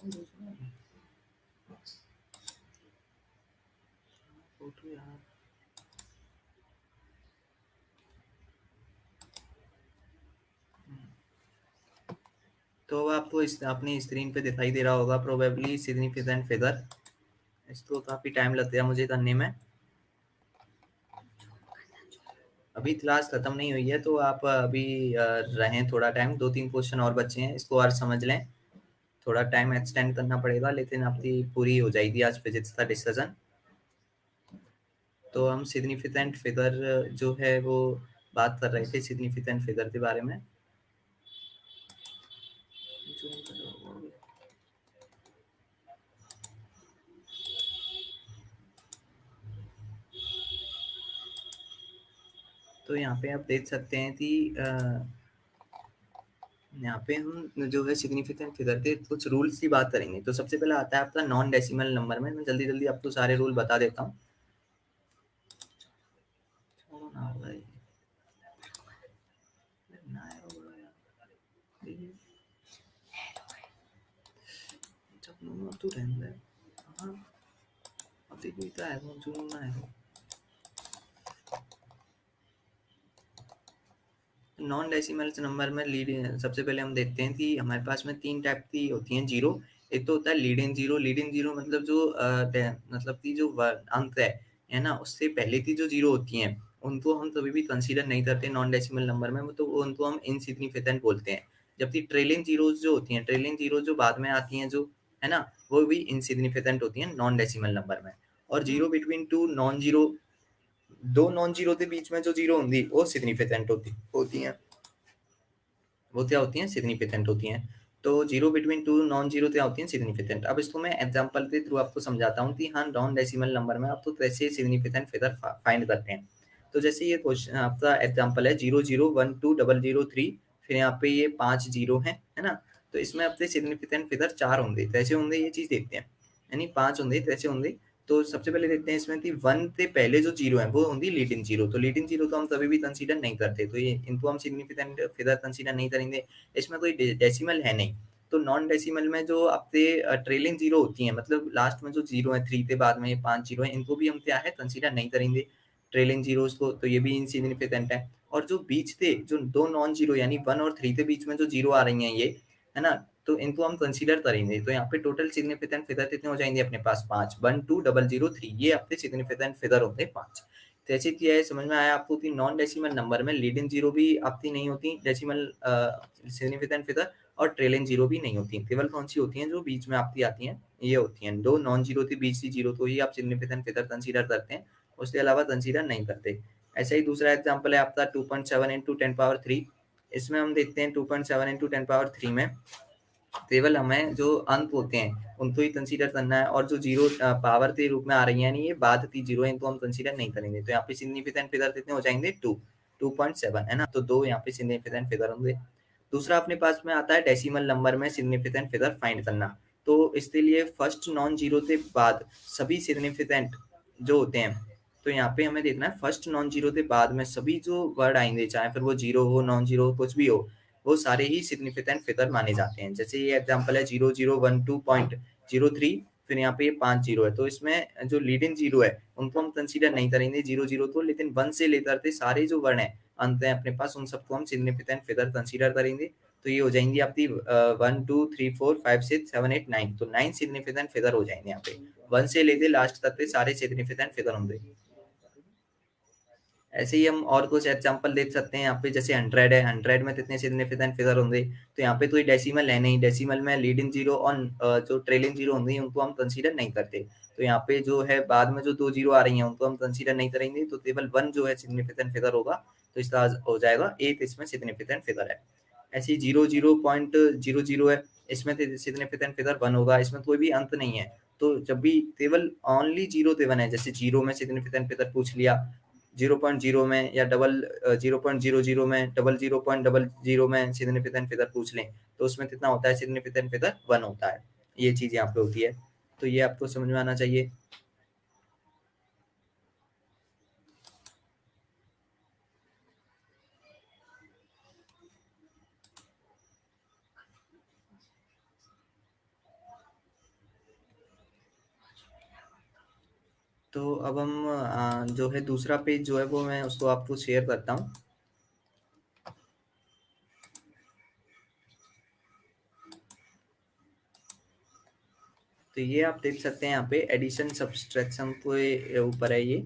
फोटो यार। तो आपको इस अपनी स्क्रीन पे दिखाई दे रहा होगा प्रोबेबली सिग्निफिकेंट फिगर। इसको काफ़ी टाइम लग गया मुझे करने में। अभी क्लास खत्म नहीं हुई है, तो आप अभी रहें थोड़ा टाइम, 2-3 क्वेश्चन और बचे हैं, इसको और समझ लें। थोड़ा टाइम एक्सटेंड करना पड़ेगा, लेकिन आपकी पूरी हो जाएगी आज फिजिक्स का डिस्कशन। तो हम सिग्निफिकेंट फिगर जो है वो बात कर रहे थे, सिग्निफिकेंट फिगर के बारे में। तो यहाँ पे आप देख सकते हैं कि यहाँ पे हम जो है सिग्निफिकेंट फिगर के कुछ रूल्स की बात करेंगे। तो सबसे पहले आता है आपका नॉन डेसिमल नंबर में। मैं जल्दी जल्दी आपको सारे रूल बता देता हूँ। नॉन डेसिमल्स नंबर में लीड सबसे पहले हम देखते हैं कि हमारे पास में 3 टाइप की होती हैं जीरो। एक तो होता है lead in zero. Lead in zero मतलब जो मतलब कि जो अंक है ना, उससे पहले की जो जीरो होती हैं उनको हम कभी भी कंसीडर नहीं करते नॉन डेसिमल नंबर में, तो उनको हम इनसिग्निफिकेंट बोलते हैं। जबकि ट्रेलिंग जीरोस जो होती हैं, ट्रेलिंग जीरो जो बाद में आती हैं जो, है ना, वो भी इनसिग्निफिकेंट होती हैं नॉन डेसिमल नंबर में। और zero between two non zero, दो नॉन जीरो के बीच में जो जीरो होंगी वो सिग्निफिकेंट होती हैं। वो क्या होती हैं? सिग्निफिकेंट होती हैं। तो zero between two non zero क्या होती हैं? सिग्निफिकेंट। अब इसको मैं एग्जांपल के थ्रू आपको समझाता हूँ कि हाँ, नॉन डेसिमल नंबर में आप तो कैसे सिग्निफिकेंट फिगर फाइंड करते हैं। तो जैसे ये क्वेश्चन आपका एग्जांपल है 00120003, फिर यहाँ पे ये 5 जीरो है ना। तो इसमें आपके सिग्निफिकेंट फिगर 4 होंगे, कैसे होंगे ये चीज देखते हैं। यानी 5 होंगे, कैसे होंगे? तो सबसे पहले देखते हैं इसमें कि 1 से पहले जो जीरो है वो होंगी लीड इन जीरो। तो लीड इन जीरो तो हम कभी भी कंसीडर नहीं करते, तो ये इनको हम सिग्निफिकेंट फिगर कंसीडर नहीं करेंगे। इसमें कोई डेसिमल है नहीं। तो नॉन डेसिमल में जो आपके ट्रेलिंग जीरो होती है, मतलब लास्ट में जो जीरो है 3 के बाद में ये 5 जीरो है, इनको भी हम क्या है कंसीडर नहीं करेंगे ट्रेलिंग जीरोस को, तो ये भी इनसिग्निफिकेंट है। और जो बीच थे जो दो नॉन जीरो यानी 1 और 3 के बीच में जो जीरो आ रही हैं ये, है ना, तो इनको हम कंसीडर करेंगे। तो यहाँ पे टोटल सिग्निफिकेंट फिगर कितने हो जाएंगे अपने पास? 5, 12003, ये आपके सिग्निफिकेंट फिगर होते हैं 5। तो ऐसे किया है, समझ में आया आपको कि नॉन डेसिमल नंबर में लीडिंग जीरो भी आपकी नहीं होती डेसिमल सिग्निफिकेंट फिगर, और ट्रेलिंग जीरो भी नहीं होती। केवल कौन सी होती हैं? जो बीच में आपकी आती हैं ये होती हैं। दो नॉन जीरो के बीच की जीरो तो ही आप सिग्निफिकेंट फिगर कंसीडर करते हैं, उसके अलावा कंसीडर नहीं करते। ऐसा ही दूसरा एग्जाम्पल है आपका 2.7 इंटू 10 पावर 3। इसमें हम देखते हैं 2.7 इंटू 10 पावर 3 में केवल हमें जो अंक होते हैं उनको ही कंसीडर करना है, और जो जीरो पावर के रूप में आ रही है यानी ये बाद की जीरो है, इनको हम कंसीडर नहीं करेंगे। तो यहाँ पे सिग्निफिकेंट फिगर कितने हो जाएंगे? 2.7, है ना। तो दो यहाँ पे सिग्निफिकेंट फिगर होंगे। दूसरा अपने पास में आता है डेसिमल नंबर में सिग्निफिकेंट फिगर फाइंड करना। तो इसके लिए फर्स्ट नॉन जीरो के बाद सभी सिग्निफिकेंट जो होते हैं, तो यहाँ पे हमें देखना है फर्स्ट नॉन जीरो के बाद में सभी जो वर्ड आएंगे, चाहे फिर वो जीरो हो, नॉन जीरो हो, कुछ भी हो, वो सारे ही सिग्निफिकेंट फिगर माने जाते हैं। जैसे ये एग्जांपल है 0012.03, फिर यहाँ पे ये 5 जीरो है, तो इसमें जो लीडिंग जीरो है उनको हम कंसीडर नहीं करेंगे 00 तो, लेकिन 1 से लेकर के सारे जो वर्ण है अंत है अपने पास, उन सबको हम सिग्निफिकेंट फिगर कंसीडर करेंगे। तो ये हो जाएंगी आपकी 1 2 3 4 5 6 7 8 9, तो 9 सिग्निफिकेंट फिगर हो जाएंगे यहाँ पे। 1 से लेके लास्ट तक के सारे सिग्निफिकेंट फिगर होंगे। ऐसे ही हम और कुछ एग्जांपल देख सकते हैं यहाँ पे, जैसे 100 है, 100 में कितने सिग्निफिकेंट फिगर होंगे? तो यहाँ पे कोई डेसिमल है नहीं, डेसिमल में लीडिंग जीरो और जो ट्रेलिंग जीरो होंगी उनको हम कंसीडर नहीं करते। तो यहाँ पे जो है बाद में जो दो जीरो आ रही हैं उनको हम कंसीडर नहीं करेंगे, तो केवल 1 जो है सिग्निफिकेंट फिगर होगा, तो इसका हो जाएगा 1 इसमें सिग्निफिकेंट फिगर है। ऐसे ही 00.00 है, इसमें सिग्निफिकेंट फिगर 1 होगा, इसमें कोई भी अंक नहीं है। तो जब भी केवल ओनली जीरो से 1 है, जैसे जीरो में सिग्निफिकेंट फिगर पूछ लिया, 0.0 में या 0.00 में, 00.00 में सिग्निफिकेंट फिगर पूछ लें, तो उसमें कितना होता है? सिग्निफिकेंट फिगर 1 होता है। ये चीज यहाँ पे होती है, तो ये आपको समझ में आना चाहिए। तो अब हम जो है दूसरा पेज जो है वो मैं उसको आपको शेयर करता हूँ। तो ये आप देख सकते हैं यहाँ पे एडिशन सब्सट्रैक्शन के ऊपर है ये।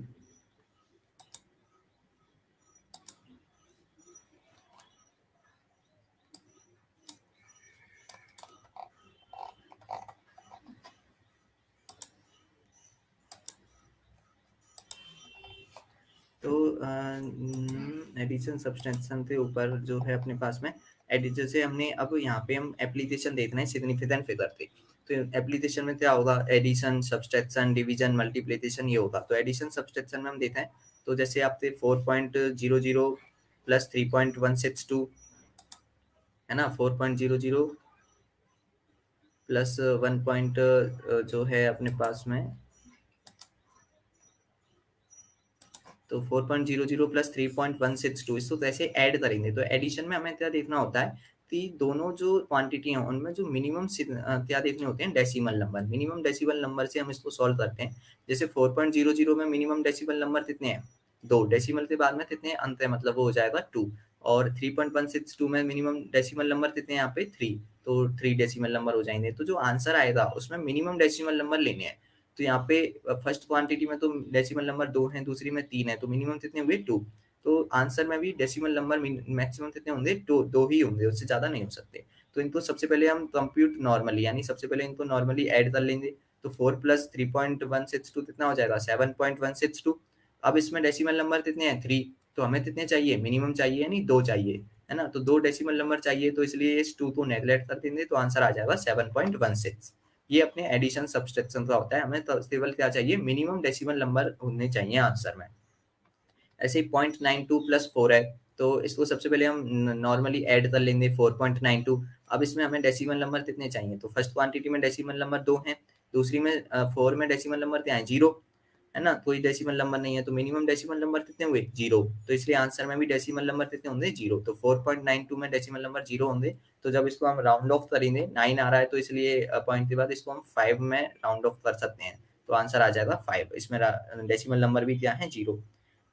तो एडिशन सब्सट्रैक्शन के ऊपर जो है अपने पास में एडिशन से हमने अब यहाँ पे हम एप्लीकेशन देख रहे हैं सिग्निफिकेंट फिगर पे। तो एप्लीकेशन में क्या होगा? एडिशन, सब्सट्रैक्शन, डिवीजन, मल्टीप्लिकेशन, ये होगा। तो एडिशन सब्सट्रैक्शन में हम देखें तो जैसे आपके 4.00 प्लस 3.162, है ना, 4.00 प्लस 1 पॉइंट जो है अपने पास में, तो 4.00 प्लस 3.162, इसको कैसे ऐड करेंगे? तो एडिशन में हमें क्या देखना होता है कि दोनों जो क्वांटिटी हैं उनमें जो मिनिमम क्या देखने होते हैं? Decimal number. Minimum decimal number से हम इसको सॉल्व करते हैं। जैसे 4.00 में मिनिमम डेसिमल नंबर कितने हैं? 2। डेसिमल के बाद में कितने अंत है, मतलब वो हो जाएगा 2। और 3.162 में मिनिमम डेसिमल नंबर कितने हैं यहाँ पे 3, तो 3 डेसिमल नंबर हो जाएंगे। तो जो आंसर आएगा उसमें मिनिमम डेसिमल नंबर लेने हैं। तो यहाँ पे फर्स्ट क्वांटिटी में तो डेसिमल नंबर 2 है, दूसरी में 3 है, तो मिनिमम कितने हुए 2। तो आंसर में भी डेसिमल नंबर मैक्सिमम कितने होंगे 2 ही होंगे, उससे ज्यादा नहीं हो सकते। तो इनको सबसे पहले हम कंप्यूट नॉर्मली, यानी सबसे पहले इनको नॉर्मली ऐड कर लेंगे। तो 4 प्लस 3.162 कितना हो जाएगा 7.162। अब इसमें डेसिमल नंबर कितने हैं 3, तो हमें कितने चाहिए मिनिमम चाहिए, यानी 2 चाहिए, है ना। तो 2 डेसिमल नंबर चाहिए, तो इसलिए इस 2 को नेगलेक्ट कर देंगे, तो आंसर आ जाएगा 7.16। ये अपने एडिशन सब्सट्रैक्शन का होता है, हमें केवल क्या चाहिए मिनिमम डेसिमल नंबर होने चाहिए आंसर में। ऐसे ही 0.92 प्लस 4 है, तो इसको सबसे पहले हम नॉर्मली ऐड कर लेंगे 4.92। अब इसमें हमें डेसिमल नंबर कितने चाहिए, तो फर्स्ट क्वांटिटी में डेसिमल नंबर 2 है, दूसरी में 4 में डेसिमल नंबर क्या है 0, है ना, कोई डेसिमल नंबर नहीं है, तो मिनिमम डेसिमल नंबर कितने हुए 0। तो इसलिए आंसर में भी डेसिमल नंबर कितने होंगे 0, तो 4.92 में डेसिमल नंबर 0 होंगे। तो जब इसको हम राउंड ऑफ करेंगे 9 आ रहा है, तो इसलिए पॉइंट के बाद इसको हम 5 में राउंड ऑफ कर सकते हैं, तो आंसर आ जाएगा 5। इसमें डेसिमल नंबर भी क्या है 0।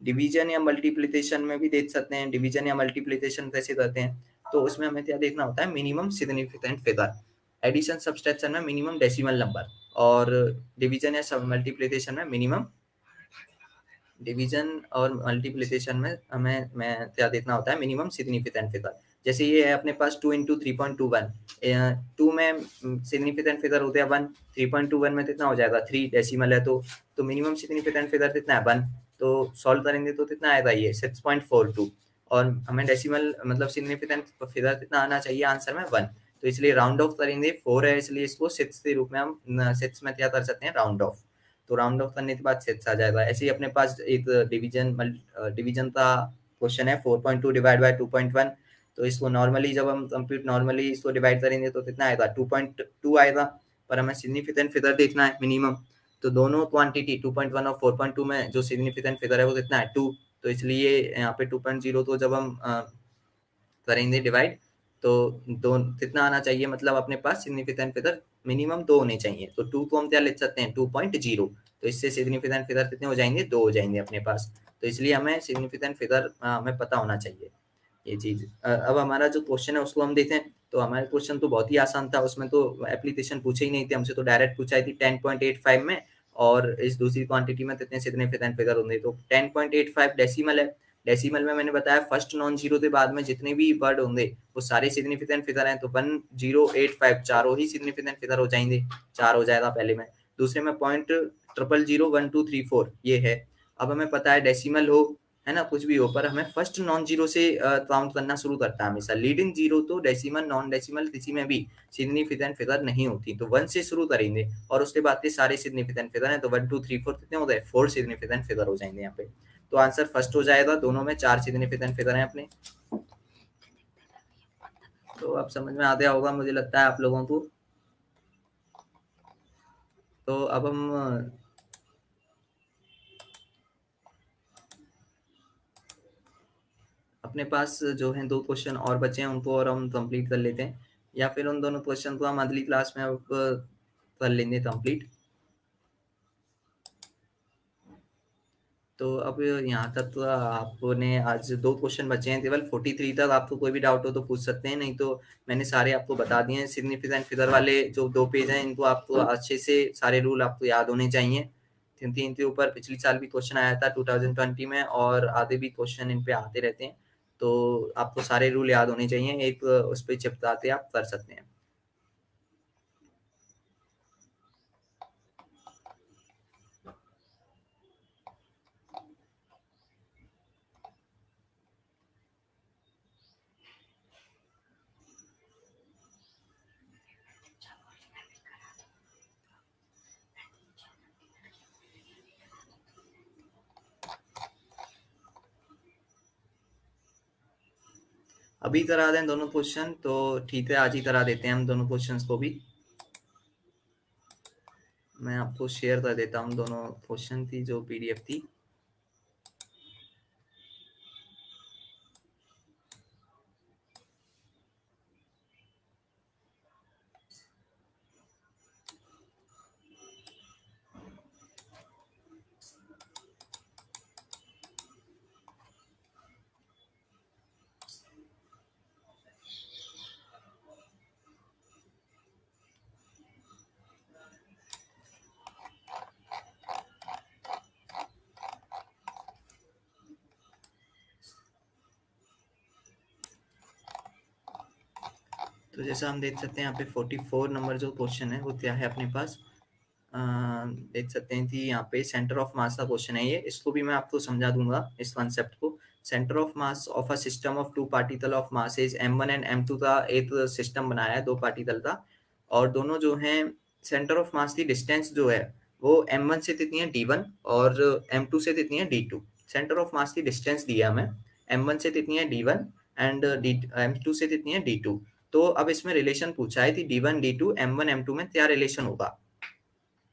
डिवीजन या मल्टीप्लिकेशन में भी देख सकते हैं, डिवीजन या मल्टीप्लिकेशन कैसे करते हैं, तो उसमें हमें क्या देखना होता है minimum significant figure. Addition subtraction में मिनिमम डेसिमल नंबर, और डिवीजन या मल्टीप्लिकेशन में मिनिमम, डिवीजन और मल्टीप्लिकेशन में हमें क्या देखना होता है मिनिमम सिग्निफिकेंट फिगर। जैसे ये है अपने पास 2 इंटू 3.21, 2 में सिग्निफिकेंट फिगर होते हैं 1, 3.21 में कितना हो जाएगा 3 डेसिमल है, तो मिनिमम सिग्निफिकेंट फिगर कितना है 1, तो सॉल्व करेंगे तो कितना आएगा ये 6.42। और हमें डेसिमल मतलब सिग्निफिकेंट फिगर कितना आना चाहिए आंसर में 1, तो इसलिए राउंड ऑफ करेंगे 4 है, इसलिए इसको 6 के रूप में हम 6 में क्या कर सकते हैं राउंड ऑफ, तो राउंड ऑफ करने के बाद 6 आ जाएगा। ऐसे ही अपने पास एक डिवीजन का क्वेश्चन है 4.2 डिवाइड बाय 2.1, तो इसको नॉर्मली जब हम कंप्यूट नॉर्मली इसको डिवाइड करेंगे तो कितना आएगा 2.2 आएगा, पर हमें सिग्निफिकेंट फिगर देखना है मिनिमम। तो दोनों क्वांटिटी 2.1 और 4.2 में जो सिग्निफिकेंट फिगर है वो कितना है 2, तो इसलिए यहाँ पे 2.0 तो जब हम करेंगे डिवाइड, तो दो कितना आना चाहिए, मतलब अपने पास सिग्निफिकेंट फिगर मिनिमम 2 होने चाहिए, तो 2 को हम क्या लिख सकते हैं 2.0, तो इससे सिग्निफिकेंट फिगर कितने हो जाएंगे 2 हो जाएंगे अपने पास। तो इसलिए हमें सिग्निफिकेंट फिगर हमें पता होना चाहिए ये चीज। अब हमारा जो क्वेश्चन है उसको हम देखें, तो हमारा क्वेश्चन तो बहुत ही आसान था, उसमें तो एप्लीकेशन पूछे ही नहीं थे हमसे, तो डायरेक्ट पूछा थी 10.85 में, और इस दूसरी क्वांटिटी में कितने सिग्निफिकेंट फिगर होंगे, तो 10.85 डेसिमल है। डेसिमल में मैंने बताया फर्स्ट नॉन जीरो के बाद में जितने भी वर्ड होंगे वो सारे सिग्निफिकेंट फिगर हैं, तो 1085 चारों ही सिग्निफिकेंट फिगर हो जाएंगे, 4 हो जाएगा पहले में। दूसरे में 0.0001234 ये है। अब हमें पता है डेसिमल हो, है ना, कुछ भी हो, पर हमें फर्स्ट नॉन जीरो से काउंट करना शुरू करता है हमेशा। लीडिंग जीरो तो डेसिमल नॉन डेसिमल किसी में भी सिग्निफिकेंट फिगर नहीं होती, तो 1 से शुरू करेंगे और उसके बाद के सारे सिग्निफिकेंट फिगर हैं, तो 1 2 3 4 कितने हो गए 4 सिग्निफिकेंट फिगर हो जाएंगे यहाँ पे, तो आंसर फर्स्ट हो जाएगा। दोनों में 4 सिग्निफिकेंट फिगर हैं अपने। तो अब समझ में आ गया होगा मुझे लगता है आप लोगों को। तो अब हम अपने पास जो है 2 क्वेश्चन और बचे हैं उनको और हम कंप्लीट कर लेते हैं, या फिर उन दोनों क्वेश्चन को हम अगली क्लास में अब कर लेंगे कंप्लीट। तो अब यहाँ तक तो आपने आज 2 क्वेश्चन बचे हैं केवल, 43 तक आपको कोई भी डाउट हो तो पूछ सकते हैं, नहीं तो मैंने सारे आपको बता दिए हैं। सिग्निफिकेंट फिगर वाले जो 2 पेज हैं इनको आपको अच्छे से सारे रूल आपको याद होने चाहिए, क्योंकि इनके ऊपर पिछली साल भी क्वेश्चन आया था 2020 में, और आगे भी क्वेश्चन इन पे आते रहते हैं, तो आपको सारे रूल याद होने चाहिए, एक उस पर चिपकाते आप कर सकते हैं। अभी करा दें दोनों क्वेश्चन तो ठीक है, आज ही करा देते हैं हम दोनों क्वेश्चंस को भी। मैं आपको शेयर कर देता हूँ दोनों क्वेश्चन की जो पीडीएफ थी। तो जैसा हम देख सकते हैं यहाँ पे 44 नंबर जो क्वेश्चन है वो क्या है अपने पास, देख सकते हैं कि यहाँ पे सेंटर ऑफ मास का क्वेश्चन है ये, इसको भी मैं आपको समझा दूंगा इस कॉन्सेप्ट को। Centre of mass of a system of two particle of masses m1 and m2 का एक सिस्टम बनाया है, दो पार्टिकल का, और दोनों जो हैं सेंटर ऑफ मास की डिस्टेंस जो है वो m1 से कितनी है d1 और m2 से कितनी है d2। सेंटर ऑफ मास की डिस्टेंस दिया हमें, m1 से कितनी है d1 एंड m2 से कितनी है d2। तो अब इसमें रिलेशन पूछा है कि d1 d2 m1 m2 में क्या रिलेशन होगा,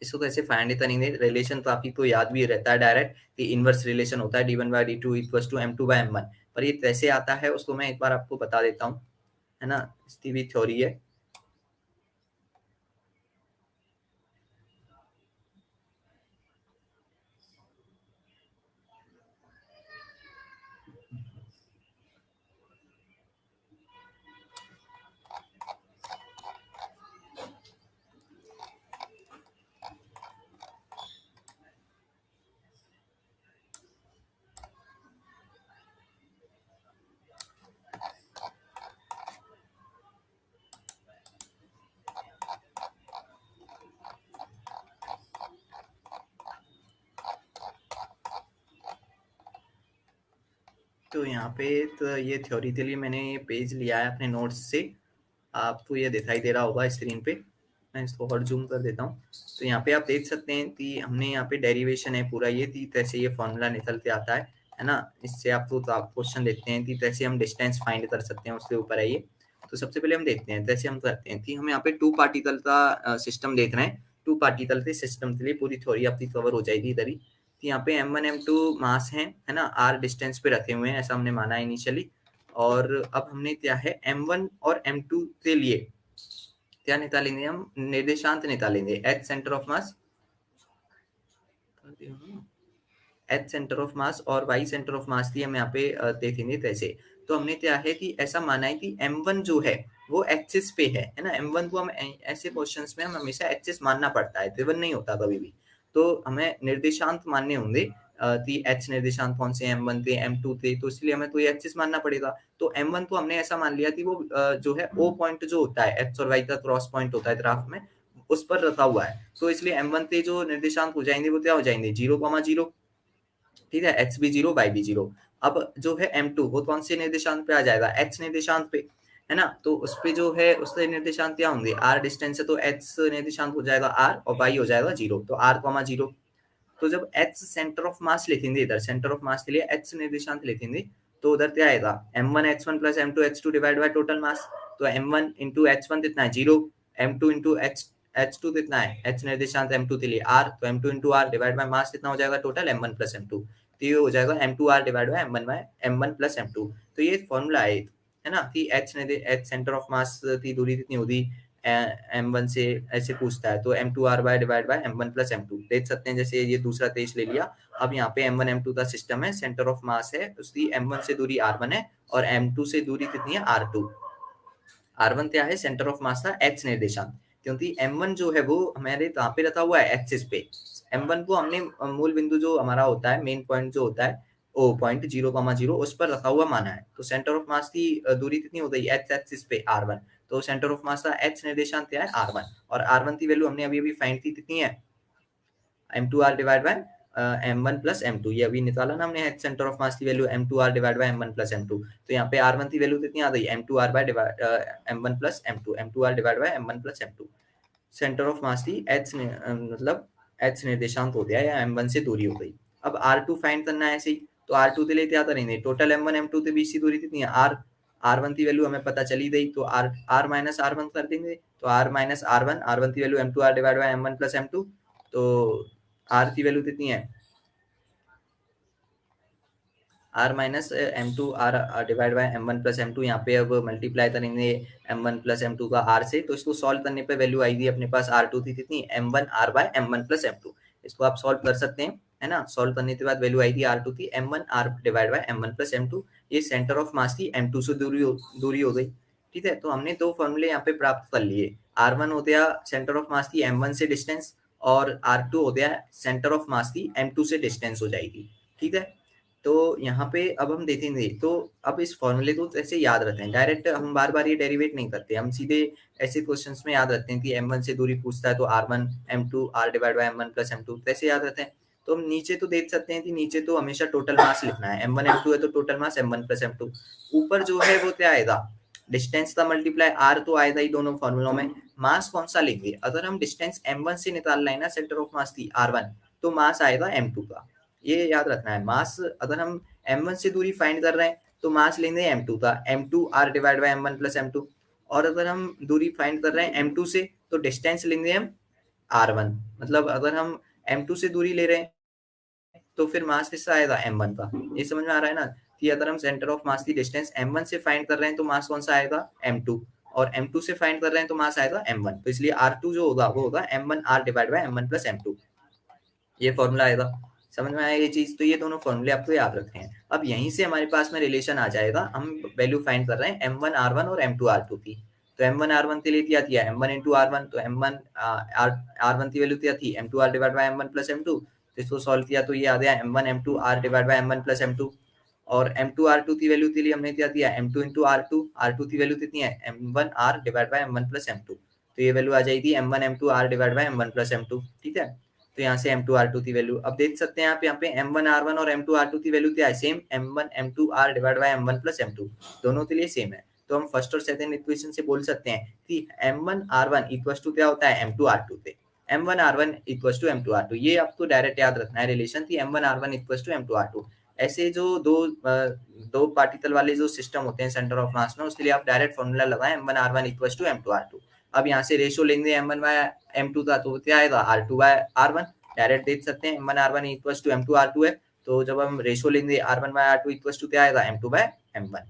इसको कैसे फाइंड करेंगे। रिलेशन तो आपको याद भी रहता है डायरेक्ट कि इनवर्स रिलेशन होता है d1/d2 इक्वल्स टू m2/m1, पर ये कैसे आता है उसको मैं एक बार आपको बता देता हूँ, है ना, इसकी भी थ्योरी है। तो यहाँ पे तो ये थ्योरी के लिए मैंने ये पेज लिया है अपने नोट्स से, आपको ये दिखाई दे रहा होगा स्क्रीन पे, मैं इसको और जूम कर देता हूँ। तो यहाँ पे आप देख सकते हैं कि हमने यहाँ पे डेरिवेशन है पूरा, ये थी कैसे ये फॉर्मूला निकल के आता है ना। इससे आपको तो आप क्वेश्चन देखते हैं कि कैसे हम डिस्टेंस फाइंड कर सकते हैं, उसके ऊपर है ये। तो सबसे पहले हम देखते हैं कैसे हम करते हैं कि हम यहाँ पे टू पार्टिकल का सिस्टम देख रहे हैं, टू पार्टिकल के सिस्टम के लिए पूरी थ्योरी आपकी कवर हो जाएगी इधर ही। तो यहाँ पे m1 m2 मास है ना, r डिस्टेंस पे रखे हुए हैं ऐसा हमने माना इनिशियली। और अब हमने क्या है m1 और m2 के लिए क्या निकालेंगे, हम निर्देशांक निकालेंगे, h centre of mass, H centre of मास और वाई सेंटर ऑफ मास की हम यहाँ पे देखेंगे कैसे। तो हमने क्या है कि ऐसा माना है कि m1 जो है वो एक्सिस पे है ना, m1 को हम ऐसे क्वेश्चंस में हम हमेशा एक्सिस मानना पड़ता है, ड्रिवन नहीं होता कभी भी। तो हमें निर्देशांक मानने होंगे कि एच निर्देशांक कौन से m1 थे m2 थे, तो इसलिए हमें कोई एक्सिस मानना पड़ेगा। तो m1 को हमने ऐसा मान लिया कि वो जो है ओ पॉइंट जो होता है एक्स और वाई का क्रॉस पॉइंट होता है ग्राफ में, उस पर रखा हुआ है। तो इसलिए m1 के जो निर्देशांक हो जाएंगे वो क्या हो जाएंगे 0,0, ठीक है, एक्स भी जीरो वाई भी जीरो। अब जो है m2 वो कौन से निर्देशांक पे आ जाएगा, x निर्देशांक पे, है ना। तो उस पे जो है उसके निर्देशांक क्या होंगे, r डिस्टेंस है तो x निर्देशांक हो जाएगा r और y हो जाएगा 0, तो r,0। तो जब h सेंटर ऑफ मास लिखेंगे, इधर सेंटर ऑफ मास के लिए h निर्देशांक लिखेंगे, तो उधर क्या आएगा m1 h1 plus m2 h2 divide by total mass. तो m1 इंटू h1 कितना है 0, m2 इंटू h2 कितना है h निर्देशांक m2 के लिए r, तो m2 into r divide by मास कितना हो जाएगा टोटल m1 प्लस m2। तो ये हो जाएगा m2r divide by m1 plus m2। तो ये फॉर्मूला है ना कि h सेंटर ऑफ मास की दूरी कितनी होगी m1 से, ऐसे पूछता है तो m2r by divide by m1 plus m2 देख सकते हैं। जैसे ये दूसरा तेज ले लिया, अब यहाँ पे m1 m2 का सिस्टम है, सेंटर ऑफ मास है, उसकी m1 से दूरी r1 है और m2 से दूरी कितनी है r2। r1 क्या है सेंटर ऑफ मास था x निर्देशांक, क्योंकि m1 जो है वो हमारे कहाँ पे रखा हुआ है एक्सिस पे। m1 को हमने मूल बिंदु जो हमारा होता है मेन पॉइंट जो होता है ओ पॉइंट 0,0 उस पर रखा हुआ माना है। तो सेंटर ऑफ मास की दूरी कितनी हो गई x एक्सिस पे r1, तो सेंटर ऑफ मास का x निर्देशांक क्या है r1, और r1 की वैल्यू हमने अभी अभी फाइंड की कितनी है m2r divide by m1 plus m2, ये अभी निकाला ना हमने सेंटर ऑफ मास की value m2r divide by m1 plus m2। तो यहाँ पे r1 की वैल्यू कितनी आ गई m2r by m1 plus m2, m2r divide by m1 plus m2। Centre of mass की h मतलब h निर्देशांक हो गया या m1 से दूरी हो गई। अब r2 फाइंड करना है ऐसे ही, तो r2 के लिए क्या करेंगे, टोटल m1 m2 के बीच की दूरी कितनी है r, r1 की वैल्यू हमें पता चली गई तो r माइनस r1 कर देंगे, तो r माइनस r1 की value m2r divide by m1 plus m2। तो r की वैल्यू कितनी है r minus m2 r divide by m1 plus m2, यहाँ पे अब मल्टीप्लाई करेंगे m1 प्लस m2 का r से, तो इसको सॉल्व करने पे वैल्यू आएगी अपने पास r2 थी कितनी m1 r bye m1 plus m2। इसको आप सॉल्व कर सकते हैं, है ना। सॉल्व करने के बाद वैल्यू आएगी r2 की m1 r divide by m1 plus m2। ये सेंटर ऑफ मास की m2 से दूरी हो गई, ठीक है। तो हमने दो फॉर्मूले यहाँ पे प्राप्त कर लिए, r1 हो गया सेंटर ऑफ मास की m1 से डिस्टेंस, और r2 हो गया सेंटर ऑफ मास की m2 से डिस्टेंस हो जाएगी, ठीक है। तो यहाँ पे अब हम देखेंगे, तो अब इस फॉर्मूले को ऐसे याद रखते हैं, डायरेक्ट हम बार बार ये डेरिवेट नहीं करते, हम सीधे ऐसे क्वेश्चंस में याद रखते हैं कि m1 से दूरी पूछता है तो r1 m2 r divide by m1 plus m2, ऐसे याद रहते हैं। तो हम नीचे तो देख सकते हैं कि नीचे तो हमेशा टोटल मास लिखना है, m1 m2 है तो total mass m1 plus m2। ऊपर जो है वो क्या आएगा, डिस्टेंस का मल्टीप्लाई r तो आएगा ही दोनों फॉर्मूलों में। मास कौन सा लेंगे, अगर हम डिस्टेंस m1 से निकालना है ना, सेंटर ऑफ मास थी r1, तो मास आएगा m2 का, ये याद रखना है। मास अगर हम m1 से दूरी फाइंड कर रहे हैं तो मास लेंगे m2 का, m2 r divide by m1 plus m2। और अगर हम दूरी फाइंड कर रहे हैं m2 से तो डिस्टेंस लेंगे हम r1, मतलब अगर हम m2 से दूरी ले रहे हैं तो फिर मास किसका आएगा m1 का। ये समझ में आ रहा है ना, कि अगर हम सेंटर ऑफ मास की डिस्टेंस m1 से फाइंड कर रहे हैं तो मास कौन सा आएगा m2, और m2 से फाइंड कर रहे हैं तो मास आएगा m1, तो इसलिए r2 जो होगा वो होगा m1 r divide by m1 plus m2, ये फॉर्मूला आएगा। समझ में आया ये चीज, तो ये दोनों फॉर्मूले आपको याद रखने हैं। अब यहीं से हमारे पास में रिलेशन आ जाएगा, हम वैल्यू फाइंड कर रहे हैं m1 r1 और m2 r2 की। तो m1 r1 के लिए क्या दिया, m1 इंटू r1, तो m1 r1 की वैल्यू क्या थी m2 r divide by m1 plus m2, तो इसको सॉल्व किया तो ये आ गया m1 m2 r divide by m1 plus m2। और m2 r2 की वैल्यू के लिए हमने क्या दिया m2 इंटू r2, r2 की वैल्यू कितनी है m1 r divide by m1 plus m2, तो ये वैल्यू आ जाएगी m1 m2 r divide by m1 plus m2, ठीक है। तो यहाँ से m2 r2 की वैल्यू अब देख सकते हैं आप, यहाँ पे m1 r1 और m2 r2 की वैल्यू क्या है, same m1 m2 r divide by m1 plus m2, दोनों के लिए सेम है। तो हम फर्स्ट और सेकंड इक्वेशन से बोल सकते हैं कि m1 r1 इक्वल्स टू क्या होता है m2 r2 पे, m1 r1 equals to m2 r2, ये आपको डायरेक्ट याद रखना है रिलेशन कि m1 r1 equals to m2 r2। ऐसे जो दो पार्टिकल वाले जो सिस्टम होते हैं सेंटर ऑफ मास में, उसके लिए आप डायरेक्ट फॉर्मूला लगाएं m1 r1 equals to m2 r2। अब यहाँ से रेशियो लेंगे m1 बाय m2 का, तो क्या आएगा r2 बाय r1, डायरेक्ट देख सकते हैं m1 r1 equals to m2 r2 है, तो जब हम रेशियो लेंगे r1 bye r2 equals to क्या आएगा m2 बाय m1।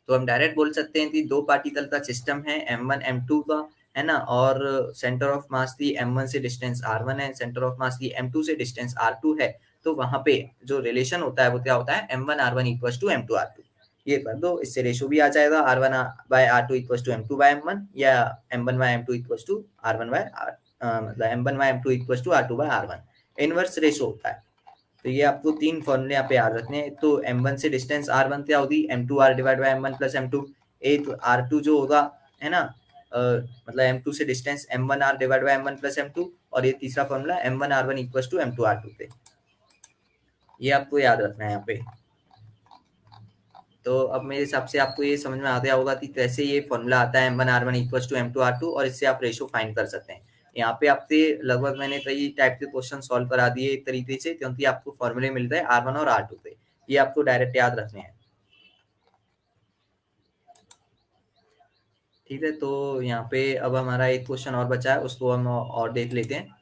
तो हम डायरेक्ट बोल सकते हैं कि दो पार्टिकल का सिस्टम है m1 m2 का, है ना, और सेंटर ऑफ मास की m1 से डिस्टेंस r1 है, सेंटर ऑफ मास की m2 से डिस्टेंस r2 है, तो वहां पे जो रिलेशन होता है वो क्या होता है m1 r1 equals to m2 r2। ये कर दो, इससे रेशियो भी आ जाएगा r1 bye r2 equals to m2 bye m1, या m1 by m2 equals to r1 by मतलब m1 by m2 equals to r2 by r1, inverse ratio होता है। तो ये आपको तीन फॉर्मूले यहाँ पे याद रखने हैं। तो m1 से डिस्टेंस r1 क्या होगी m2 r divide by m1 plus m2, एक r2 जो होगा, है ना, मतलब m2 से distance m1 r divide by m1 plus m2, और ये तीसरा formula m1 r1 equals to m2 r2 पे, ये आपको याद रखना है यहाँ पे। तो अब मेरे हिसाब से आपको ये समझ में आ गया होगा कि कैसे ये फॉर्मूला आता है m1 r1 equals to m2 r2, और इससे आप रेशियो फाइंड कर सकते हैं। यहाँ पे आपसे लगभग मैंने कई टाइप के क्वेश्चन सॉल्व करा दिए एक तरीके से, क्योंकि आपको फॉर्मूले मिल रहे हैं r1 और r2 पे, ये आपको डायरेक्ट याद रखने हैं। ठीक है, तो यहाँ पे अब हमारा एक क्वेश्चन और बचा है, उसको हम और देख लेते हैं।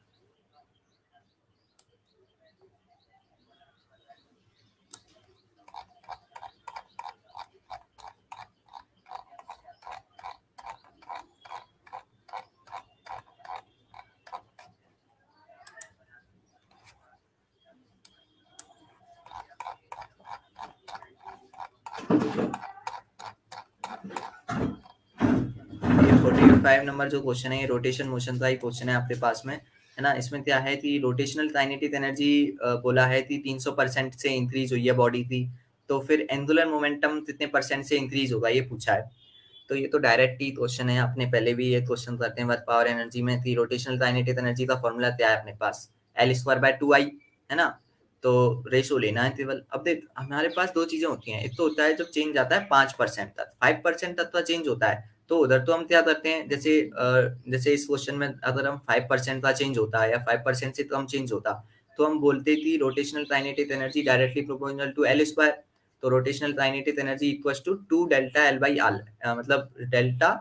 ये 45 नंबर जो क्वेश्चन है, ये रोटेशन मोशन का ही क्वेश्चन है आपके पास में, है ना। इसमें क्या है कि रोटेशनल काइनेटिक एनर्जी बोला है कि 300% से इंक्रीज हुई है बॉडी की, तो फिर एंगुलर मोमेंटम कितने परसेंट से इंक्रीज होगा, ये पूछा है। तो ये तो डायरेक्ट ही क्वेश्चन है, आपने पहले भी ये क्वेश्चन करते हैं वर्क पावर एनर्जी में कि रोटेशनल काइनेटिक एनर्जी का फॉर्मूला क्या है अपने पास, एल स्क्वायर बाय 2i, है ना। तो रेशो लेना है केवल। अब देख हमारे पास दो चीजें होती हैं, एक तो होता है जब चेंज आता है 5% तक, 5% तक का चेंज होता है, तो उधर तो हम क्या करते हैं, जैसे इस क्वेश्चन में अगर हम 5% का चेंज होता है या 5% से कम चेंज होता, तो हम बोलते कि rotational kinetic energy directly proportional to L square. तो rotational kinetic energy equals to 2 delta L by L, मतलब delta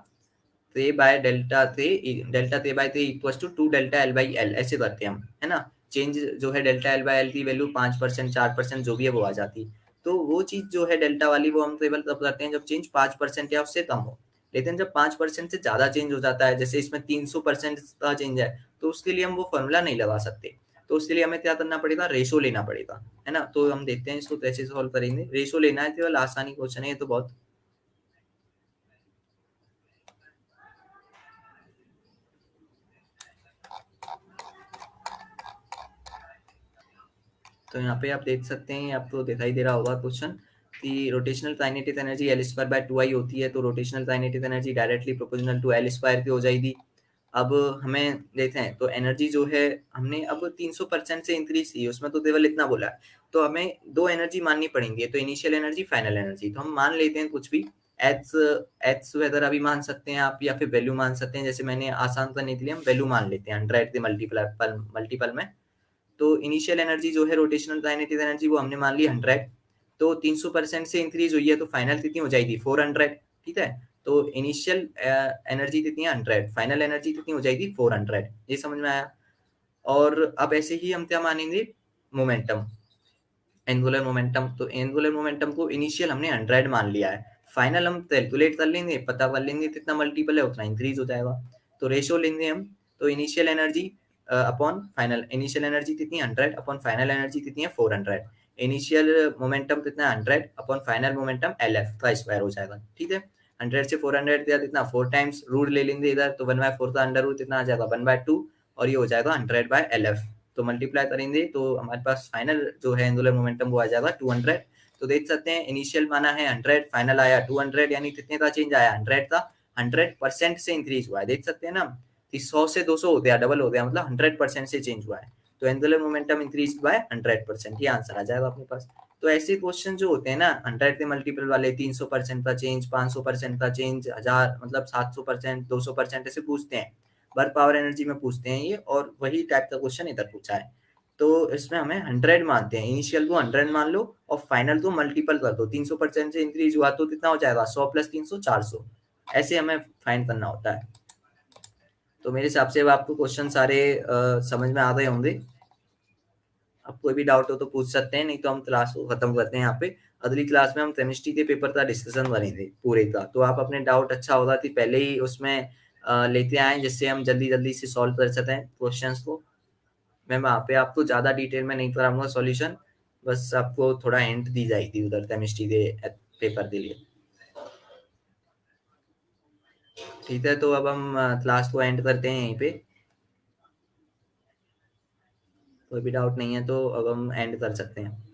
T by T equals to 2 delta L by L, ऐसे करते हैं हम, है ना। चेंज जो है डेल्टा एल बाई एल की वैल्यू 5% 4% जो भी है वो आ जाती। तो वो चीज जो है डेल्टा वाली, वो हम केवल तब करते हैं जब चेंज 5% या उससे कम हो। लेकिन जब 5% से ज्यादा चेंज हो जाता है, जैसे इसमें 300% का चेंज है, तो उसके लिए हम वो फॉर्मूला नहीं लगा सकते। तो उसके लिए हमें क्या करना पड़ेगा, रेशो लेना पड़ेगा, है ना। तो हम देखते हैं इसको कैसे सॉल्व करेंगे। रेशो लेना है, केवल आसानी क्वेश्चन है ये तो बहुत। तो यहाँ पे आप देख सकते हैं, आपको दिखाई दे रहा होगा क्वेश्चन कि rotational kinetic energy L square by 2 I होती है, तो rotational kinetic energy directly proportional to L square की हो जाएगी। अब हमें देखते हैं, तो एनर्जी जो है हमने अब 300% से इंक्रीज की, उसमें तो केवल इतना बोला है, तो हमें दो एनर्जी माननी पड़ेंगी, तो इनिशियल एनर्जी, फाइनल एनर्जी। तो हम मान लेते हैं कुछ भी, एच एच वेदर अभी मान सकते हैं आप, या फिर वैल्यू मान सकते हैं। जैसे मैंने आसान करने के लिए हम वैल्यू मान लेते हैं 100 के मल्टीपल में। तो इनिशियल एनर्जी जो है रोटेशनल काइनेटिक एनर्जी, वो हमने मान ली 100, तो 300% से इंक्रीज हुई है, तो फाइनल कितनी हो जाएगी 400। ठीक है, तो इनिशियल एनर्जी कितनी है 100, फाइनल एनर्जी कितनी हो जाएगी 400। ये समझ में आया। और अब ऐसे ही हम क्या मानेंगे, मोमेंटम, एंगुलर मोमेंटम। तो एंगुलर मोमेंटम को इनिशियल हमने 100 मान लिया है, फाइनल हम कैलकुलेट कर लेंगे, पता कर लेंगे कितना मल्टीपल है उतना इंक्रीज हो जाएगा। तो रेशियो लेंगे हम, तो initial energy upon final, initial energy कितनी 100 अपॉन फाइनल एनर्जी कितनी है 400। इनिशियल मोमेंटम कितना है 100 अपॉन फाइनल मोमेंटम LF का स्क्वायर हो जाएगा। ठीक है, 100 से 400 दिया कितना 4 टाइम्स, रूट ले लेंगे इधर, तो 1/4 का अंडर रूट कितना आ जाएगा 1/2, और ये हो जाएगा 100/LF। तो मल्टीप्लाई करेंगे तो हमारे पास फाइनल जो है एंगुलर मोमेंटम वो आ जाएगा 200। तो देख सकते हैं इनिशियल माना है 100, फाइनल आया 200, यानी कितने का चेंज आया 100 का, 100% से इंक्रीज हुआ है। देख सकते हैं ना कि 100 से 200 हो गया, डबल हो गया, मतलब 100% से चेंज हुआ है। तो एंगुलर मोमेंटम इंक्रीज बाय 100%, ये आंसर आ जाएगा अपने पास। तो ऐसे क्वेश्चन जो होते हैं ना 100 के मल्टीपल वाले, 300% का चेंज, 500% का चेंज, 1000 मतलब 700%, 200% ऐसे पूछते हैं, वर्क पावर एनर्जी में पूछते हैं ये, और वही टाइप का क्वेश्चन इधर पूछा है। तो इसमें हमें 100 मानते हैं, इनिशियल को 100 मान लो और फाइनल को मल्टीपल कर दो, 300% से इंक्रीज हुआ तो कितना हो जाएगा 100 + 300 400, ऐसे हमें फाइंड करना होता है। तो मेरे हिसाब से अब आपको क्वेश्चन सारे समझ में आ गए होंगे। अब कोई भी डाउट हो तो पूछ सकते हैं, नहीं तो हम क्लास को खत्म करते हैं यहाँ पे। अगली क्लास में हम केमिस्ट्री के पेपर का डिस्कशन करेंगे पूरे का, तो आप अपने डाउट अच्छा होगा कि पहले ही उसमें लेते आए, जिससे हम जल्दी जल्दी से सॉल्व कर सकें क्वेश्चंस को। मैं वहाँ पे आपको ज़्यादा डिटेल में नहीं कराऊंगा सॉल्यूशन, बस आपको थोड़ा हिंट दी जाएगी उधर केमिस्ट्री के पेपर के लिए। ठीक है, तो अब हम क्लास को एंड करते हैं यहीं पे। कोई भी डाउट नहीं है तो अब हम एंड कर सकते हैं।